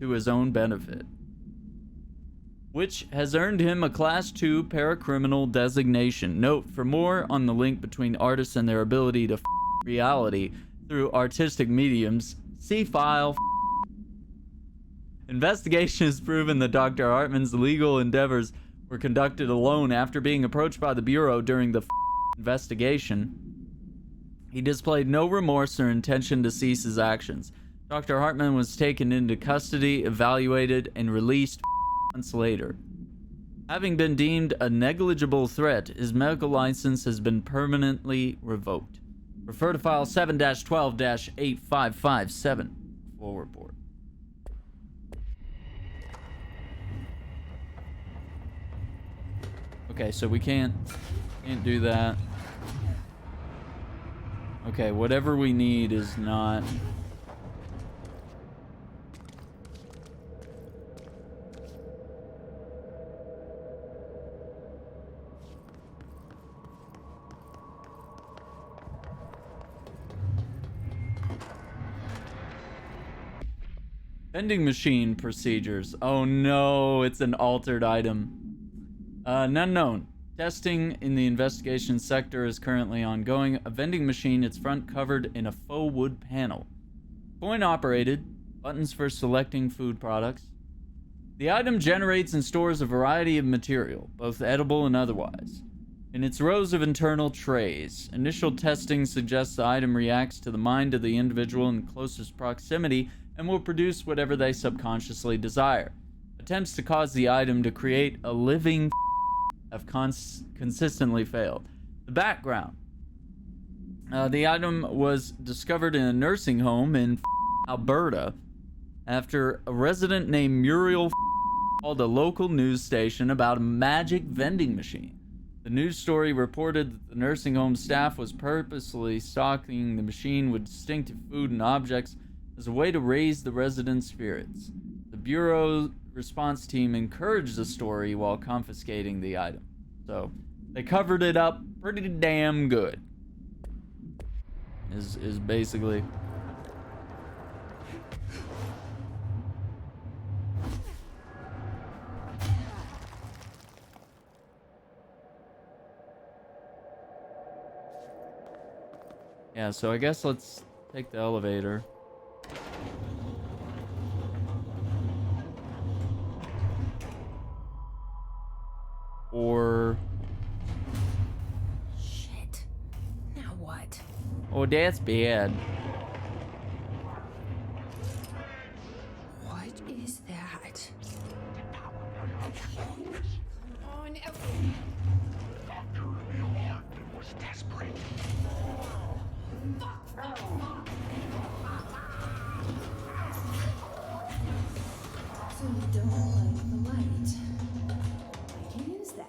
to his own benefit, which has earned him a Class 2 paracriminal designation. Note, for more on the link between artists and their ability to reality through artistic mediums, see file. Investigation has proven that Dr. Hartman's legal endeavors were conducted alone. After being approached by the Bureau during the investigation, he displayed no remorse or intention to cease his actions. Dr. Hartman was taken into custody, evaluated, and released months later. Having been deemed a negligible threat, his medical license has been permanently revoked. Refer to file 7-12-8557. Full report. Okay, so we can't do that. Okay, whatever we need is not... Vending machine procedures. Oh no, it's an altered item. None known. Testing in the investigation sector is currently ongoing. A vending machine, its front covered in a faux wood panel. Coin operated, buttons for selecting food products. The item generates and stores a variety of material, both edible and otherwise, in its rows of internal trays. Initial testing suggests the item reacts to the mind of the individual in closest proximity and will produce whatever they subconsciously desire. Attempts to cause the item to create a living have consistently failed. The background. The item was discovered in a nursing home in Alberta after a resident named Muriel called a local news station about a magic vending machine. The news story reported that the nursing home staff was purposely stocking the machine with distinctive food and objects as a way to raise the residents' spirits. The Bureau response team encouraged the story while confiscating the item. So, they covered it up pretty damn good. Is basically... Yeah, so I guess let's take the elevator. Or... Shit. Now what? Oh, that's bad. What is that? Oh, no. Dr. Leon was desperate. So you don't like the light? I can use that.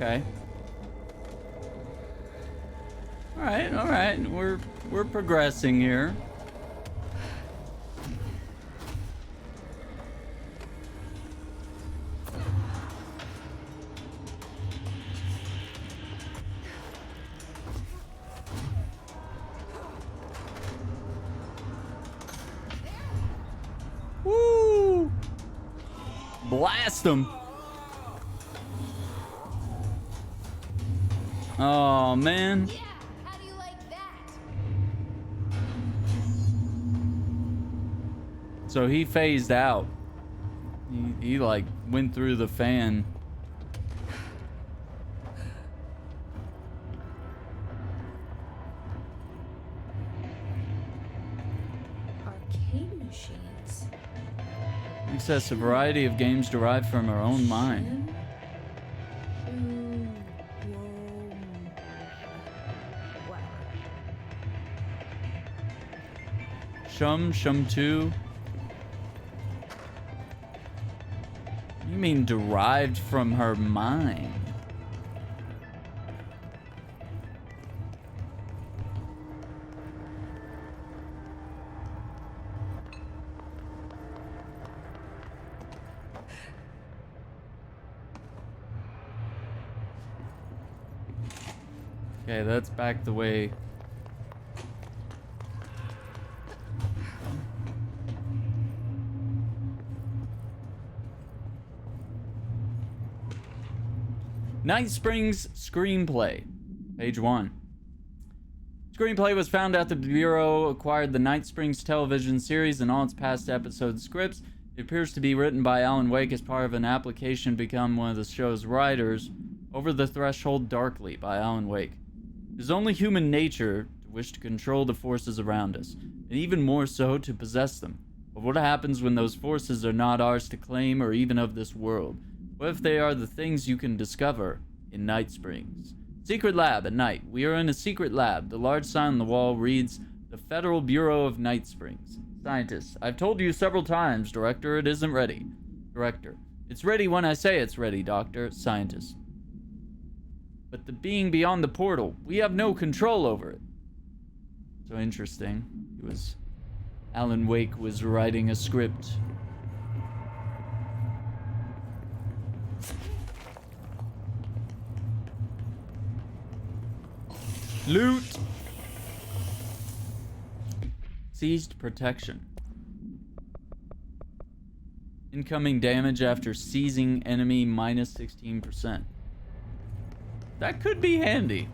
Okay. All right. We're progressing here. Woo! Blast them. Oh, man. Yeah, how do you like that? So he phased out. He like went through the fan. Arcade machines. Access a variety of games derived from our own mind. Shum 2. You mean derived from her mind? Okay, that's back the way. Night Springs screenplay, page 1. Screenplay was found after the Bureau acquired the Night Springs television series and all its past episode scripts. It appears to be written by Alan Wake as part of an application to become one of the show's writers. Over the Threshold Darkly by Alan Wake. It is only human nature to wish to control the forces around us, and even more so to possess them. But what happens when those forces are not ours to claim or even of this world? What if they are the things you can discover in Night Springs? Secret lab at night. We are in a secret lab. The large sign on the wall reads, "The Federal Bureau of Night Springs." Scientists. I've told you several times, Director, it isn't ready. Director. It's ready when I say it's ready, Doctor. Scientist. But the being beyond the portal, we have no control over it. So interesting. Alan Wake was writing a script. Loot! Seized protection. Incoming damage after seizing enemy minus 16%. That could be handy.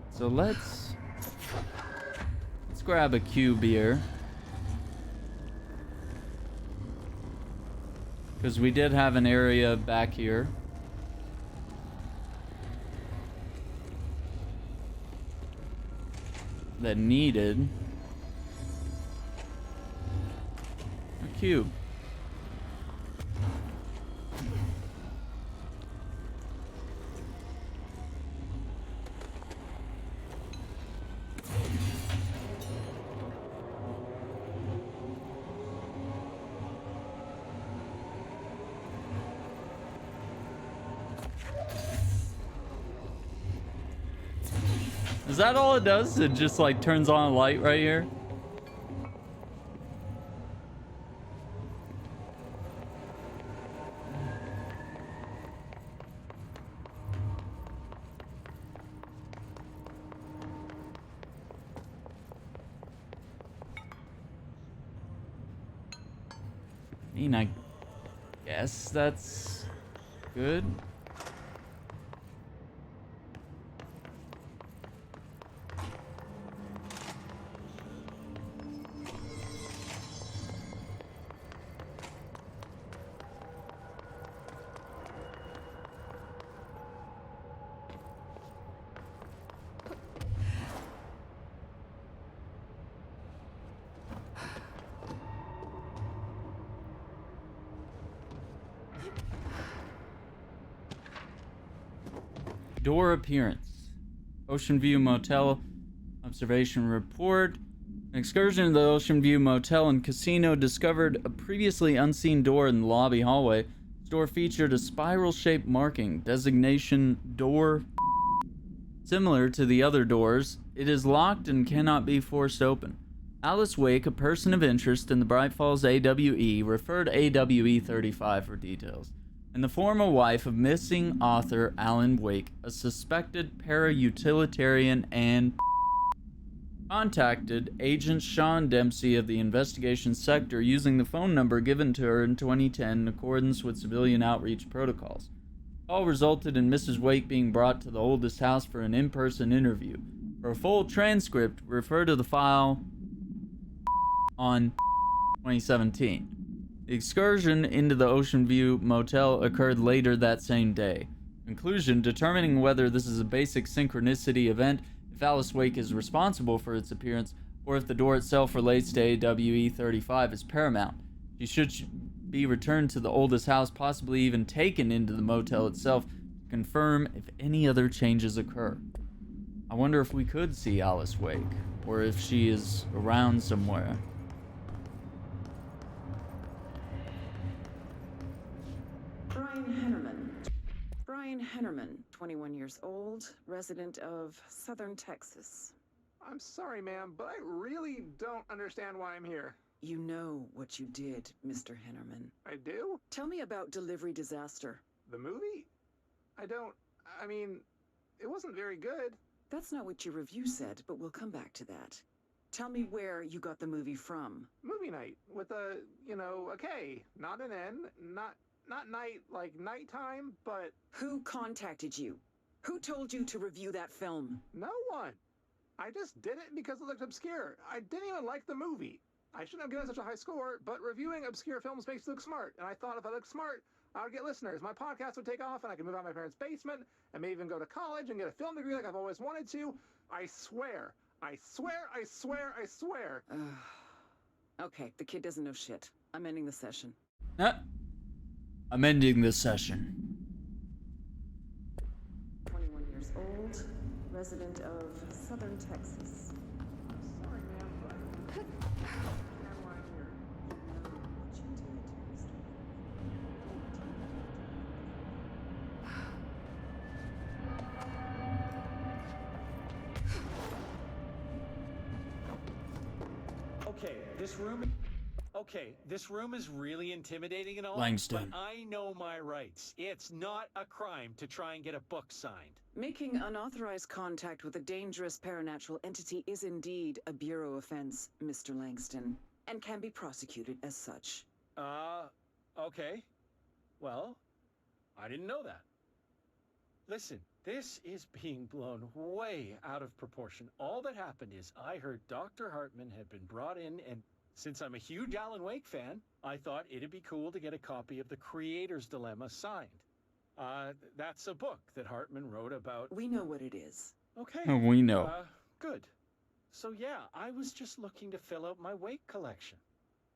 So let's grab a cube here. Because we did have an area back here. That needed a cube. Is that all it does? It just like turns on a light right here? I mean, I guess that's good. Door appearance. Ocean View Motel observation report. An excursion to the Ocean View Motel and Casino discovered a previously unseen door in the lobby hallway. This door featured a spiral-shaped marking, designation door. Similar to the other doors, it is locked and cannot be forced open. Alice Wake, a person of interest in the Bright Falls AWE, referred to AWE 35 for details. And the former wife of missing author Alan Wake, a suspected para-utilitarian and contacted Agent Sean Dempsey of the investigation sector using the phone number given to her in 2010 in accordance with civilian outreach protocols. All resulted in Mrs. Wake being brought to the oldest house for an in-person interview. For a full transcript, refer to the file on 2017. The excursion into the Ocean View Motel occurred later that same day. Conclusion: determining whether this is a basic synchronicity event, if Alice Wake is responsible for its appearance, or if the door itself relates to AWE 35 is paramount. She should be returned to the oldest house, possibly even taken into the motel itself, to confirm if any other changes occur. I wonder if we could see Alice Wake, or if she is around somewhere. Brian Hennerman, 21 years old, resident of Southern Texas. I'm sorry, ma'am, but I really don't understand why I'm here. You know what you did, Mr. Hennerman. I do? Tell me about Delivery Disaster. The movie? I mean, it wasn't very good. That's not what your review said, but we'll come back to that. Tell me where you got the movie from. Movie night with a, a K, not an N, not night like nighttime, but Who contacted you? Who told you to review that film? no one. I just did it because it looked obscure. I didn't even like the movie. I shouldn't have given such a high score, but reviewing obscure films makes you look smart. And I thought if I looked smart, I would get listeners. My podcast would take off, and I could move out of my parents' basement, and maybe even go to college and get a film degree like I've always wanted to. I swear. I swear, I swear, I swear. Okay, the kid doesn't know shit. I'm ending the session. I'm ending this session. 21 years old, resident of southern Texas. Sorry, ma'am, but Caroline here. This room is really intimidating and all, Langston. but I know my rights. It's not a crime to try and get a book signed. Making unauthorized contact with a dangerous paranatural entity is indeed a Bureau offense, Mr. Langston, and can be prosecuted as such. Okay. Well, I didn't know that. Listen, this is being blown way out of proportion. All that happened is I heard Dr. Hartman had been brought in, and since I'm a huge Alan Wake fan, I thought it'd be cool to get a copy of The Creator's Dilemma signed. That's a book that Hartman wrote about... We know what it is. Okay. We know. Good. So yeah, I was just looking to fill out my Wake collection.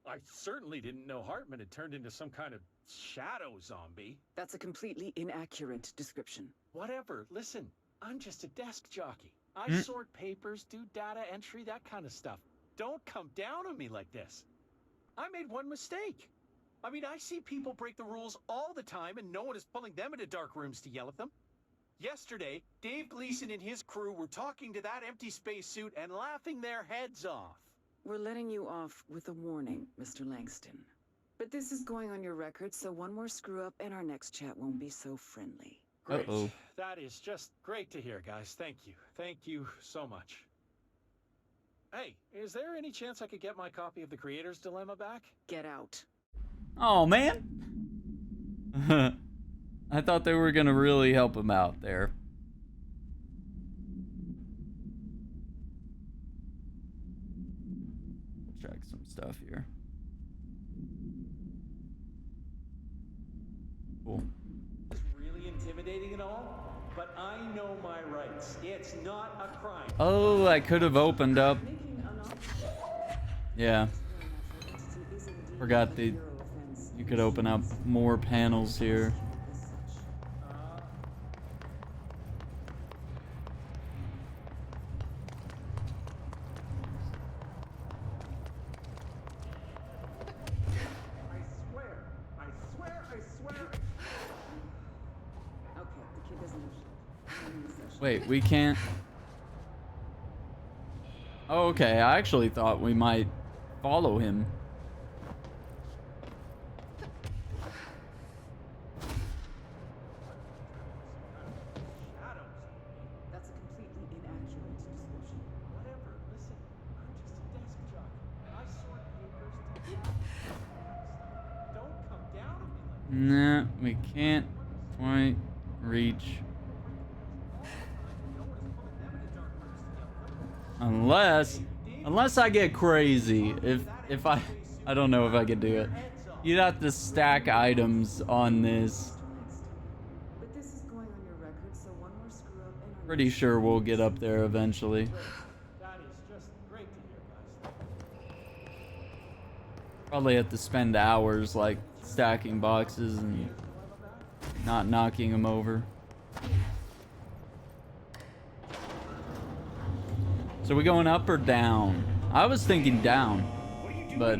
I certainly didn't know Hartman had turned into some kind of shadow zombie. That's a completely inaccurate description. Whatever. Listen, I'm just a desk jockey. I sort papers, do data entry, that kind of stuff. Don't come down on me like this. I made one mistake. I mean, I see people break the rules all the time and no one is pulling them into dark rooms to yell at them. Yesterday, Dave Gleason and his crew were talking to that empty spacesuit and laughing their heads off. We're letting you off with a warning, Mr. Langston. But this is going on your record, so one more screw-up and our next chat won't be so friendly. Great. That is just great to hear, guys. Thank you. Thank you so much. Hey, is there any chance I could get my copy of The Creator's Dilemma back? Get out. Oh, man. I thought they were going to really help him out there. Check some stuff here. Cool. It's really intimidating and all, but I know my rights. It's not a crime. Oh, I could have opened up. Yeah. Forgot that you could open up more panels here. Wait, we can't... Oh, okay, I actually thought we might follow him. That's a completely inaccurate description. Whatever, listen, I'm just a desk jockey. I sort papers. Don't come down on me like Nah, we can't quite reach. Unless I get crazy. If I don't know if I could do it. You'd have to stack items on this. But this is going on your record, so one more screw up and our Pretty sure we'll get up there eventually. that is just great to hear, guys. Probably have to spend hours like stacking boxes and not knocking them over. So we going up or down? I was thinking down, but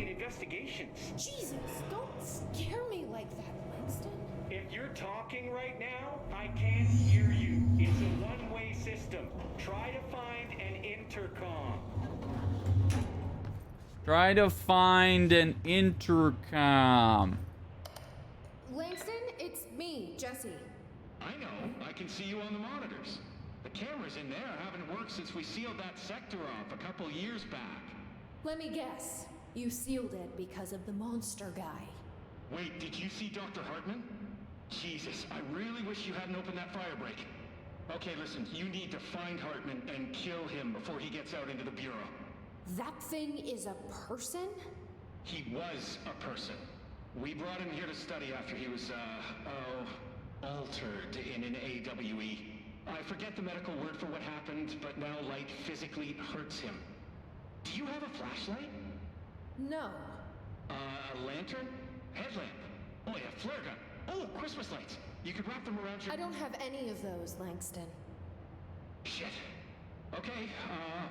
Jesus, don't scare me like that, Langston. If you're talking right now, I can't hear you. It's a one-way system. Try to find an intercom. try to find an intercom. Langston, it's me, Jesse. I know. I can see you on the monitors. The Cameras in there haven't worked since we sealed that sector off a couple years back. Let me guess. You sealed it because of the monster guy. Wait, did you see Dr. Hartman? Jesus, I really wish you hadn't opened that fire break. Okay, listen, you need to find Hartman and kill him before he gets out into the Bureau. That thing is a person? He was a person. We brought him here to study after he was, altered in an AWE. I forget the medical word for what happened, but now light physically hurts him. Do you have a flashlight? No. A lantern? Headlamp? Oh yeah, flare gun. Oh, Christmas lights. You could wrap them around your... I don't have any of those, Langston. Shit. Okay,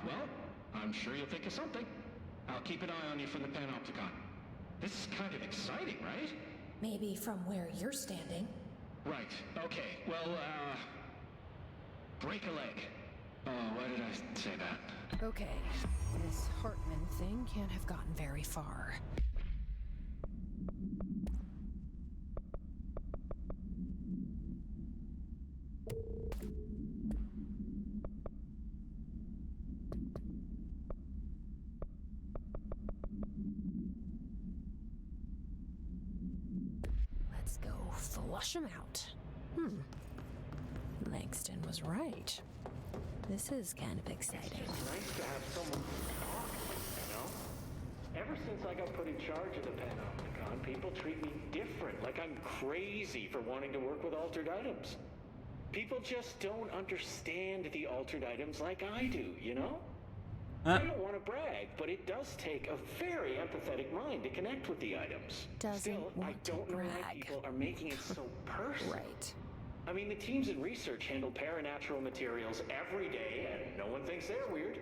well, I'm sure you'll think of something. I'll keep an eye on you from the Panopticon. This is kind of exciting, right? Maybe from where you're standing. Right, okay. Well, break a leg. Oh, why did I say that? Okay, this Hartman thing can't have gotten very far. Let's go flush him out. Langston was right. This is kind of exciting. It's nice to have someone to talk with, you know? Ever since I got put in charge of the Panopticon, people treat me different, like I'm crazy for wanting to work with altered items. People just don't understand the altered items like I do, you know? I don't want to brag, but it does take a very empathetic mind to connect with the items. Still, I don't know why people are making it so personal. Right. I mean, the teams in research handle paranatural materials every day, and no one thinks they're weird.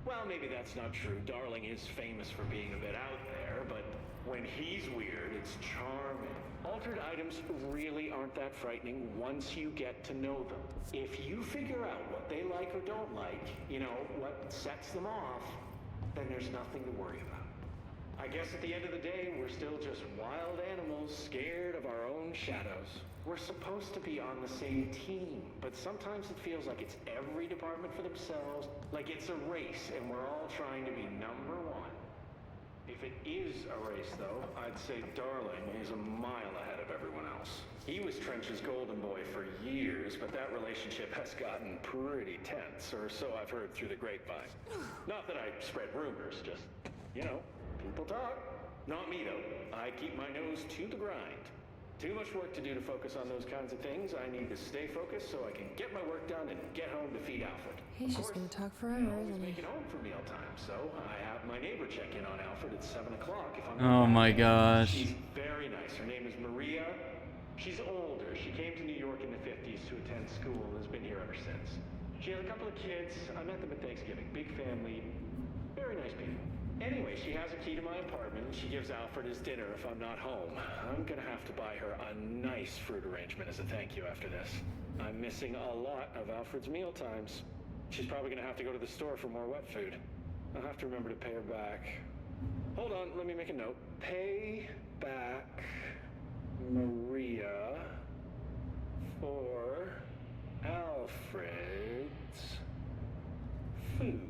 Well, maybe that's not true. Darling is famous for being a bit out there, but when he's weird, it's charming. Altered items really aren't that frightening once you get to know them. If you figure out what they like or don't like, you know, what sets them off, then there's nothing to worry about. I guess at the end of the day, we're still just wild animals scared of our own shadows. We're supposed to be on the same team, but sometimes it feels like it's every department for themselves, like it's a race and we're all trying to be number one. If it is a race, though, I'd say Darling is a mile ahead of everyone else. He was Trench's golden boy for years, but that relationship has gotten pretty tense, or so I've heard through the grapevine. Not that I spread rumors, just, you know, people talk. Not me, though. I keep my nose to the grind. Too much work to do to focus on those kinds of things. I need to stay focused so I can get my work done and get home to feed Alfred. He's just gonna talk forever, isn't he? Make it home for mealtime, so I have my neighbor check in on Alfred at 7 o'clock if I'm Oh my gosh. She's very nice. Her name is Maria. She's older. She came to New York in the 50s to attend school and has been here ever since. She has a couple of kids. I met them at Thanksgiving. Big family. Very nice people. Anyway, she has a key to my apartment, and she gives Alfred his dinner if I'm not home. I'm gonna have to buy her a nice fruit arrangement as a thank you after this. I'm missing a lot of Alfred's meal times. She's probably gonna have to go to the store for more wet food. I'll have to remember to pay her back. Hold on, let me make a note. Pay back Maria for Alfred's food.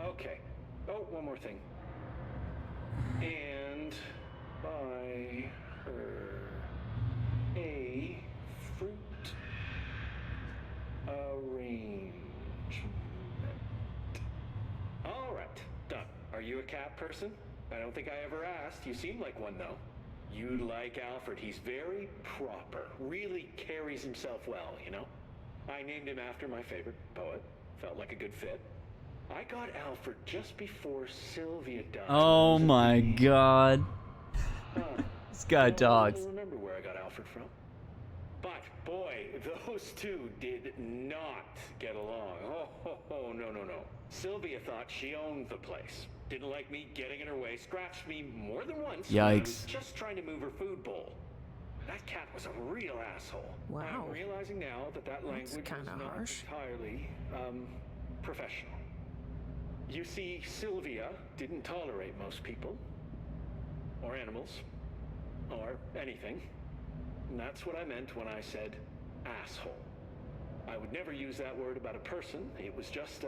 Okay. Oh, one more thing. And buy her a fruit arrangement. All right, done. Are you a cat person? I don't think I ever asked. You seem like one, though. You'd like Alfred. He's very proper. Really carries himself well, you know? I named him after my favorite poet. Felt like a good fit. I got Alfred just before Sylvia died. Oh my god. This guy talks. I don't remember where I got Alfred from. But, boy, those two did not get along. Oh, no. Sylvia thought she owned the place. Didn't like me getting in her way. Scratched me more than once. When I was just trying to move her food bowl. That cat was a real asshole. Wow. I'm realizing now that language is not entirely, professional. You see, Sylvia didn't tolerate most people, or animals, or anything. And that's what I meant when I said asshole. I would never use that word about a person. It was just,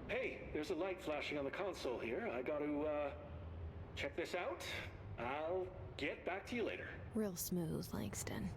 hey, there's a light flashing on the console here. I got to, check this out. I'll get back to you later. Real smooth, Langston.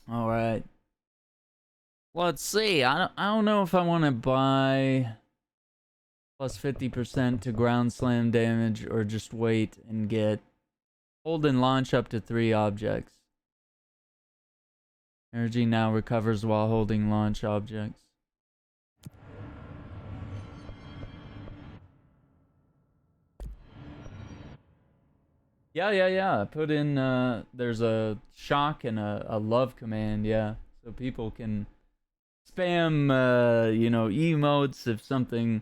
All right. Let's see. I don't know if I want to buy plus 50% to ground slam damage or just wait and get hold and launch up to 3 objects. Energy now recovers while holding launch objects. Yeah. I put in, there's a shock and a love command, yeah. So people can spam, emotes if something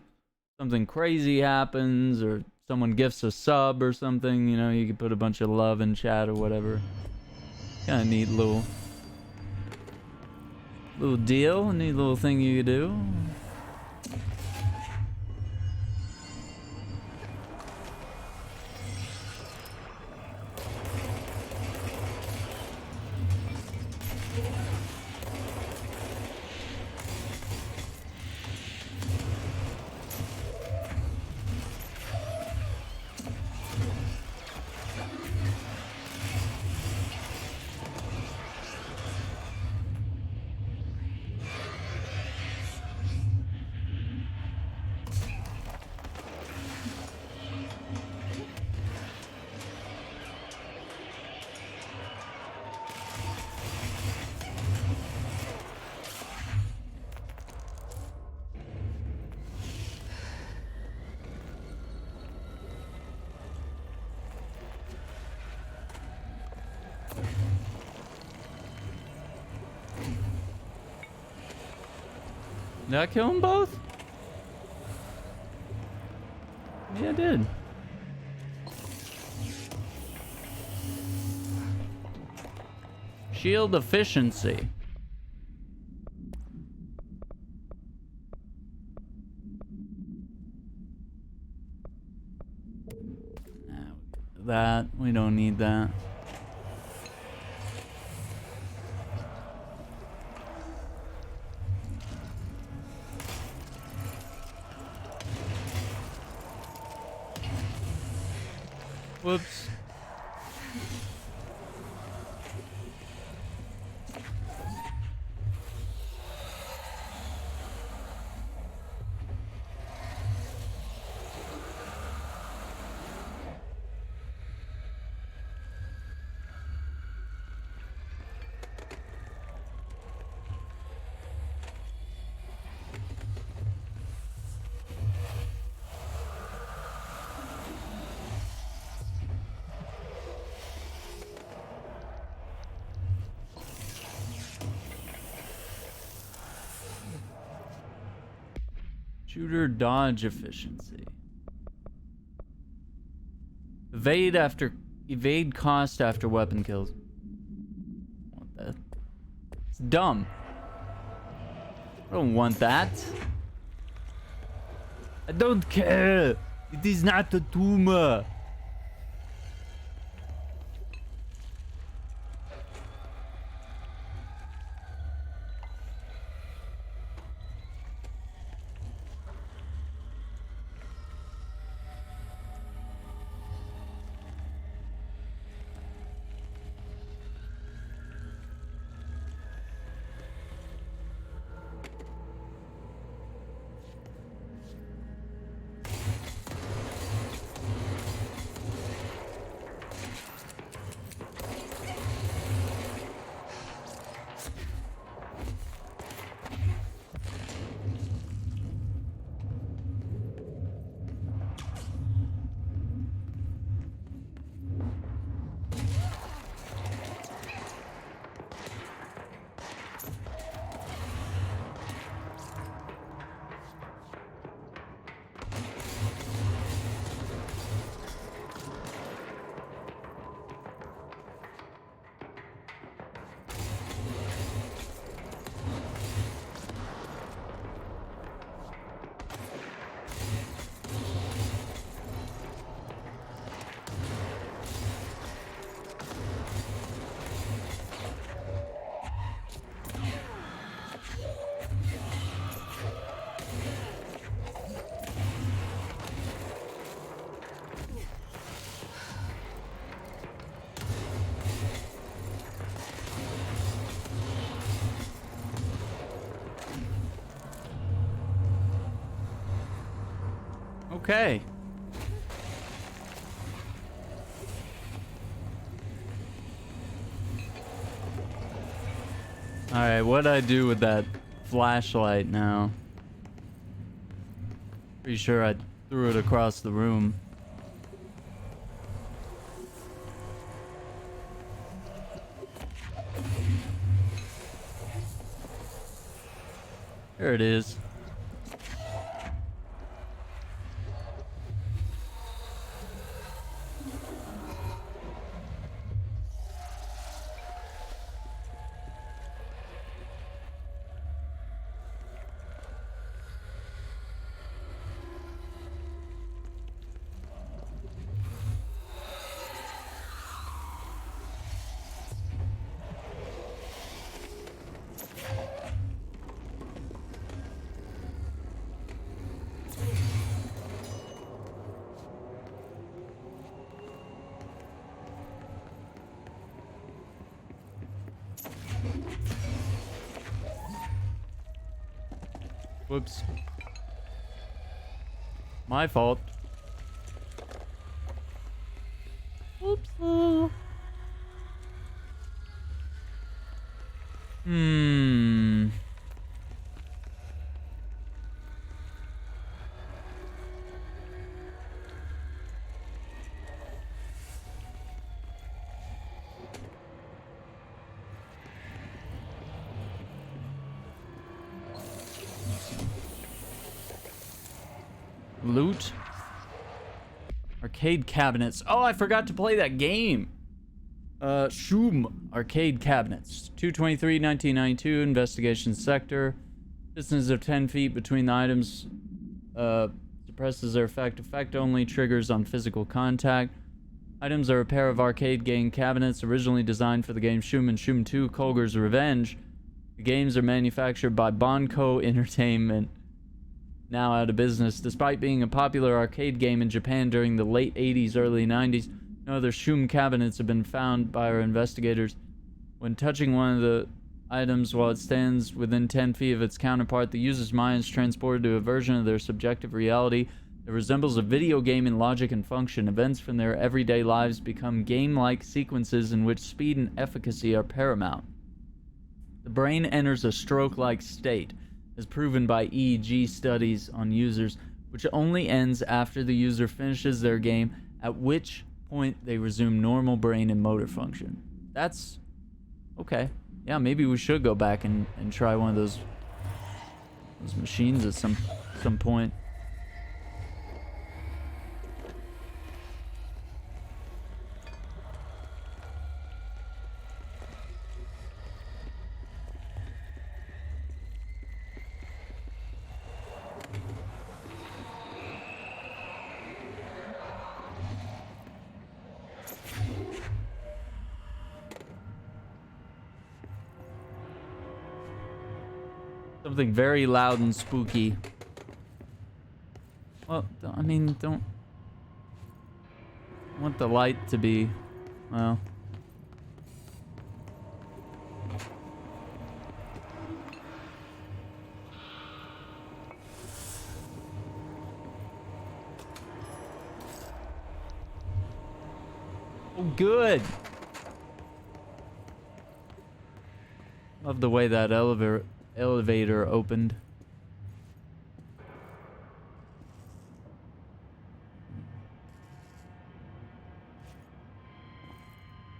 crazy happens or someone gifts a sub or something, you can put a bunch of love in chat or whatever. Kind of neat little deal, neat little thing you could do. Did I kill them both? Yeah, I did. Shield efficiency. That, we don't need that. Whoops. Shooter dodge efficiency. Evade cost after weapon kills. Want that? It's dumb. I don't want that. I don't care. It is not a tumor. Okay. Alright, what'd I do with that flashlight now? Pretty sure I threw it across the room. There it is. Whoops. My fault. Whoops. Hmm. Loot. Arcade cabinets. Oh, I forgot to play that game. Shoom. Arcade cabinets. 223, 1992. Investigation sector. Distance of 10 feet between the items. Suppresses their effect. Effect only triggers on physical contact. Items are a pair of arcade game cabinets originally designed for the game Shoom and Shoom 2 Kolger's Revenge. The games are manufactured by Bonko Entertainment, now out of business. Despite being a popular arcade game in Japan during the late 80s, early 90s, no other Shoom cabinets have been found by our investigators. When touching one of the items while it stands within 10 feet of its counterpart, the user's mind is transported to a version of their subjective reality that resembles a video game in logic and function. Events from their everyday lives become game-like sequences in which speed and efficacy are paramount. The brain enters a stroke-like state, as proven by EEG studies on users, which only ends after the user finishes their game, at which point they resume normal brain and motor function. That's okay. Yeah, maybe we should go back and try one of those machines at some point. Something very loud and spooky. Well, I mean, don't want the light to be, well. Oh, good. Love the way that elevator opened.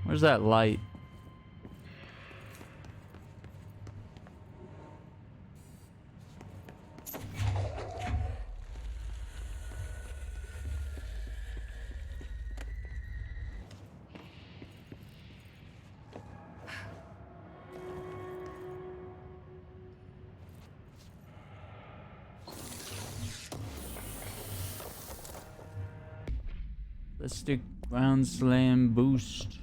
Where's that light? Stick round slam boost.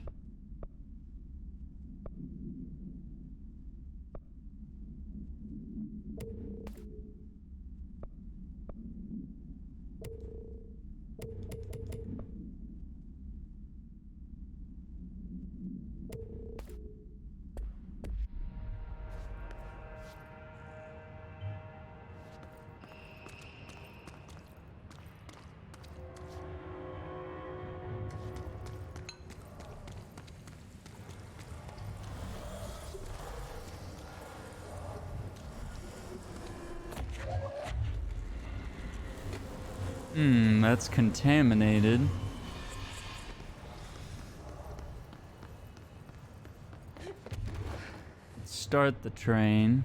That's contaminated. Let's start the train.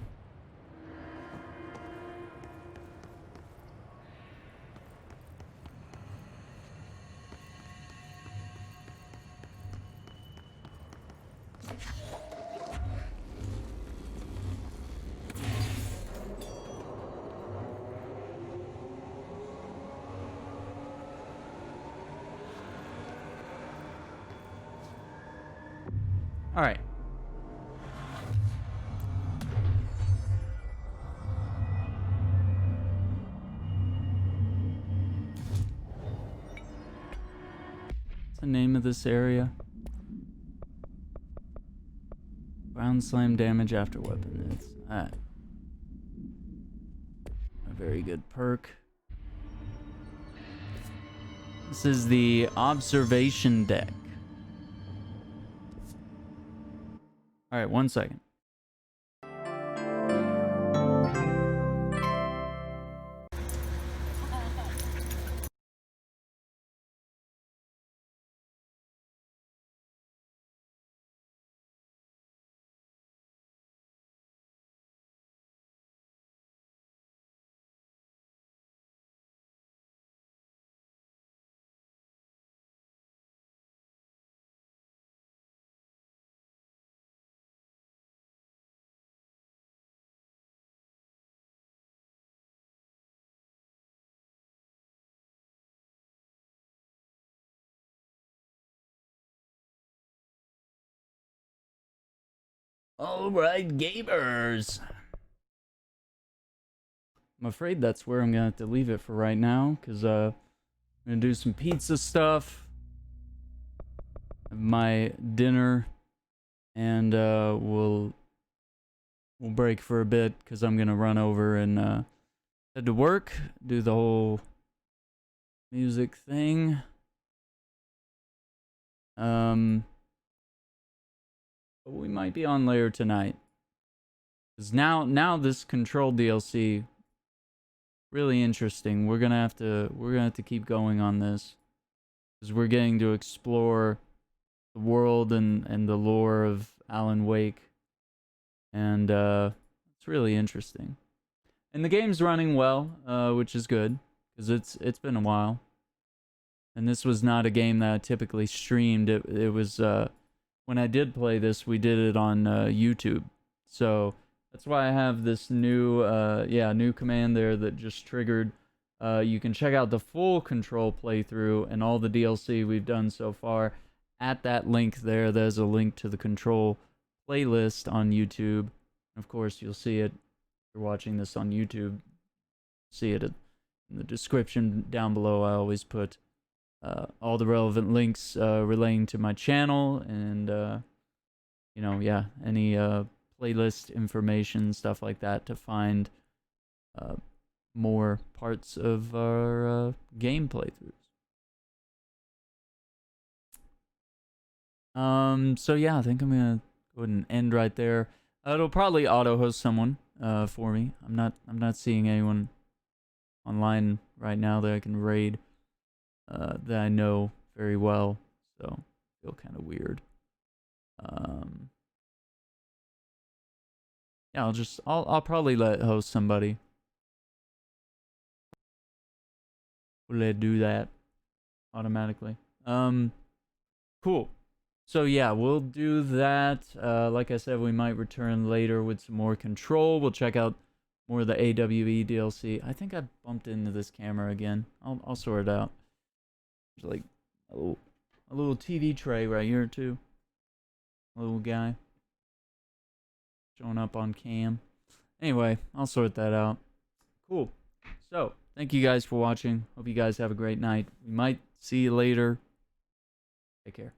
All right. What's the name of this area? Ground slam damage after weapon. It's a very good perk. This is the observation deck. All right, 1 second. All right, gamers. I'm afraid that's where I'm gonna have to leave it for right now, because I'm gonna do some pizza stuff, have my dinner, and we'll break for a bit because I'm gonna run over and head to work, do the whole music thing. But we might be on later tonight, because now this Control DLC really interesting. We're gonna have to keep going on this, because we're getting to explore the world and the lore of Alan Wake, and it's really interesting. And the game's running well, which is good, because it's been a while. And this was not a game that I typically streamed. It was when I did play this, we did it on YouTube. So that's why I have this new new command there that just triggered. You can check out the full Control playthrough and all the DLC we've done so far at that link there. There's a link to the Control playlist on YouTube. Of course, you'll see it if you're watching this on YouTube. See it in the description down below. I always put all the relevant links relating to my channel and any playlist information, stuff like that, to find more parts of our game playthroughs. So yeah, I think I'm gonna go ahead and end right there. It'll probably auto host someone for me. I'm not seeing anyone online right now that I can raid that I know very well, so I feel kind of weird. Yeah, I'll probably let host somebody. Will they do that automatically? Cool. So yeah, we'll do that. Like I said, we might return later with some more Control. We'll check out more of the AWE DLC. I think I bumped into this camera again. I'll sort it out. There's like a little TV tray right here too. A little guy showing up on cam. Anyway, I'll sort that out. Cool. So, thank you guys for watching. Hope you guys have a great night. We might see you later. Take care.